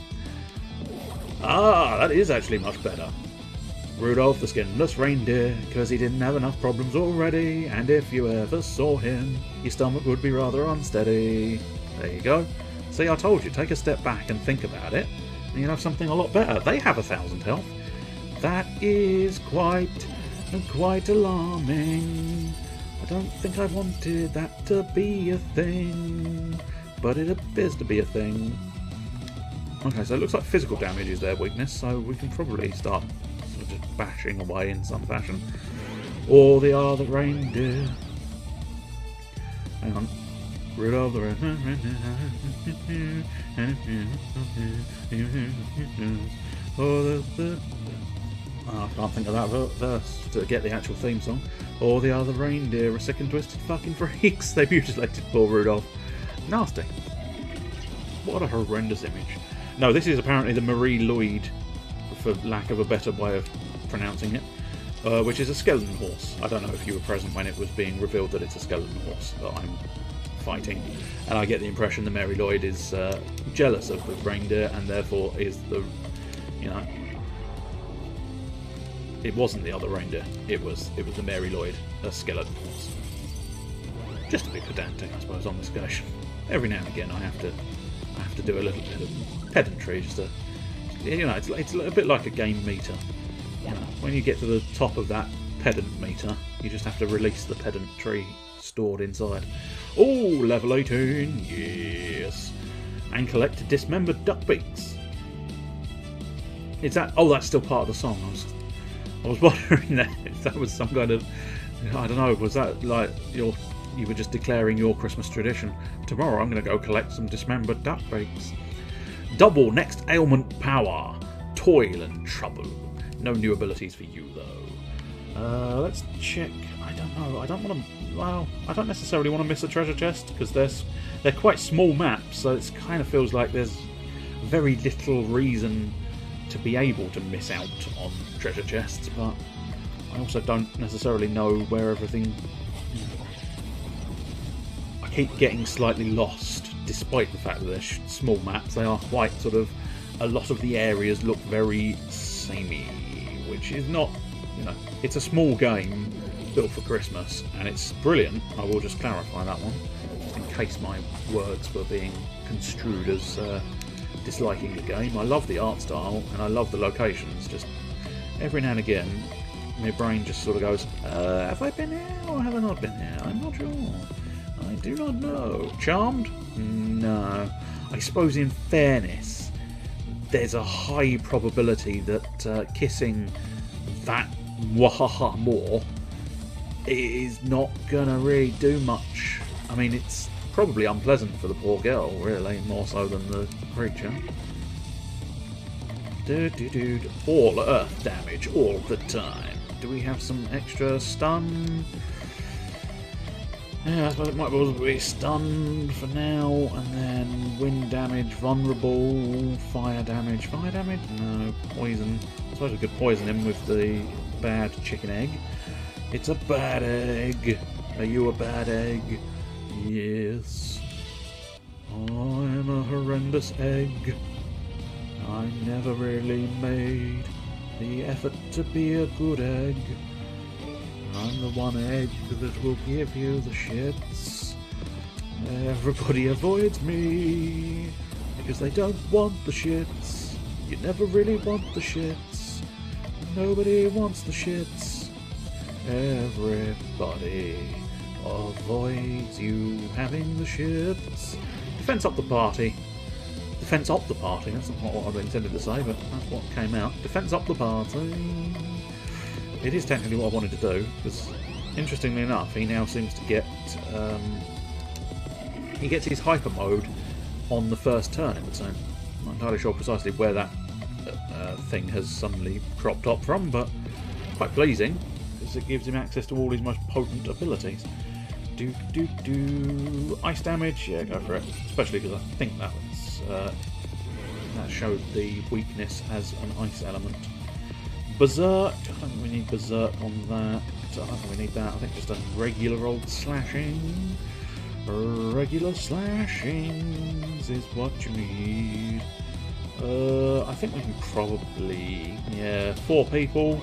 Ah, that is actually much better. Rudolph the skinless reindeer, because he didn't have enough problems already, and if you ever saw him, your stomach would be rather unsteady. There you go. See, I told you, take a step back and think about it, and you'll have something a lot better. They have 1,000 health. That is quite alarming. I don't think I wanted that to be a thing, but it appears to be a thing. Okay, so it looks like physical damage is their weakness, so we can probably start sort of just bashing away in some fashion. Or the other reindeer. Hang on. Rudolph the reindeer. I can't think of that verse to get the actual theme song. All the other reindeer are sick and twisted fucking freaks. They mutilated poor Rudolph. Nasty. What a horrendous image. No, this is apparently the Marie Lloyd, for lack of a better way of pronouncing it, which is a skeleton horse. I don't know if you were present when it was being revealed that it's a skeleton horse that I'm fighting. And I get the impression that Mary Lloyd is jealous of the reindeer and therefore is the, you know... It wasn't the other reindeer. It was the Mary Lloyd, a skeleton horse. Just to be pedantic, I suppose, on this occasion. Every now and again, I have to do a little bit of pedantry, just to, you know, it's a bit like a game meter. You know, when you get to the top of that pedant meter, you just have to release the pedantry stored inside. Oh, level 18, yes, and collect dismembered duck beaks. Is that? Oh, that's still part of the song. I was wondering if that was some kind of, I don't know, was that like you were just declaring your Christmas tradition? Tomorrow I'm going to go collect some dismembered duck beaks. Double next ailment power. Toil and trouble. No new abilities for you though. Let's check. I don't know. I don't want to. Well, I don't necessarily want to miss a treasure chest because they're quite small maps, so it kind of feels like there's very little reason to be able to miss out on treasure chests, but I also don't necessarily know where everything... I keep getting slightly lost, despite the fact that they're small maps. They are quite sort of... A lot of the areas look very samey, which is not... You know, it's a small game built for Christmas, and it's brilliant. I will just clarify that one, just in case my words were being construed as... disliking the game. I love the art style and I love the locations. Just every now and again my brain just sort of goes, have I been here or have I not been here? I'm not sure. I do not know. Charmed? No. I suppose in fairness there's a high probability that kissing that wahaha more is not gonna really do much. I mean, it's probably unpleasant for the poor girl, really, more so than the creature. All earth damage all the time. Do we have some extra stun? Yeah, I suppose it might well be stunned for now, and then wind damage, vulnerable, fire damage. Fire damage? No. Poison. I suppose we could poison him with the bad chicken egg. It's a bad egg. Are you a bad egg? Yes, I'm a horrendous egg. I never really made the effort to be a good egg. I'm the one egg that will give you the shits. Everybody avoids me because they don't want the shits. You never really want the shits. Nobody wants the shits. Everybody avoids you having the shits. Defense up the party. Defense up the party. That's not what I intended to say, but that's what came out. Defense up the party. It is technically what I wanted to do, because interestingly enough, he now seems to get he gets his hyper mode on the first turn, it would seem. I'm not entirely sure precisely where that thing has suddenly cropped up from, but quite pleasing, because it gives him access to all his most potent abilities. Ice damage, yeah, go for it. Especially because I think that was that showed the weakness as an ice element. Berserk, I don't think we need Berserk on that. I don't think we need that. I think just a regular old slashing. Regular slashings is what you need. I think we can probably, yeah, 4 people.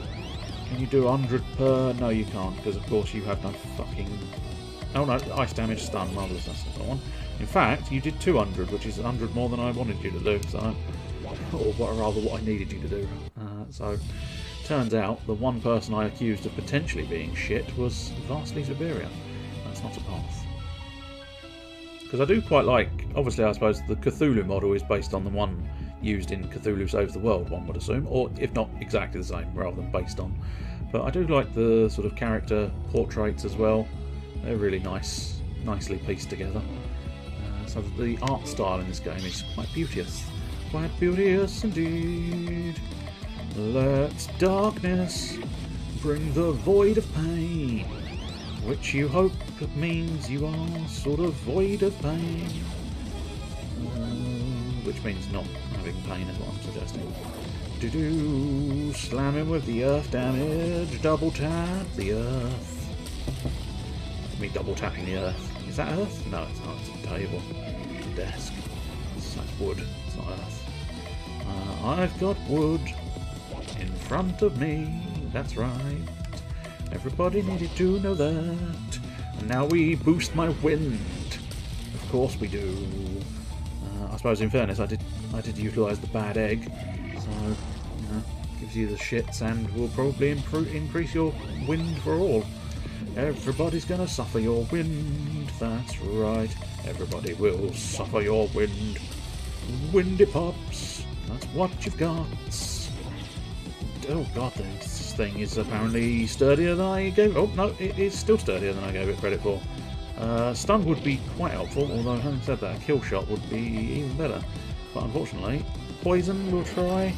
Can you do 100 per? No, you can't, because of course you have no fucking... Oh no, ice damage, stun, marvellous, that's the one. In fact, you did 200, which is 100 more than I wanted you to do, so... Or rather what I needed you to do. So, turns out the one person I accused of potentially being shit was vastly superior. That's not a path. Because I do quite like... Obviously, I suppose the Cthulhu model is based on the one used in Cthulhu Saves the World, one would assume, or if not exactly the same, rather than based on. But I do like the sort of character portraits as well. They're really nice, nicely pieced together. So the art style in this game is quite beauteous. Quite beauteous indeed. Let darkness bring the void of pain, which you hope means you are sort of void of pain. Which means not having pain is what I'm suggesting. Do-do, slam him with the earth damage, double tap the earth. Me double tapping the earth. Is that earth? No, it's not. It's a table. It's a desk. That's wood. It's not earth. I've got wood in front of me. That's right. Everybody needed to know that. And now we boost my wind. Of course we do. I suppose in fairness I did utilise the bad egg. So, you know, gives you the shits and will probably increase your wind for all. Everybody's gonna suffer your wind, that's right. Everybody will suffer your wind. Windy pops, that's what you've got. Oh god, this thing is apparently sturdier than I gave... Oh no, it is still sturdier than I gave it credit for. Stun would be quite helpful, although having said that, a kill shot would be even better. But unfortunately, poison we'll try.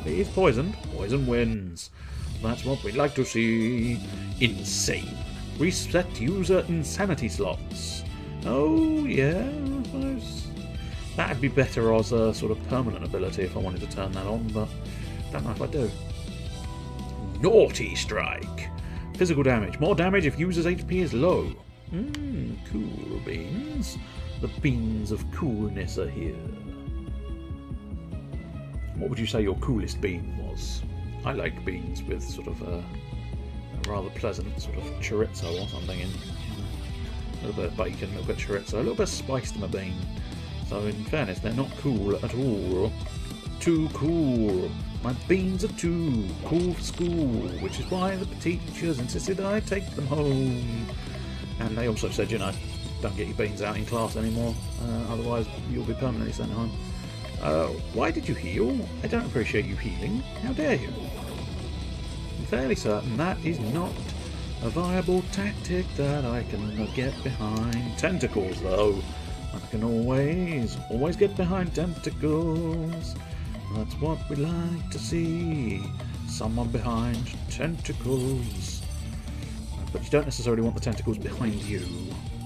It is poisoned. Poison wins. That's what we'd like to see. Insane. Reset user insanity slots. Oh, yeah, I suppose. That'd be better as a sort of permanent ability if I wanted to turn that on, but don't know if I do. Naughty Strike. Physical damage. More damage if user's HP is low. Cool beans. The beans of coolness are here. What would you say your coolest bean was? I like beans with sort of a rather pleasant sort of chorizo or something in. A little bit of bacon, a little bit of chorizo, a little bit of spice to my bean. So in fairness, they're not cool at all. Too cool. My beans are too cool for school, which is why the teachers insisted I take them home. And they also said, you know, don't get your beans out in class anymore, otherwise you'll be permanently sent home. Why did you heal? I don't appreciate you healing. How dare you? I'm fairly certain that is not a viable tactic that I can get behind. Tentacles, though. I can always get behind tentacles. That's what we like to see. Someone behind tentacles. But you don't necessarily want the tentacles behind you,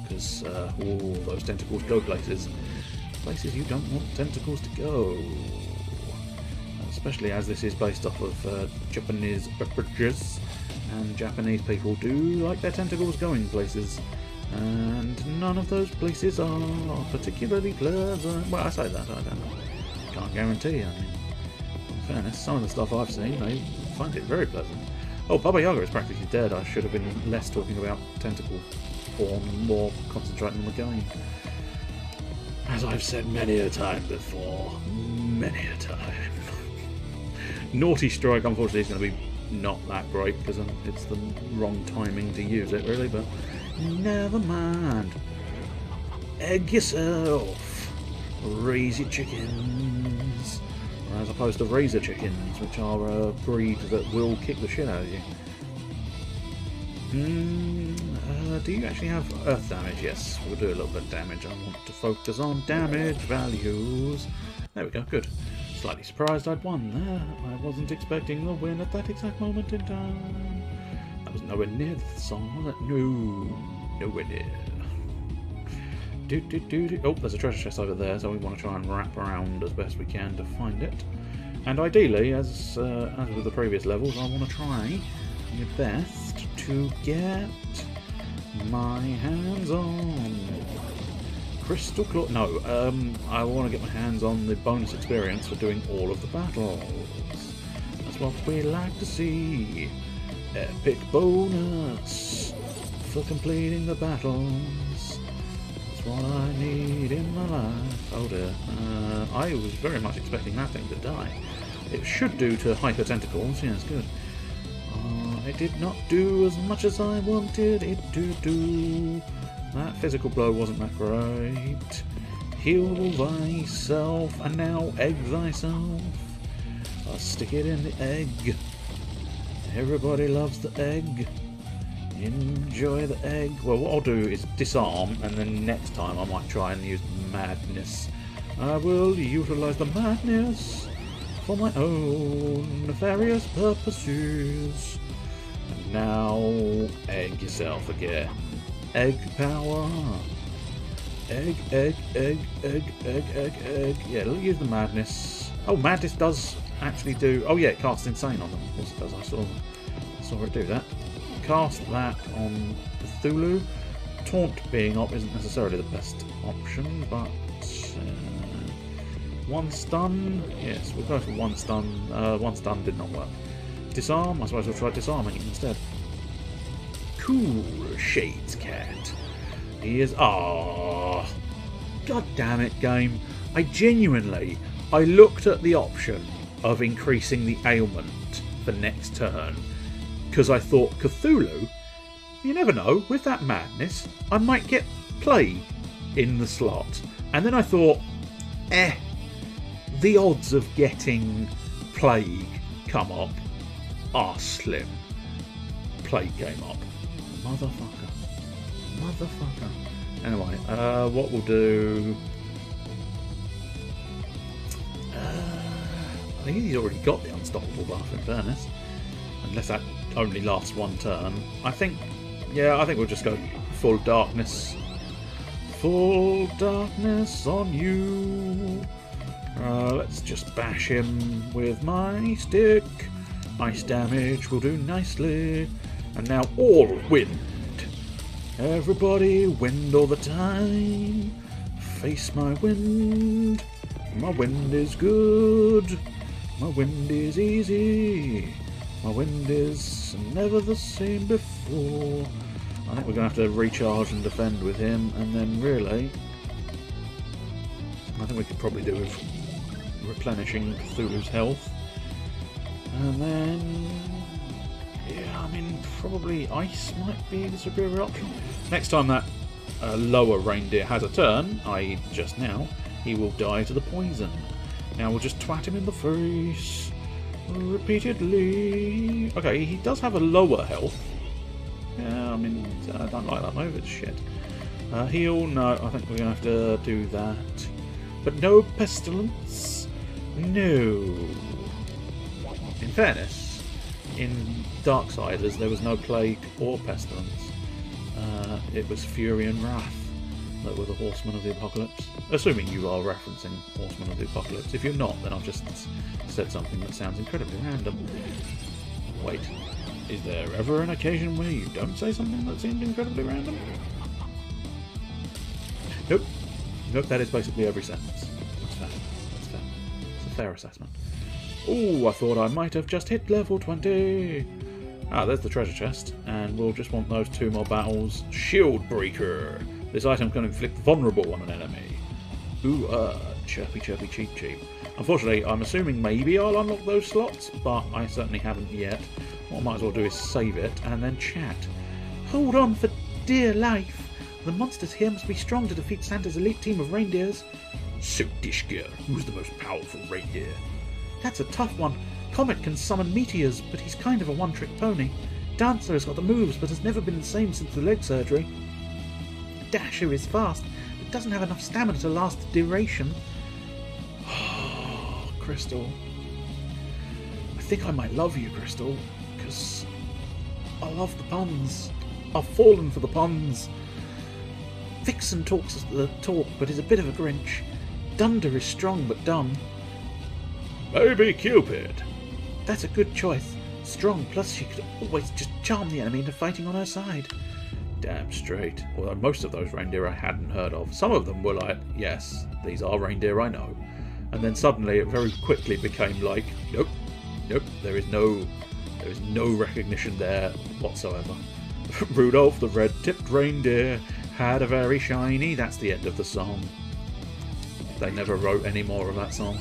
because all those tentacles go places you don't want tentacles to go. Especially as this is based off of Japanese beverages, and Japanese people do like their tentacles going places, and none of those places are particularly pleasant. Well, I say that, I don't know. Can't guarantee. I mean, in fairness, some of the stuff I've seen, they find it very pleasant. Oh, Baba Yaga is practically dead. I should have been less talking about tentacle form, more concentrating on the game. As I've said many a time before. Many a time. Naughty Strike, unfortunately, is going to be not that great, because it's the wrong timing to use it, really, but never mind. Egg yourself. Raise your chickens. As opposed to razor chickens, which are a breed that will kick the shit out of you. Do you actually have earth damage? Yes, we'll do a little bit of damage. I want to focus on damage values. There we go, good. Slightly surprised I'd won there. I wasn't expecting the win at that exact moment in time. That was nowhere near the song, was it? No, nowhere near. Oh, there's a treasure chest over there, so we want to try and wrap around as best we can to find it. And ideally, as with the previous levels, I want to try my best to get my hands on Crystal Claw. No, I want to get my hands on the bonus experience for doing all of the battles. That's what we like to see. Epic bonus for completing the battles. That's what I need in my life. Oh dear. I was very much expecting that thing to die. It should do to hyper tentacles. Yes, good. It did not do as much as I wanted it to do. That physical blow wasn't that great. Heal thyself, and now egg thyself. I'll stick it in the egg. Everybody loves the egg. Enjoy the egg. Well, what I'll do is disarm, and then next time I might try and use madness. I will utilise the madness for my own nefarious purposes. And now, egg yourself again. Egg power. Egg, egg, egg, egg, egg, egg, egg. Yeah, it'll use the madness. Oh, madness does actually do... Oh yeah, it casts insane on them. Of course it does. I saw it do that. Cast that on Cthulhu. Taunt being up isn't necessarily the best option, but... one stun? Yes, we'll go for one stun. One stun did not work. Disarm? I suppose we'll try disarming it instead. Cool Shades Cat. He is... Ah, god damn it, game. I looked at the option of increasing the ailment for next turn, because I thought, Cthulhu, you never know, with that madness, I might get plague in the slot. And then I thought, the odds of getting plague come up are slim. Plague came up. Motherfucker. Anyway, what we'll do... I think he's already got the unstoppable buff, in fairness. Unless that only lasts one turn. I think we'll just go full darkness. Full darkness on you. Let's just bash him with my stick. Ice damage will do nicely. And now all wind. Everybody wind all the time. Face my wind. My wind is good. My wind is easy. My wind is never the same before. I think we're going to have to recharge and defend with him, and then really, I think we could probably do with replenishing Cthulhu's health. And then, yeah, I mean, probably ice might be the superior option. Next time that lower reindeer has a turn, i.e. just now, he will die to the poison. Now we'll just twat him in the face repeatedly. Okay, he does have a lower health. Yeah, I mean, I don't like that move, it's shit. Heal, no, I think we're going to have to do that. But no pestilence. No. In fairness, in Darksiders there was no plague or pestilence. It was fury and wrath that were the horsemen of the apocalypse. Assuming you are referencing horsemen of the apocalypse. If you're not, then I've just said something that sounds incredibly random. Wait, is there ever an occasion where you don't say something that seemed incredibly random? Nope. Nope, that is basically every sentence. That's fair. That's fair. It's a fair assessment. Oh, I thought I might have just hit level 20. Ah, there's the treasure chest. And we'll just want those 2 more battles. Shield Breaker. This item can inflict vulnerable on an enemy. Ooh, chirpy, chirpy, cheap, cheap. Unfortunately, I'm assuming maybe I'll unlock those slots, but I certainly haven't yet. What I might as well do is save it and then chat. Hold on for dear life. The monsters here must be strong to defeat Santa's elite team of reindeers. So, Dishka, who's the most powerful reindeer? That's a tough one. Comet can summon meteors, but he's kind of a one-trick pony. Dancer has got the moves, but has never been the same since the leg surgery. Dasher is fast, but doesn't have enough stamina to last the duration. Crystal. I think I might love you, Crystal, because I love the puns. I've fallen for the puns. Vixen talks the talk, but is a bit of a Grinch. Dunder is strong but dumb. Maybe Cupid. That's a good choice. Strong, plus she could always just charm the enemy into fighting on her side. Damn straight. Although most of those reindeer I hadn't heard of. Some of them were like, yes, these are reindeer I know. And then suddenly it very quickly became like, nope, there is no recognition there whatsoever. Rudolph the red-tipped reindeer had a very shiny... That's the end of the song. They never wrote any more of that song.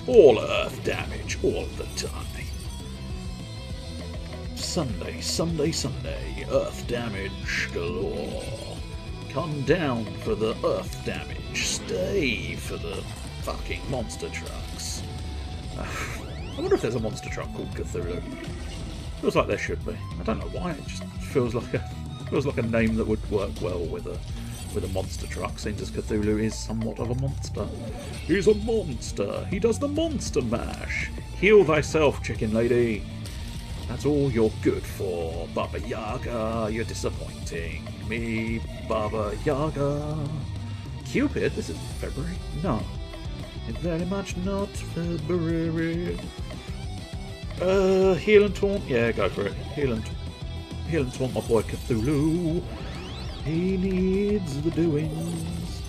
All earth damage all the time. Sunday, earth damage galore. Come down for the earth damage. Stay for the fucking monster trucks. I wonder if there's a monster truck called Cthulhu. Feels like there should be. I don't know why. It just feels like a name that would work well with a monster truck, since as Cthulhu is somewhat of a monster. He's a monster. He does the monster mash. Heal thyself, chicken lady. That's all you're good for, Baba Yaga. You're disappointing me, Baba Yaga. Cupid? This is February? No. It's very much not February. Heal and taunt? Yeah, go for it. Heal and taunt my boy Cthulhu. He needs the doings.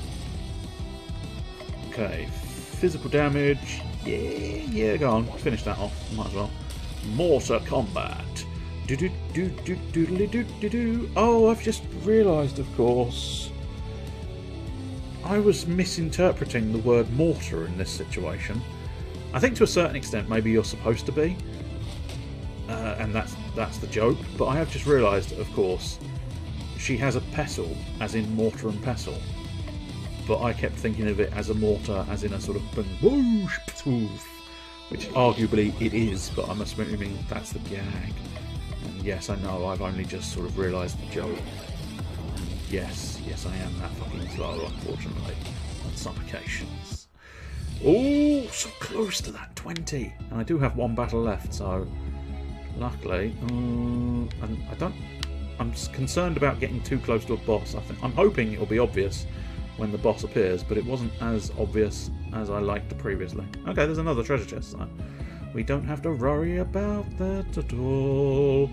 Okay, physical damage. Yeah, go on. Finish that off. Might as well. Mortar combat. Oh, I've just realised, of course. I was misinterpreting the word mortar in this situation. I think to a certain extent maybe you're supposed to be. And that's the joke. But I have just realised, of course, she has a pestle, as in mortar and pestle. But I kept thinking of it as a mortar, as in a sort of whoosh, poof, which arguably it is, but I'm assuming that's the gag. And yes, I know, I've only just sort of realised the joke. And yes, I am that fucking slow, unfortunately, on some occasions. Oh, so close to that 20. And I do have one battle left, so luckily, and I'm concerned about getting too close to a boss. I'm hoping it'll be obvious when the boss appears, but it wasn't as obvious as I liked previously. Okay, there's another treasure chest, so we don't have to worry about that at all,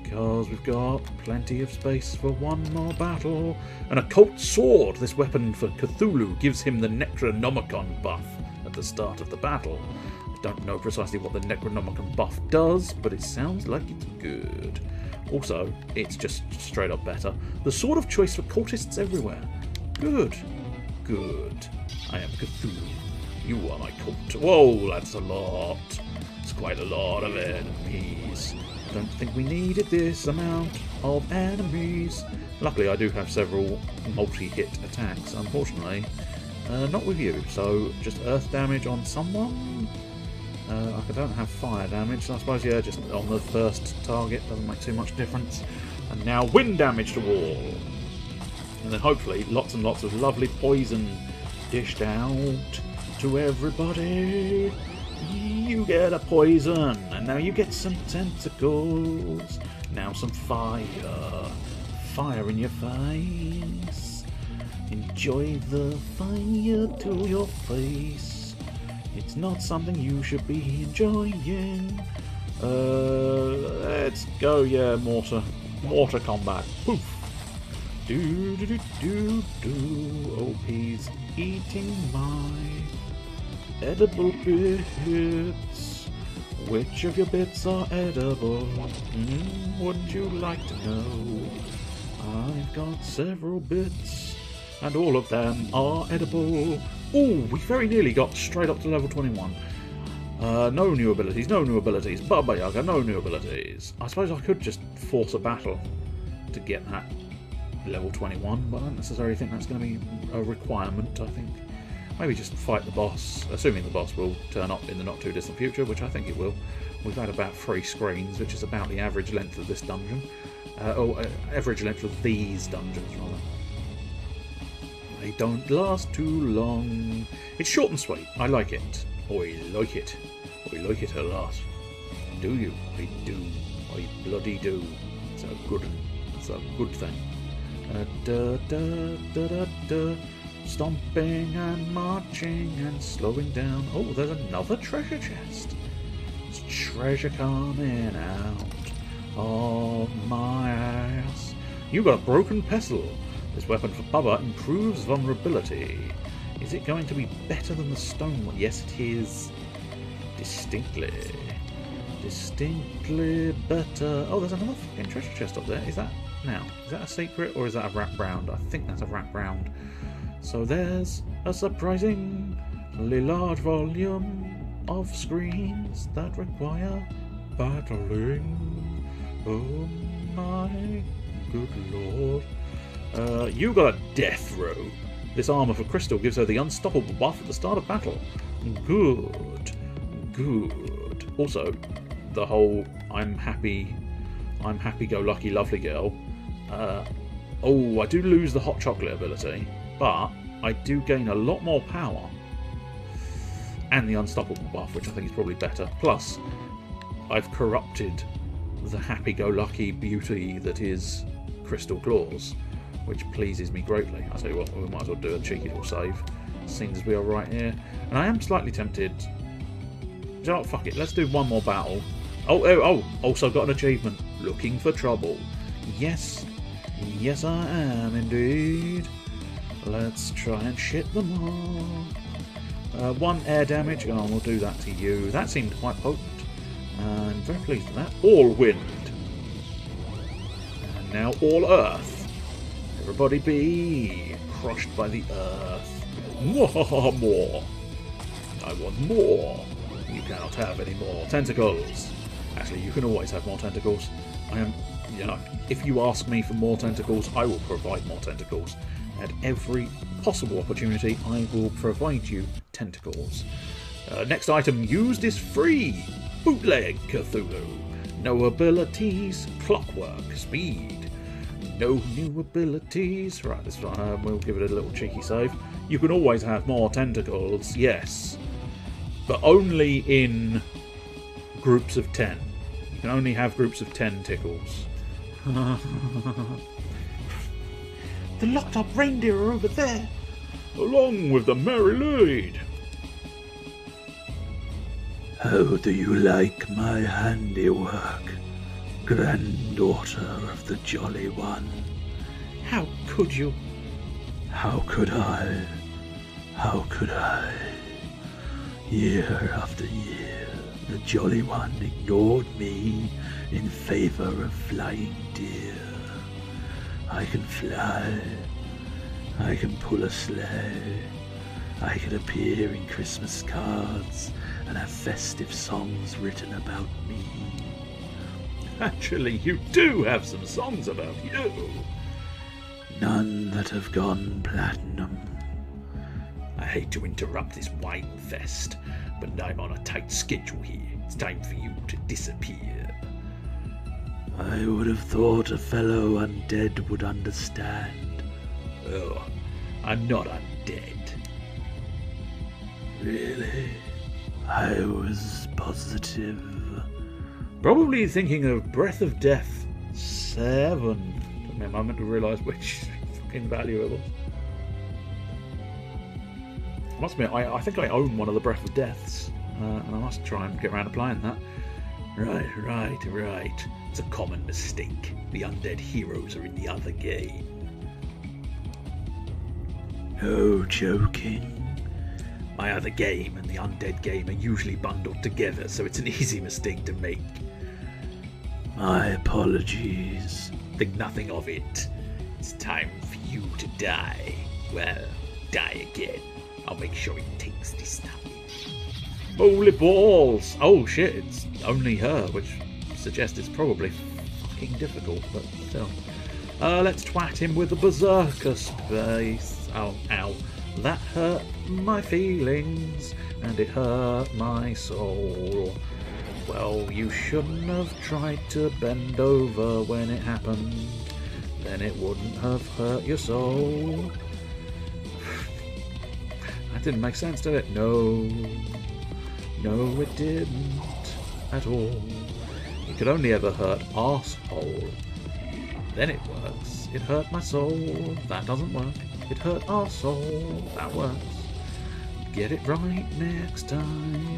because we've got plenty of space for one more battle. An occult sword. This weapon for Cthulhu gives him the Necronomicon buff at the start of the battle. I don't know precisely what the Necronomicon buff does, but it sounds like it's good. Also, it's just straight up better. The sword of choice for cultists everywhere. Good. I am Cthulhu. You are my cult. Whoa, that's a lot. It's quite a lot of enemies. I don't think we needed this amount of enemies. Luckily, I do have several multi-hit attacks, unfortunately. Not with you, so just earth damage on someone. I don't have fire damage, so I suppose, yeah, just on the first target, doesn't make too much difference. And now wind damage to all. And then hopefully lots and lots of lovely poison dished out to everybody. You get a poison, and now you get some tentacles. Now some fire. Fire in your face. Enjoy the fire to your face. It's not something you should be enjoying. Let's go, yeah, mortar. Mortar combat. Poof. Oh, he's eating my edible bits. Which of your bits are edible? Wouldn't you like to know? I've got several bits, and all of them are edible. Oh, we very nearly got straight up to level 21. No new abilities. Baba Yaga, no new abilities. I suppose I could just force a battle to get that level 21, but I don't necessarily think that's going to be a requirement. I think maybe just fight the boss, assuming the boss will turn up in the not too distant future, which I think it will. We've had about 3 screens, which is about the average length of this dungeon. Average length of these dungeons, rather. They don't last too long. It's short and sweet. I like it. I like it. I like it a lot. Do you? I do. I bloody do. It's a good one. It's That's a good thing. Stomping and marching and slowing down. Oh, there's another treasure chest. There's treasure coming out of my ass. You got a broken pestle. This weapon for Bubba improves vulnerability. Is it going to be better than the stone one? Yes, it is. Distinctly. Distinctly better. Oh, there's another fucking treasure chest up there. Is that now? Is that a secret or is that a wrap round? I think that's a wrap round. So there's a surprisingly large volume of screens that require battling. Oh my good lord. You got a death row. This armour for Crystal gives her the unstoppable buff at the start of battle. Good. Good. Also, the whole I'm happy-go-lucky lovely girl. Oh, I do lose the hot chocolate ability, but I do gain a lot more power. And the unstoppable buff, which I think is probably better. Plus, I've corrupted the happy-go-lucky beauty that is Crystal Claws, which pleases me greatly. I'll tell you what, we might as well do a cheeky little save, seeing as we are right here. And I am slightly tempted. Do you know what? Fuck it, let's do one more battle. Oh, also got an achievement. Looking for trouble. Yes, yes I am indeed. Let's try and shit them all. 1 air damage, and we'll do that to you. That seemed quite potent. I'm very pleased with that. All wind. And now all earth. Everybody be crushed by the earth. More. I want more. You cannot have any more tentacles. Actually, you can always have more tentacles. If you ask me for more tentacles, I will provide more tentacles. At every possible opportunity, I will provide you tentacles. Next item used is free. Bootleg Cthulhu. No abilities. Clockwork. Speed. No new abilities. Right, this one, we'll give it a little cheeky save. You can always have more tentacles, yes. But only in groups of 10. You can only have groups of 10 tickles. The locked up reindeer are over there. Along with the merry lead. How do you like my handiwork, granddaughter of the Jolly One? How could you? How could I? How could I? Year after year, the Jolly One ignored me in favor of flying deer. I can fly. I can pull a sleigh. I can appear in Christmas cards and have festive songs written about me. Actually, you do have some songs about you. None that have gone platinum. I hate to interrupt this wine fest, but I'm on a tight schedule here. It's time for you to disappear. I would have thought a fellow undead would understand. Oh, I'm not undead. Really? I was positive. Probably thinking of Breath of Death 7. Took me a moment to realise which fucking value it was. I must admit, I think I own one of the Breath of Deaths, and I must try and get around to playing that. Right. It's a common mistake. The undead heroes are in the other game. No joking. My other game and the undead game are usually bundled together, so it's an easy mistake to make. My apologies. Think nothing of it. It's time for you to die. Well, die again. I'll make sure it takes this time. Holy balls! Oh shit, it's only her, which suggests it's probably fucking difficult, but still. Let's twat him with the berserker space. Oh, ow. That hurt my feelings, and it hurt my soul. Well, you shouldn't have tried to bend over when it happened. Then it wouldn't have hurt your soul. That didn't make sense, did it? No, it didn't at all. It could only ever hurt arsehole. Then it works. It hurt my soul. That doesn't work. It hurt our soul. That works. Get it right next time,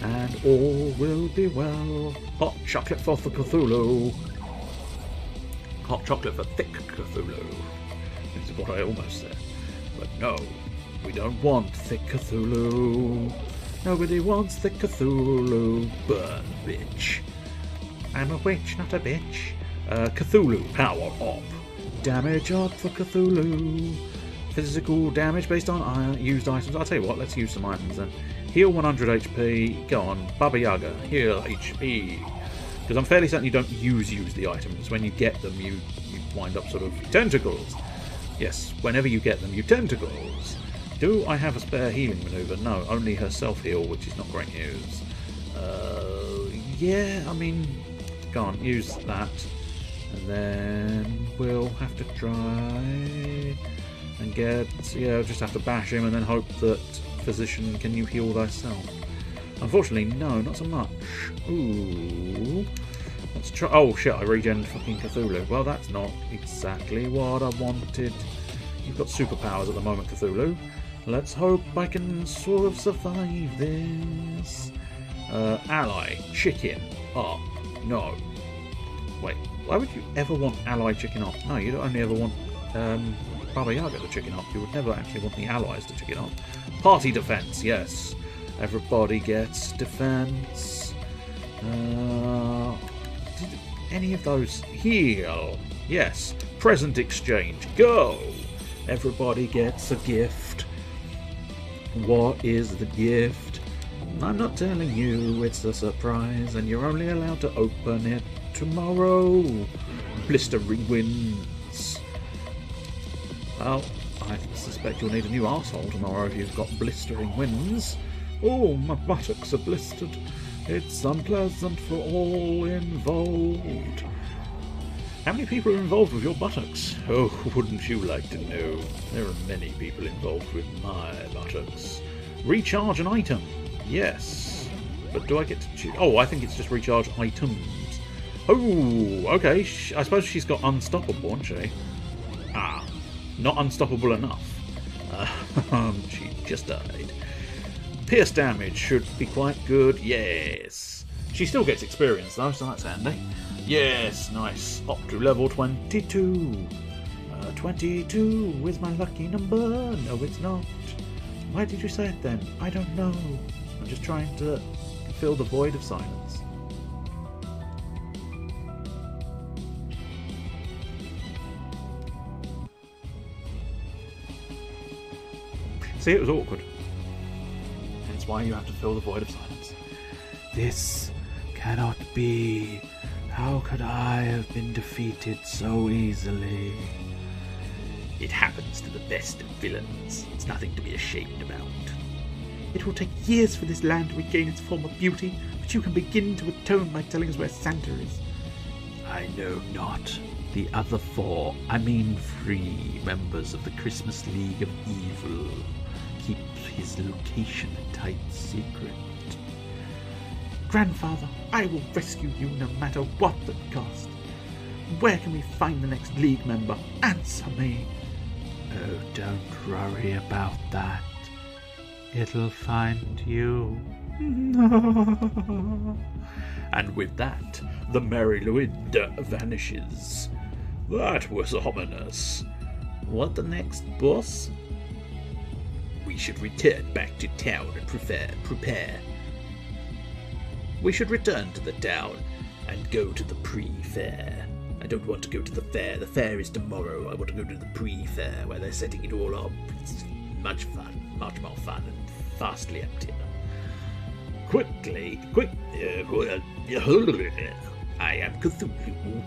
and all will be well. Hot chocolate for the Cthulhu. Hot chocolate for thick Cthulhu. This is what I almost said. But no, we don't want thick Cthulhu. Nobody wants thick Cthulhu. Burn, bitch. I'm a witch, not a bitch. Cthulhu power up. Damage up for Cthulhu. Physical damage based on used items. I'll tell you what, let's use some items then. Heal 100 HP. Go on, Baba Yaga. Heal HP. Because I'm fairly certain you don't use the items. When you get them, you wind up sort of tentacles. Yes, whenever you get them, you tentacles. Do I have a spare healing maneuver? No, only her self-heal, which is not great news. Yeah, I mean, go on, use that. And then we'll have to try and get, yeah, just have to bash him and then hope that, physician, can you heal thyself? Unfortunately, no, not so much. Ooh. Let's try. Oh shit, I regen fucking Cthulhu. Well, that's not exactly what I wanted. You've got superpowers at the moment, Cthulhu. Let's hope I can sort of survive this. Ally, chicken up. No. Wait, why would you ever want ally chicken up? No, you don't only ever want Baba Yaga to chicken up. You would never actually want the allies to chicken up. Party defense, yes. Everybody gets defense. Did any of those heal? Yes. Present exchange. Go! Everybody gets a gift. What is the gift? I'm not telling you, it's a surprise, and you're only allowed to open it tomorrow. Blistering winds. Well, I suspect you'll need a new arsehole tomorrow if you've got blistering winds. Oh, my buttocks are blistered. It's unpleasant for all involved. How many people are involved with your buttocks? Oh, wouldn't you like to know? There are many people involved with my buttocks. Recharge an item. Yes. But do I get to choose? Oh, I think it's just recharge items. Oh, okay. I suppose she's got unstoppable, hasn't she? Ah, not unstoppable enough. She just died. Pierce damage should be quite good. Yes. She still gets experience though, so that's handy. Yes, nice. Up to level 22. 22 is my lucky number. No, it's not. Why did you say it then? I don't know. I'm just trying to fill the void of silence. See, it was awkward. That's why you have to fill the void of silence. This cannot be. How could I have been defeated so easily? It happens to the best of villains. It's nothing to be ashamed about. It will take years for this land to regain its former beauty, but you can begin to atone by telling us where Santa is. I know not. The other 3 members of the Christmas League of Evil keep his location a tight secret. Grandfather, I will rescue you no matter what the cost. Where can we find the next League member? Answer me. Oh, don't worry about that. It'll find you. And with that, the Merry Luid vanishes. That was ominous. What the next, boss? We should return back to town and prepare. We should return to the town and go to the pre-fair. I don't want to go to the fair. The fair is tomorrow. I want to go to the pre-fair where they're setting it all up. It's much fun, much more fun and vastly emptier. I am Cthulhu.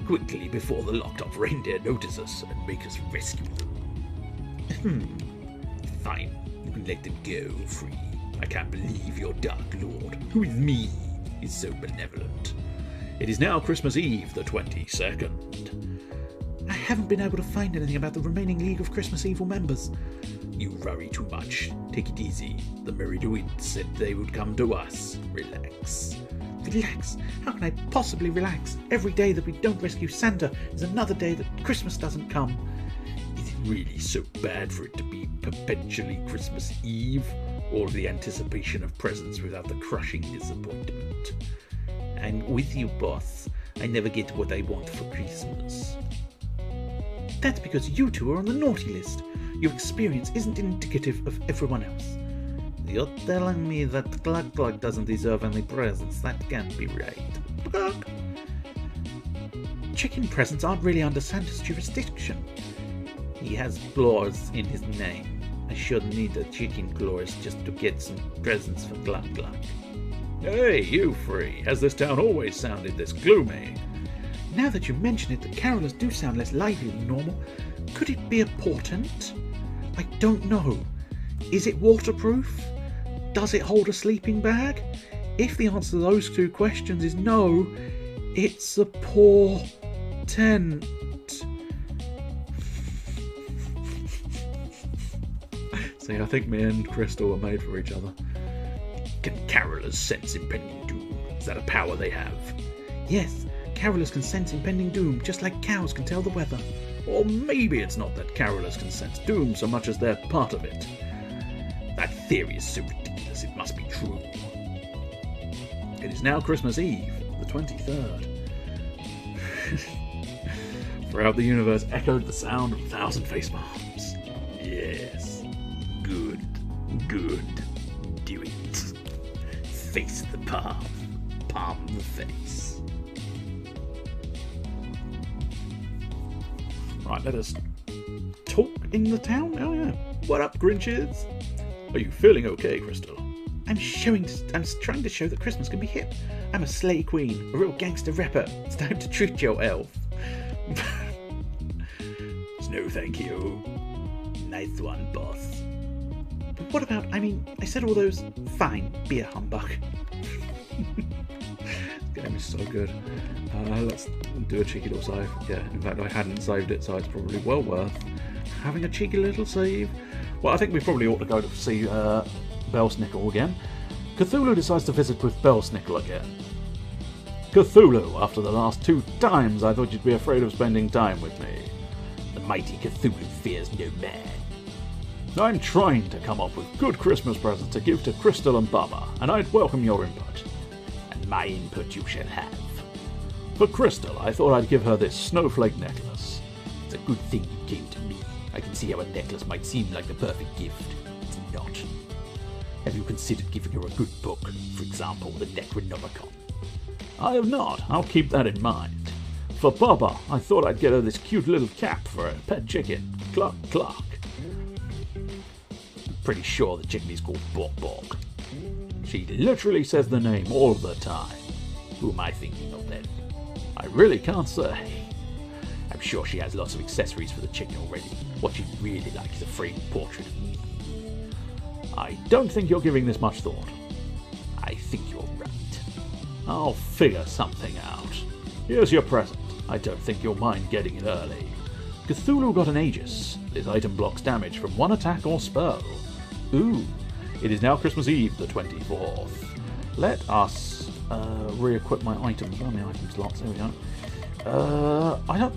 Quickly before the locked-up reindeer notice us and make us rescue them. Fine, you can let them go free. I can't believe your Dark Lord, who is me, is so benevolent. It is now Christmas Eve, the 22nd. I haven't been able to find anything about the remaining League of Christmas Evil members. You worry too much. Take it easy. The Merry Druids said they would come to us. Relax. Relax. How can I possibly relax? Every day that we don't rescue Santa is another day that Christmas doesn't come. Is it really so bad for it to be perpetually Christmas Eve? All the anticipation of presents without the crushing disappointment? I'm with you, boss. I never get what I want for Christmas. That's because you two are on the naughty list. Your experience isn't indicative of everyone else. You're telling me that Glug Glug doesn't deserve any presents? That can't be right. Glug. Chicken presents aren't really under Santa's jurisdiction. He has claws in his name. I shouldn't need a chicken claws just to get some presents for Glug Glug. Hey, you three! Has this town always sounded this gloomy? Now that you mention it, the carolers do sound less lively than normal. Could it be a portent? I don't know. Is it waterproof? Does it hold a sleeping bag? If the answer to those two questions is no, it's a poor tent. See, I think me and Crystal were made for each other. Can carolers sense impending doom? Is that a power they have? Yes, carolers can sense impending doom, just like cows can tell the weather. Or maybe it's not that carolers can sense doom so much as they're part of it. That theory is so ridiculous it must be true. It is now Christmas Eve, the 23rd. Throughout the universe echoed the sound of 1,000 face palms. Yes. Good. Good. Do it. Face the palm. Palm the face. Right, let us talk in the town. Oh yeah. What up, Grinches? Are you feeling okay, Crystal? I'm trying to show that Christmas can be hip. I'm a slay queen, a real gangster rapper. It's time to treat your elf. No, thank you. Nice one, boss. But what about, I said all those. Fine, be a humbug. This game is so good. Let's do a cheeky little save. Yeah, in fact, I hadn't saved it, so it's probably well worth having a cheeky little save. Well, I think we probably ought to go to see Belsnickel again. Cthulhu decides to visit with Belsnickel again. Cthulhu, after the last 2 times I thought you'd be afraid of spending time with me. The mighty Cthulhu fears no man. I'm trying to come up with good Christmas presents to give to Crystal and Bubba, and I'd welcome your input. And my input you shall have. For Crystal, I thought I'd give her this snowflake necklace. It's a good thing you came to me. I can see how a necklace might seem like the perfect gift. It's not. Have you considered giving her a good book, for example, the Necronomicon? I have not. I'll keep that in mind. For Bubba, I thought I'd get her this cute little cap for a pet chicken. Cluck, cluck. I'm pretty sure the chicken is called Bok Bok. She literally says the name all the time. Who am I thinking of then? I really can't say. I'm sure she has lots of accessories for the chicken already. What she'd really like is a framed portrait of me. I don't think you're giving this much thought. I think you're right. I'll figure something out. Here's your present. I don't think you'll mind getting it early. Cthulhu got an Aegis. This item blocks damage from 1 attack or spell. Ooh. It is now Christmas Eve, the 24th. Let us re-equip my items on the item slots. There we go. I don't...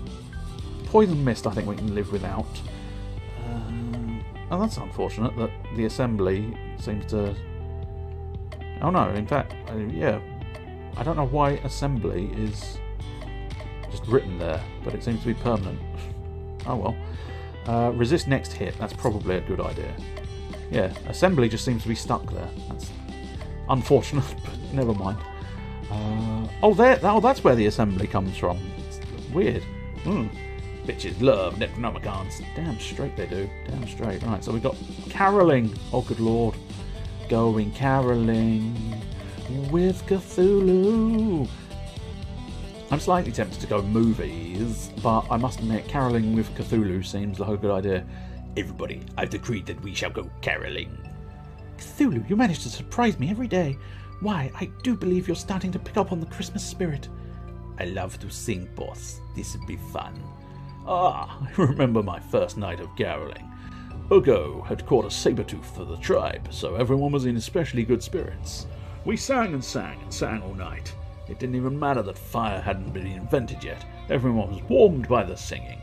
Poison Mist I think we can live without. Oh, that's unfortunate that the assembly seems to... Oh no, in fact, yeah. I don't know why assembly is just written there, but it seems to be permanent. Oh well. Resist next hit, that's probably a good idea. Yeah, assembly just seems to be stuck there. That's unfortunate, but never mind. Oh, that's where the assembly comes from. It's weird. Bitches love Necronomicons. Damn straight they do. Damn straight. Right, so we've got caroling. Oh, good lord. Going caroling with Cthulhu. I'm slightly tempted to go movies, but I must admit, caroling with Cthulhu seems like a good idea. Everybody, I've decreed that we shall go caroling. Cthulhu, you manage to surprise me every day. Why, I do believe you're starting to pick up on the Christmas spirit. I love to sing, boss. This would be fun. Ah, I remember my first night of caroling. Ugo had caught a saber-tooth for the tribe, so everyone was in especially good spirits. We sang and sang and sang all night. It didn't even matter that fire hadn't been invented yet. Everyone was warmed by the singing.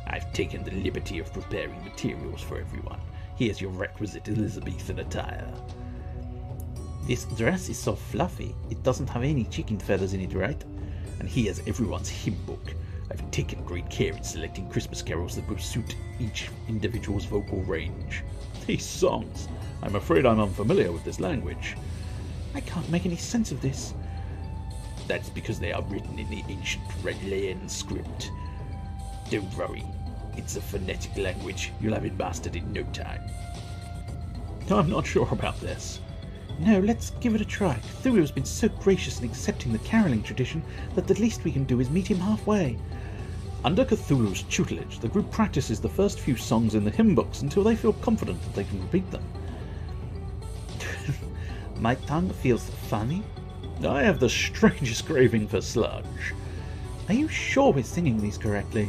I've taken the liberty of preparing materials for everyone. Here's your requisite Elizabethan attire. This dress is so fluffy, it doesn't have any chicken feathers in it, right? And here's everyone's hymn book. I've taken great care in selecting Christmas carols that will suit each individual's vocal range. These songs, I'm afraid I'm unfamiliar with this language. I can't make any sense of this. That's because they are written in the ancient Redlayan script. Don't worry, it's a phonetic language. You'll have it mastered in no time. I'm not sure about this. No, let's give it a try. Cthulhu has been so gracious in accepting the caroling tradition that the least we can do is meet him halfway. Under Cthulhu's tutelage, the group practices the first few songs in the hymn books until they feel confident that they can repeat them. My tongue feels funny. I have the strangest craving for sludge. Are you sure we're singing these correctly?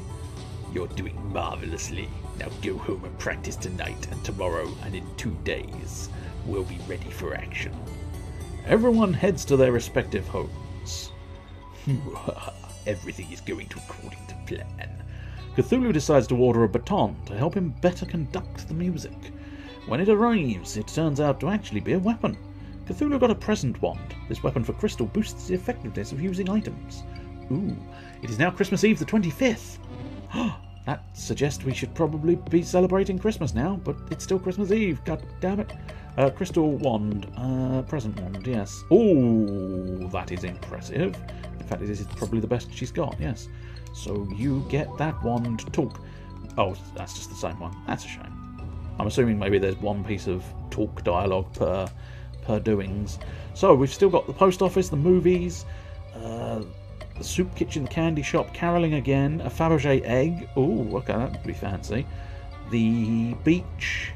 You're doing marvellously. Now go home and practice tonight and tomorrow and in 2 days. We'll be ready for action. Everyone heads to their respective homes. Everything is going according to plan. Cthulhu decides to order a baton to help him better conduct the music. When it arrives, it turns out to actually be a weapon. Cthulhu got a present wand. This weapon for crystal boosts the effectiveness of using items. Ooh, it is now Christmas Eve the 25th. That suggests we should probably be celebrating Christmas now, but it's still Christmas Eve, god damn it. Crystal wand, present wand, yes. Ooh, that is impressive. In fact, this is probably the best she's got, yes. So you get that wand, talk. Oh, that's just the same one. That's a shame. I'm assuming maybe there's one piece of talk dialogue per doings. So we've still got the post office, the movies, the soup kitchen, the candy shop, caroling again, a Fabergé egg. Ooh, okay, that would be fancy. The beach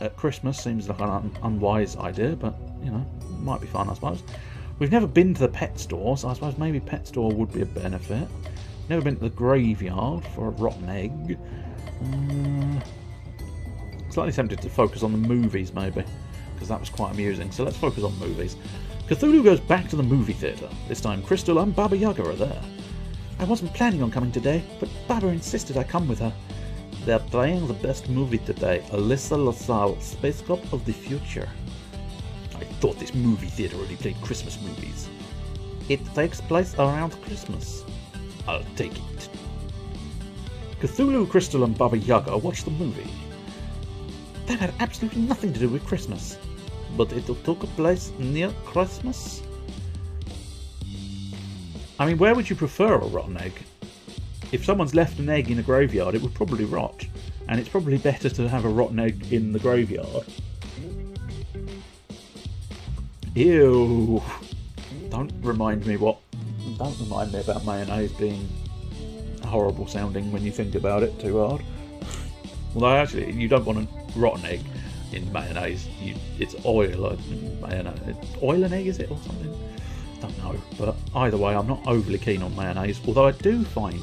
at Christmas seems like an unwise idea, but, you know, might be fun, I suppose. We've never been to the pet store, so I suppose maybe pet store would be a benefit. Never been to the graveyard for a rotten egg. Slightly tempted to focus on the movies, maybe, because that was quite amusing. So let's focus on movies. Cthulhu goes back to the movie theatre. This time Crystal and Baba Yaga are there. I wasn't planning on coming today, but Baba insisted I come with her. They're playing the best movie today, Alyssa LaSalle, Space Cop of the Future. I thought this movie theatre only played Christmas movies. It takes place around Christmas. I'll take it. Cthulhu, Crystal and Baba Yaga watch the movie. That had absolutely nothing to do with Christmas. But it took place near Christmas? I mean, where would you prefer a rotten egg? If someone's left an egg in a graveyard, it would probably rot. And it's probably better to have a rotten egg in the graveyard. Ew. Don't remind me about mayonnaise being horrible sounding when you think about it too hard. Although actually, you don't want a rotten egg in mayonnaise. It's oil. Mayonnaise. Oil and egg, is it, or something? Don't know. But either way, I'm not overly keen on mayonnaise. Although I do find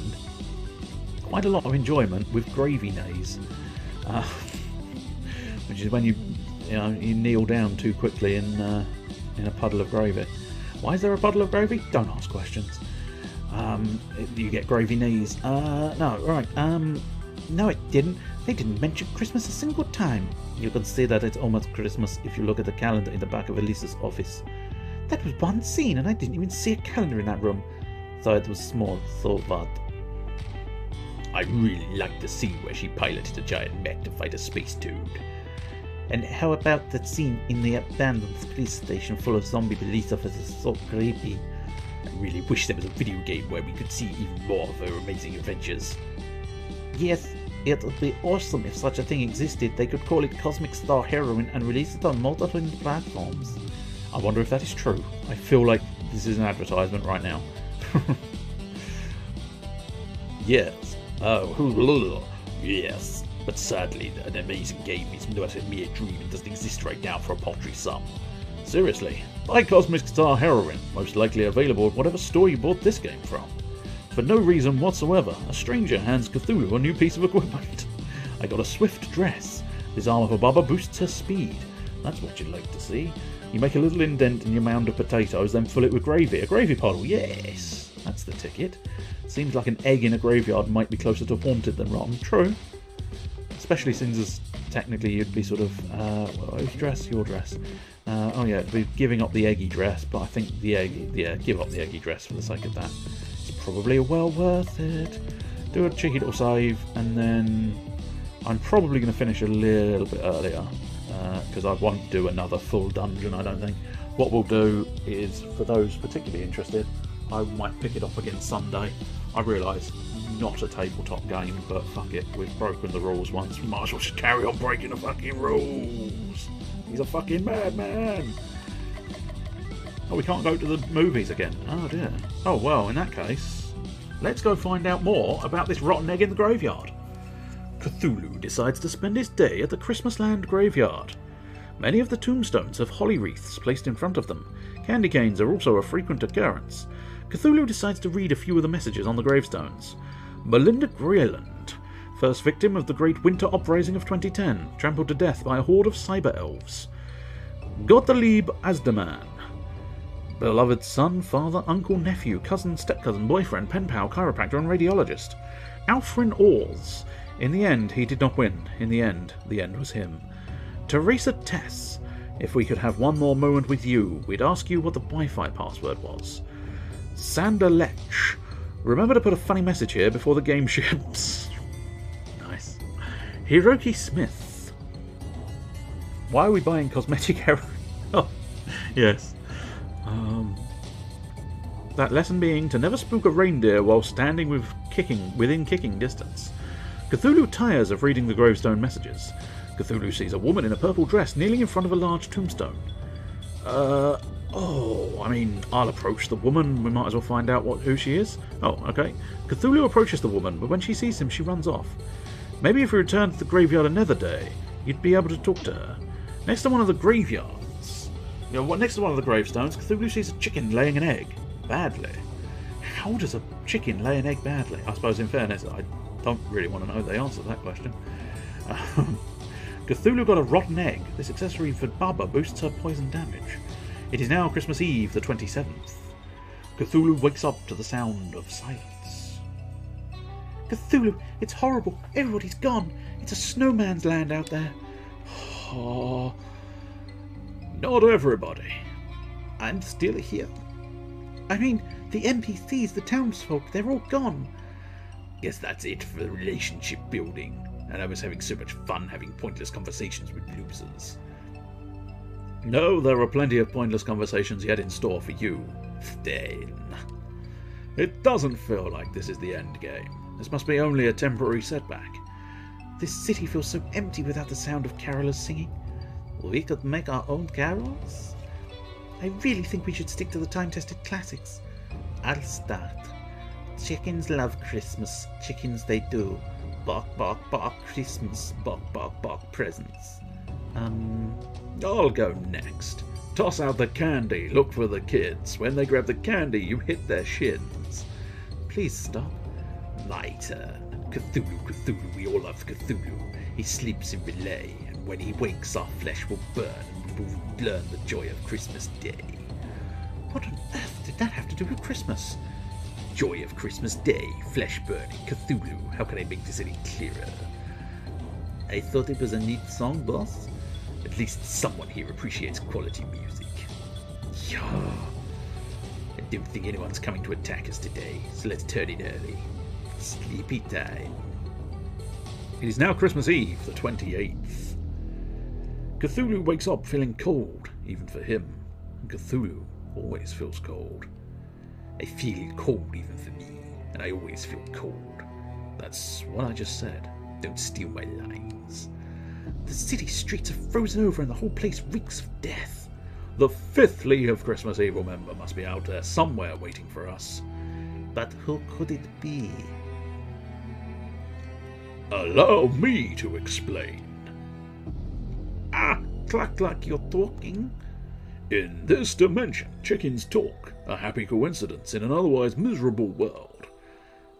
quite a lot of enjoyment with gravy-naise, which is when you kneel down too quickly in a puddle of gravy. Why is there a puddle of gravy? Don't ask questions. You get gravy-naise. No, right. No, it didn't. They didn't mention Christmas a single time. You can see that it's almost Christmas if you look at the calendar in the back of Elisa's office. That was one scene, and I didn't even see a calendar in that room. So it was small, so what? I really liked the scene where she piloted a giant mech to fight a space toad. And how about that scene in the abandoned police station full of zombie police officers? So creepy. I really wish there was a video game where we could see even more of her amazing adventures. Yes, it would be awesome if such a thing existed. They could call it Cosmic Star Heroine and release it on multiple platforms. I wonder if that is true. I feel like this is an advertisement right now. Yes. Oh, yes. But sadly, an amazing game is not a mere dream and doesn't exist right now for a paltry sum. Seriously, buy Cosmic Star Heroine, most likely available at whatever store you bought this game from. For no reason whatsoever, a stranger hands Cthulhu a new piece of equipment. I got a swift dress. This armor for Baba boosts her speed. That's what you'd like to see. You make a little indent in your mound of potatoes, then fill it with gravy. A gravy puddle, yes! That's the ticket. Seems like an egg in a graveyard might be closer to haunted than rotten. True. Especially since as technically you'd be sort of, whose dress? Your dress. Oh yeah, it'd be giving up the eggy dress, but I think the egg, yeah, give up the eggy dress for the sake of that. It's probably well worth it. Do a cheeky little save, and then I'm probably going to finish a little bit earlier, because I won't do another full dungeon, I don't think. What we'll do is, for those particularly interested, I might pick it up again Sunday. I realise, not a tabletop game, but fuck it, we've broken the rules once, we might as well just carry on breaking the fucking rules. He's a fucking madman. Oh, we can't go to the movies again. Oh dear. Oh well, in that case, let's go find out more about this rotten egg in the graveyard. Cthulhu decides to spend his day at the Christmasland graveyard. Many of the tombstones have holly wreaths placed in front of them. Candy canes are also a frequent occurrence. Cthulhu decides to read a few of the messages on the gravestones. Melinda Greeland, first victim of the Great Winter Uprising of 2010, trampled to death by a horde of cyber elves. Gottlieb Asderman, beloved son, father, uncle, nephew, cousin, step-cousin, boyfriend, pen pal, chiropractor and radiologist. Alfred Oars. In the end, he did not win. In the end was him. Teresa Tess. If we could have one more moment with you, we'd ask you what the Wi-Fi password was. Sander Lech. Remember to put a funny message here before the game ships. Nice. Hiroki Smith. Why are we buying cosmetic error? Oh, yes. That lesson being to never spook a reindeer while standing within kicking distance. Cthulhu tires of reading the gravestone messages. Cthulhu sees a woman in a purple dress kneeling in front of a large tombstone. I mean, I'll approach the woman. We might as well find out who she is. Oh, okay. Cthulhu approaches the woman, but when she sees him, she runs off. Maybe if we return to the graveyard another day, you'd be able to talk to her. Next to one of the graveyards. Next to one of the gravestones, Cthulhu sees a chicken laying an egg. Badly. How does a chicken lay an egg badly? I suppose, in fairness, I don't really want to know the answer to that question. Cthulhu got a rotten egg. This accessory for Baba boosts her poison damage. It is now Christmas Eve, the 27th. Cthulhu wakes up to the sound of silence. Cthulhu, it's horrible. Everybody's gone. It's a snowman's land out there. Oh, not everybody. I'm still here. I mean, the NPCs, the townsfolk, they're all gone. Guess that's it for the relationship building. And I was having so much fun having pointless conversations with losers. No, there are plenty of pointless conversations yet in store for you, Thane. It doesn't feel like this is the end game. This must be only a temporary setback. This city feels so empty without the sound of carolers singing. We could make our own carols. I really think we should stick to the time-tested classics. I'll start. Chickens love Christmas. Chickens they do. Bark, bark, bark, Christmas. Bark, bark, bark, presents. I'll go next. Toss out the candy, look for the kids. When they grab the candy, you hit their shins. Please stop. My turn. Cthulhu, Cthulhu, we all love Cthulhu. He sleeps in relay, and when he wakes, our flesh will burn, and we will learn the joy of Christmas Day. What on earth did that have to do with Christmas? Joy of Christmas Day, flesh burning, Cthulhu. How can I make this any clearer? I thought it was a neat song, boss. At least someone here appreciates quality music. Yeah. I don't think anyone's coming to attack us today, so let's turn it early. Sleepy time. It is now Christmas Eve, the 28th. Cthulhu wakes up feeling cold, even for him. And Cthulhu always feels cold. I feel cold even for me, and I always feel cold. That's what I just said. Don't steal my lines. The city streets are frozen over and the whole place reeks of death. The 5th League of Christmas Evil member must be out there somewhere waiting for us. But who could it be? Allow me to explain. Ah, cluck cluck, you're talking? In this dimension, chickens talk, a happy coincidence in an otherwise miserable world.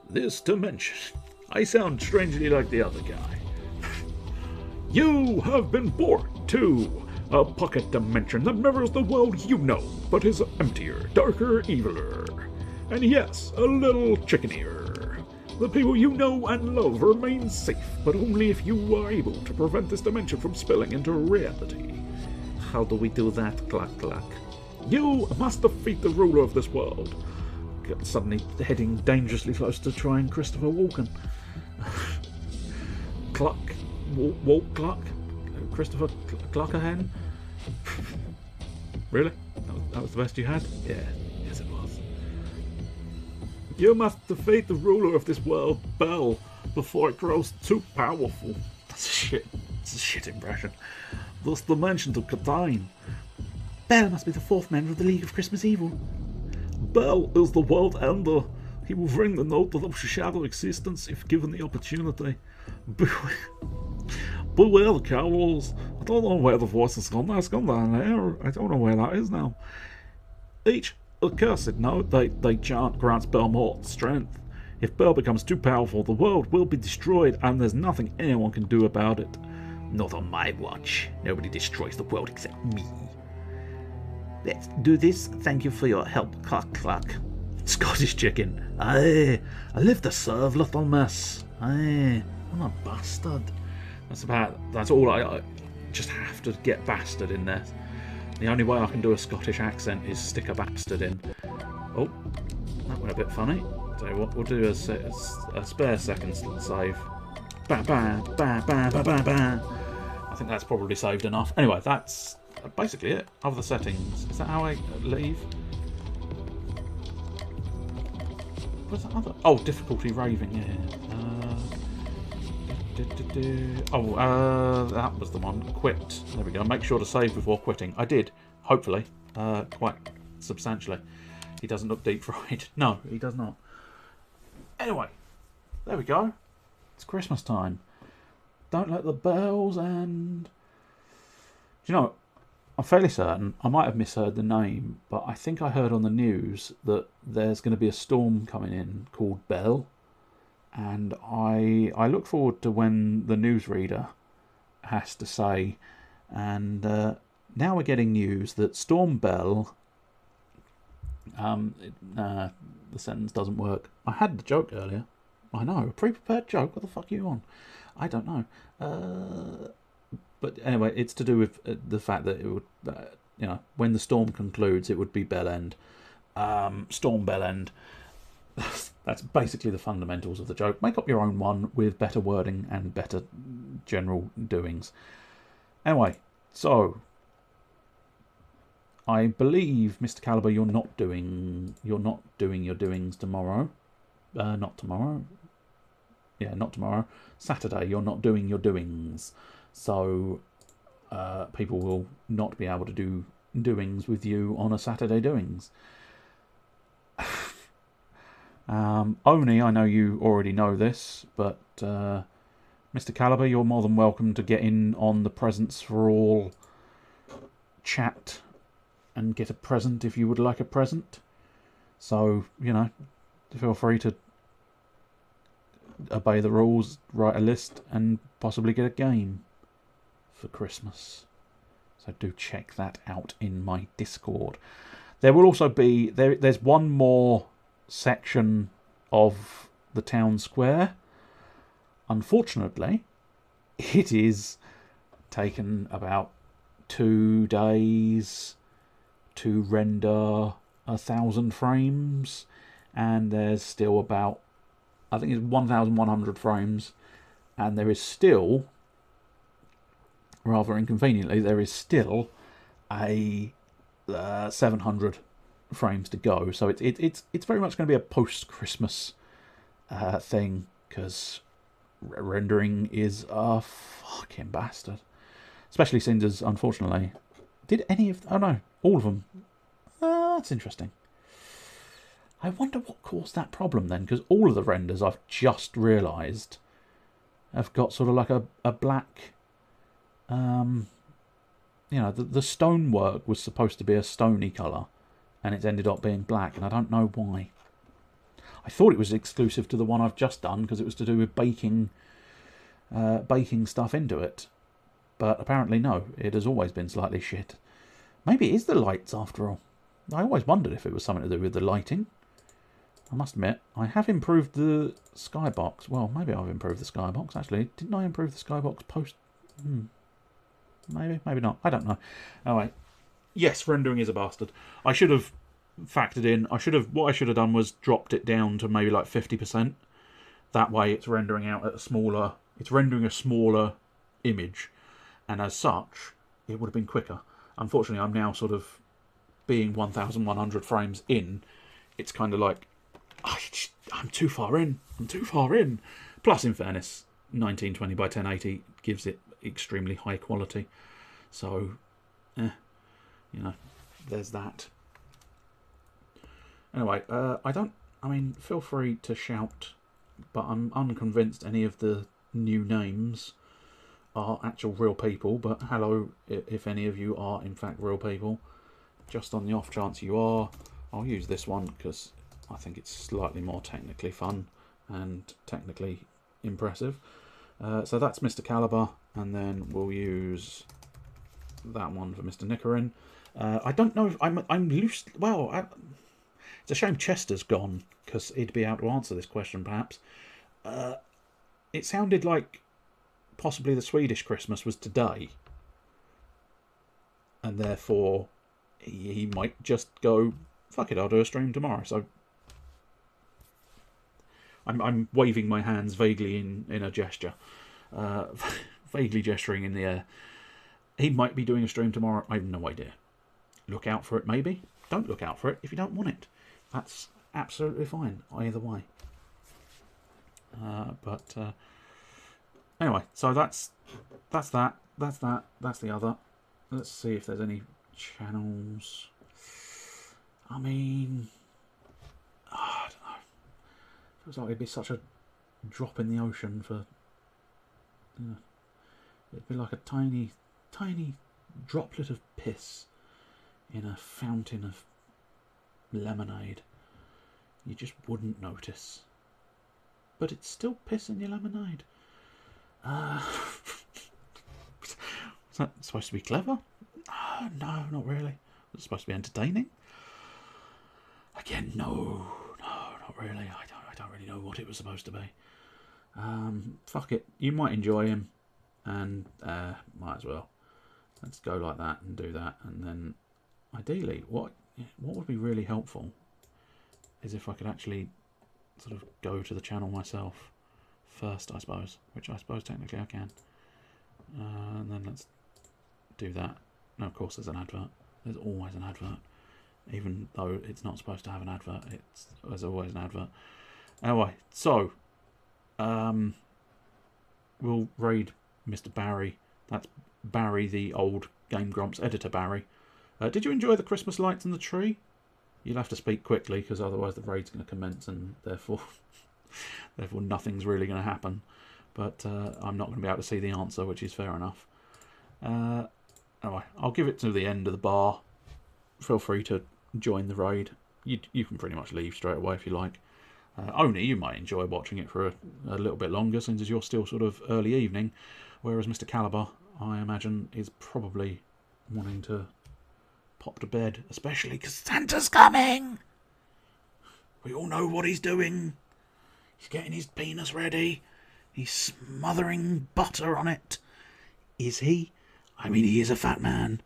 This dimension. I sound strangely like the other guy. You have been born to A pocket dimension that mirrors the world you know, but is emptier, darker, eviler. And yes, a little chickenier. The people you know and love remain safe, but only if you are able to prevent this dimension from spilling into reality. How do we do that, Cluck Cluck? You must defeat the ruler of this world. Suddenly heading dangerously close to trying Christopher Walken. Cluck, Walk Cluck, Christopher Cluckerhen. Really? That was the best you had? Yeah, yes it was. You must defeat the ruler of this world, Bell, before it grows too powerful. That's a shit impression. This dimension to Catine. Bell must be the fourth member of the League of Christmas Evil. Bell is the world ender. He will bring the note of shadow existence if given the opportunity. Beware the cowards. I don't know where the voice has gone. It's gone down there. I don't know where that is now. Each accursed note they chant grants Bell more strength. If Bell becomes too powerful, the world will be destroyed, and there's nothing anyone can do about it. Not on my watch. Nobody destroys the world except me. Let's do this. Thank you for your help, Cluck Cluck. Scottish chicken. Aye, I live to serve, little miss. Aye, I'm a bastard. That's all I just have to get bastard in there. The only way I can do a Scottish accent is stick a bastard in. Oh, that went a bit funny. So what we'll do is a spare second save. Ba ba ba ba ba ba ba. I think that's probably saved enough. Anyway, that's basically it. Other settings. Is that how I leave? What's that other? Oh, difficulty raving. Yeah. That was the one. Quit. There we go. Make sure to save before quitting. I did. Hopefully. Quite substantially. He doesn't look deep fried. No, he does not. Anyway, there we go. It's Christmas time. Don't let the bells and... Do you know, I'm fairly certain, I might have misheard the name, but I think I heard on the news that there's going to be a storm coming in called Bell. And I look forward to when the newsreader has to say, and now we're getting news that Storm Bell... the sentence doesn't work. I had the joke earlier. I know, a pre-prepared joke. What the fuck are you on? I don't know. But anyway, it's to do with the fact that it would, when the storm concludes, it would be Bell End. Storm Bell End. That's basically the fundamentals of the joke. Make up your own one with better wording and better general doings. Anyway, so I believe, Mr. Caliber, you're not doing your doings tomorrow. Not tomorrow. Yeah, not tomorrow. Saturday, you're not doing your doings. So people will not be able to do doings with you on a Saturday doings. Oni, I know you already know this, but Mr. Caliber, you're more than welcome to get in on the Presents for All chat and get a present if you would like a present. So, feel free to obey the rules, write a list, and possibly get a game for Christmas. So do check that out in my Discord. There will also be... There's one more section of the town square. Unfortunately, it is taken about 2 days to render 1,000 frames, and there's still about, I think it's 1,100 frames, and there is still, rather inconveniently, there is still a 700 frames to go. So it's very much going to be a post-Christmas thing, because rendering is a fucking bastard. Especially since, as unfortunately, did any of... Oh no, all of them. That's interesting. I wonder what caused that problem then, because all of the renders, I've just realised, have got sort of like a black... the stonework was supposed to be a stony colour, and it's ended up being black, and I don't know why. I thought it was exclusive to the one I've just done, because it was to do with baking stuff into it. But apparently no, it has always been slightly shit. Maybe it is the lights after all. I always wondered if it was something to do with the lighting. I must admit, I have improved the skybox. Well, maybe I've improved the skybox, actually. Didn't I improve the skybox post? Maybe, maybe not. I don't know. Anyway, yes, rendering is a bastard. I should have factored in. What I should have done was dropped it down to maybe like 50%. That way it's rendering out at a smaller... It's rendering a smaller image. And as such, it would have been quicker. Unfortunately, I'm now sort of being 1,100 frames in. It's kind of like... I'm too far in. I'm too far in. Plus, in fairness, 1920 by 1080 gives it extremely high quality. So, you know, there's that. Anyway, feel free to shout, but I'm unconvinced any of the new names are actual real people. But hello, if any of you are in fact real people. Just on the off chance you are, I'll use this one because I think it's slightly more technically fun and technically impressive. So that's Mr. Caliber, and then we'll use that one for Mr. Nickerin. I don't know if I'm loose. Well, it's a shame Chester's gone because he'd be able to answer this question perhaps. It sounded like possibly the Swedish Christmas was today, and therefore he might just go, fuck it, I'll do a stream tomorrow. So I'm waving my hands vaguely in a gesture, vaguely gesturing in the air. He might be doing a stream tomorrow. I have no idea. Look out for it, maybe. Don't look out for it if you don't want it. That's absolutely fine either way. Anyway, so that's that. That's the other. Let's see if there's any channels. I mean, I don't know. Feels like it'd be such a drop in the ocean for. It'd be like a tiny droplet of piss in a fountain of lemonade. You just wouldn't notice. But it's still piss in your lemonade. Is that supposed to be clever? No, not really. It's supposed to be entertaining. Again, no, not really. I don't really know what it was supposed to be. Fuck it. You might enjoy him, and might as well. Let's go like that and do that, and then ideally, what would be really helpful is if I could actually sort of go to the channel myself first, I suppose, which I suppose technically I can. And then let's do that. Now, of course, there's an advert. There's always an advert. Even though it's not supposed to have an advert, there's always an advert. Anyway, so we'll raid Mr. Barry. That's Barry, the old Game Grumps editor Barry. Did you enjoy the Christmas lights and the tree? You'll have to speak quickly because otherwise the raid's going to commence and therefore nothing's really going to happen. But I'm not going to be able to see the answer, which is fair enough. Anyway, I'll give it to the end of the bar. Feel free to join the raid. You can pretty much leave straight away if you like. Only you might enjoy watching it for a little bit longer since you're still sort of early evening, whereas Mr. Caliber, I imagine, is probably wanting to pop to bed, especially because Santa's coming. We all know what he's doing. He's getting his penis ready. He's smothering butter on it. Is he? I mean, he is a fat man.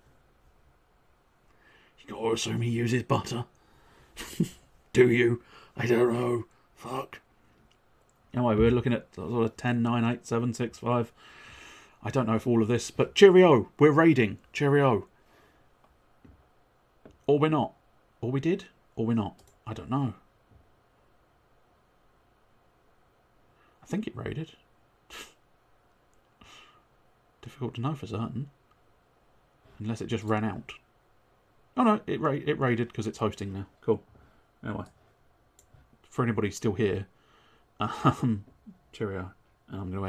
You gotta assume he uses butter. Do you? I don't know. Fuck. Anyway, we're looking at sort of 10, 9, 8, 7, 6, 5. I don't know if all of this, but cheerio. We're raiding. Cheerio. Or we're not. Or we did. Or we're not. I don't know. I think it raided. Difficult to know for certain. Unless it just ran out. Oh no, it raided because it's hosting now. Cool. Anyway. For anybody still here, cheerio. And I'm going to end.